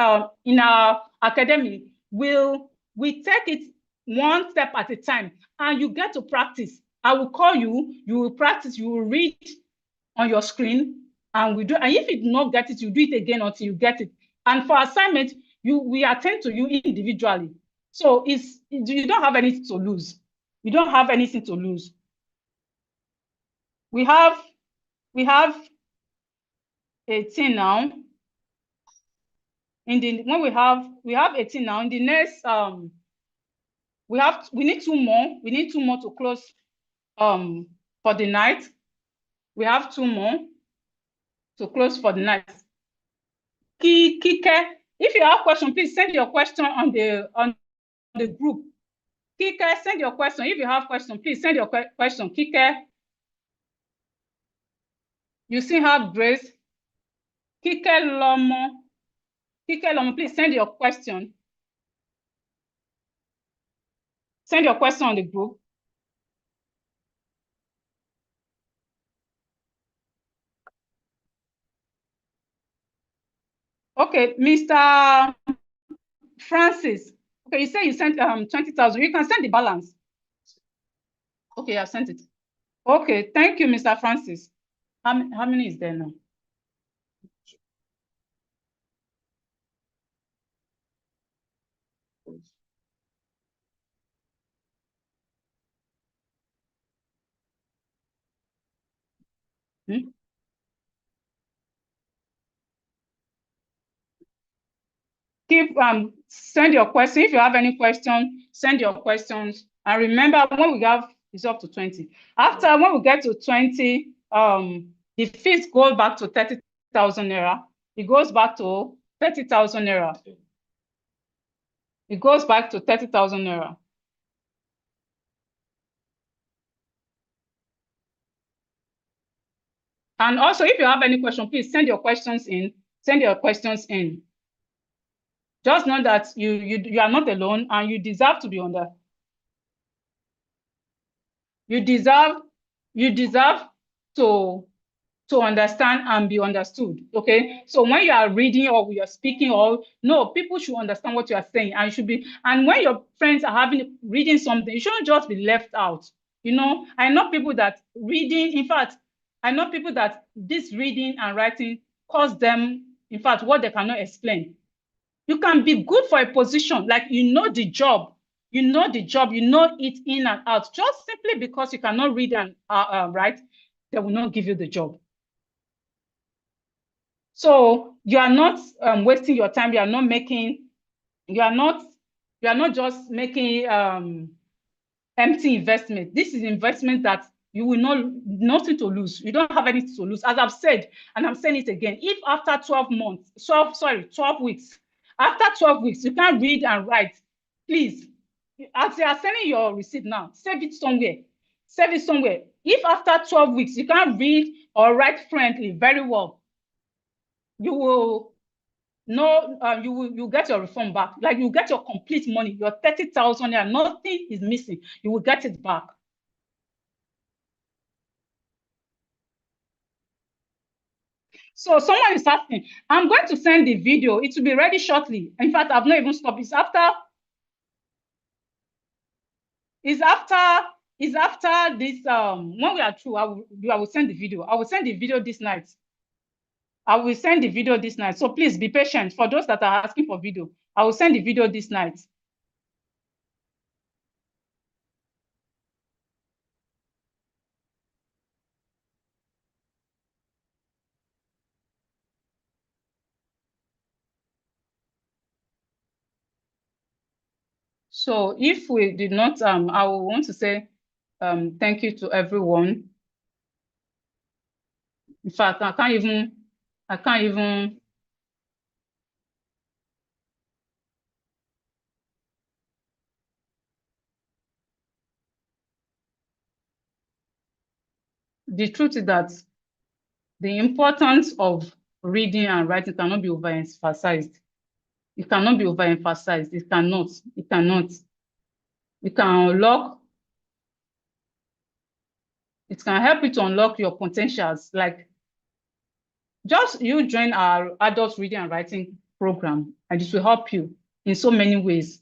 in our academy, we take it one step at a time, and you get to practice. I will call you, you will practice, you will read on your screen, and we do. And if you do not get it, you do it again until you get it. And for assignment, we attend to you individually. So you don't have anything to lose. You don't have anything to lose. We have 18 now. When we have 18 now. In the next we need 2 more. We need 2 more to close for the night. We have 2 more to close for the night. Kike, if you have question, please send your question on the group. Kike, send your question. If you have question, please send your question. Kike, you still have Grace. Kike Lomo, please send your question. Send your question on the group. Okay, Mr. Francis. Okay, you say you sent 20,000. You can send the balance. Okay, I sent it. Okay, thank you, Mr. Francis. How many is there now? Keep send your question. If you have any question, send your questions. And remember, when we have, it's up to 20. After, when we get to 20, the fees go back to 30,000 naira. It goes back to 30,000 naira. It goes back to 30,000 naira. And also, if you have any question, please send your questions in. Send your questions in. Just know that you are not alone, and you deserve to be under. You deserve to understand and be understood. Okay, so when you are reading or you're speaking, or no, people should understand what you are saying, and you should be. And when your friends are reading something, you shouldn't just be left out. You know, I know people that reading. In fact, I know people that this reading and writing cause them, in fact, what they cannot explain. You can be good for a position, like you know the job, you know it in and out. Just simply because you cannot read and write, they will not give you the job. So you are not wasting your time. You are not just making empty investment. This is investment that you will nothing to lose. You don't have anything to lose. As I've said, and I'm saying it again, if after 12 weeks, after 12 weeks, you can't read and write, please, as you are sending your receipt now, save it somewhere. Save it somewhere. If after 12 weeks you can't read or write fluently very well, you will no, you get your refund back. Like you get your complete money, your 30,000 naira, nothing is missing. You will get it back. So someone is asking, I'm going to send the video. It will be ready shortly. In fact, I've not even stopped. It's after this when we are through, I will send the video. I will send the video this night. I will send the video this night. So please be patient. For those that are asking for video, I will send the video this night. So if we did not, I will want to say thank you to everyone. In fact, I can't even. The truth is that the importance of reading and writing cannot be overemphasized. It cannot be overemphasized. It cannot. It cannot. It can unlock. It can help you to unlock your potentials. Like just you join our adult reading and writing program, and it will help you in so many ways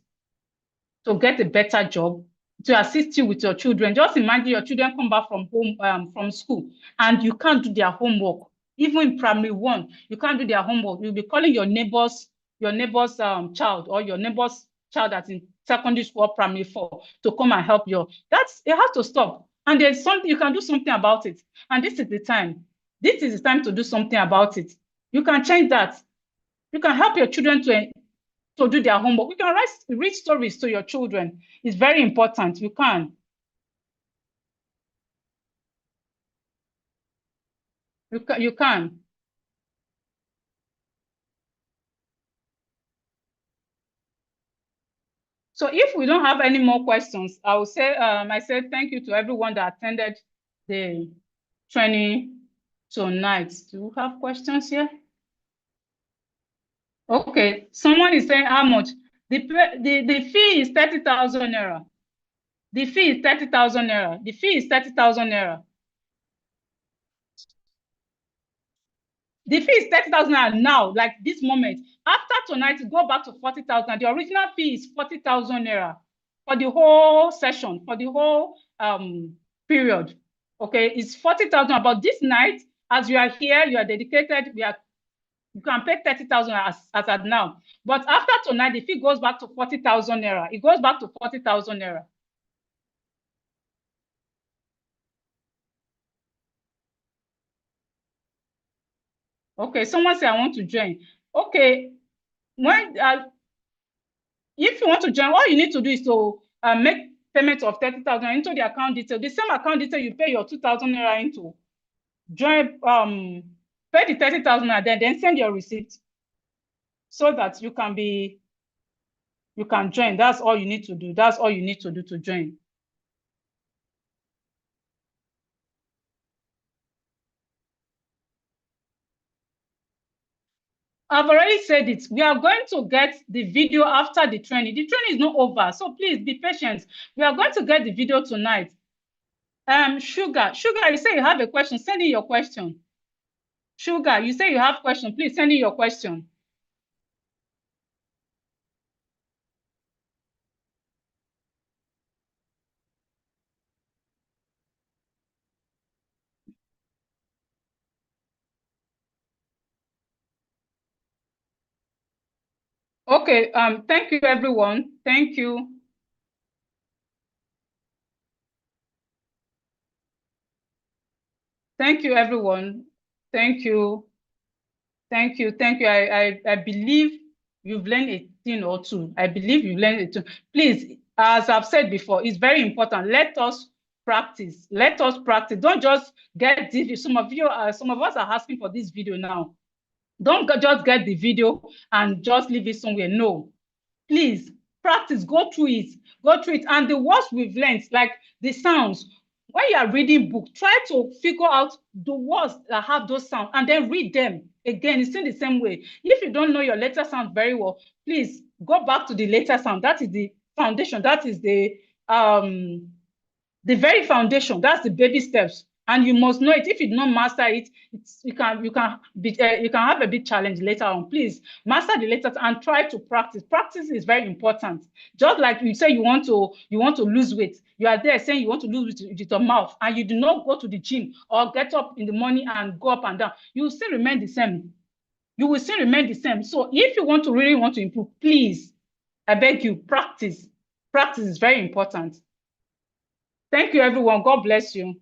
to get a better job, to assist you with your children. Just imagine your children come back from home, from school, and you can't do their homework. Even in primary one, you can't do their homework. You'll be calling your neighbor's child or your neighbor's child that's in secondary school or primary four to come and help you. It has to stop. And there's something you can do something about it. And this is the time. This is the time to do something about it. You can change that. You can help your children to do their homework. You can read stories to your children. It's very important. You can. You can. So if we don't have any more questions, I will say I said thank you to everyone that attended the training tonight. Do you have questions here? Okay, someone is saying how much? The fee is 30,000 naira. The fee is 30,000 naira. The fee is 30,000 naira. The fee is 30,000 naira now, like this moment. After tonight, go back to 40,000. The original fee is 40,000 naira for the whole session, for the whole period. Okay, it's 40,000. But this night, as you are here, you are dedicated. You can pay 30,000 as at now. But after tonight, the fee goes back to 40,000 naira. It goes back to 40,000 naira. Okay, someone said I want to join. Okay, when if you want to join, all you need to do is to make payment of 30,000 into the account detail. The same account detail you pay your 2,000 naira into. Join, pay the 30,000 and then send your receipt so that you can join. That's all you need to do. That's all you need to do to join. I've already said it. We are going to get the video after the training. The training is not over, so please be patient. We are going to get the video tonight. Sugar, you say you have a question. Send in your question. Sugar, you say you have question. Please send in your question. Okay, thank you, everyone. Thank you. Thank you, everyone. Thank you. Thank you. Thank you. I believe you've learned a thing or two. I believe you've learned it too. Please, as I've said before, it's very important. Let us practice. Let us practice. Don't just get this. Some of us are asking for this video now. Don't just get the video and just leave it somewhere. No, please practice, go through it. And the words we've learned, like the sounds, when you are reading book, try to figure out the words that have those sounds and then read them again. It's in the same way. If you don't know your letter sound very well, please go back to the letter sound. That is the foundation. That is the very foundation. That's the baby steps, and you must know it. If you don't master it, you can have a big challenge later on. Please master the letters and try to practice. Practice is very important. Just like you say you want to lose weight, you are there saying you want to lose weight with your mouth, and you do not go to the gym or get up in the morning and go up and down. You will still remain the same. You will still remain the same. So if you really want to improve, please, I beg you, practice. Practice is very important. Thank you, everyone. God bless you.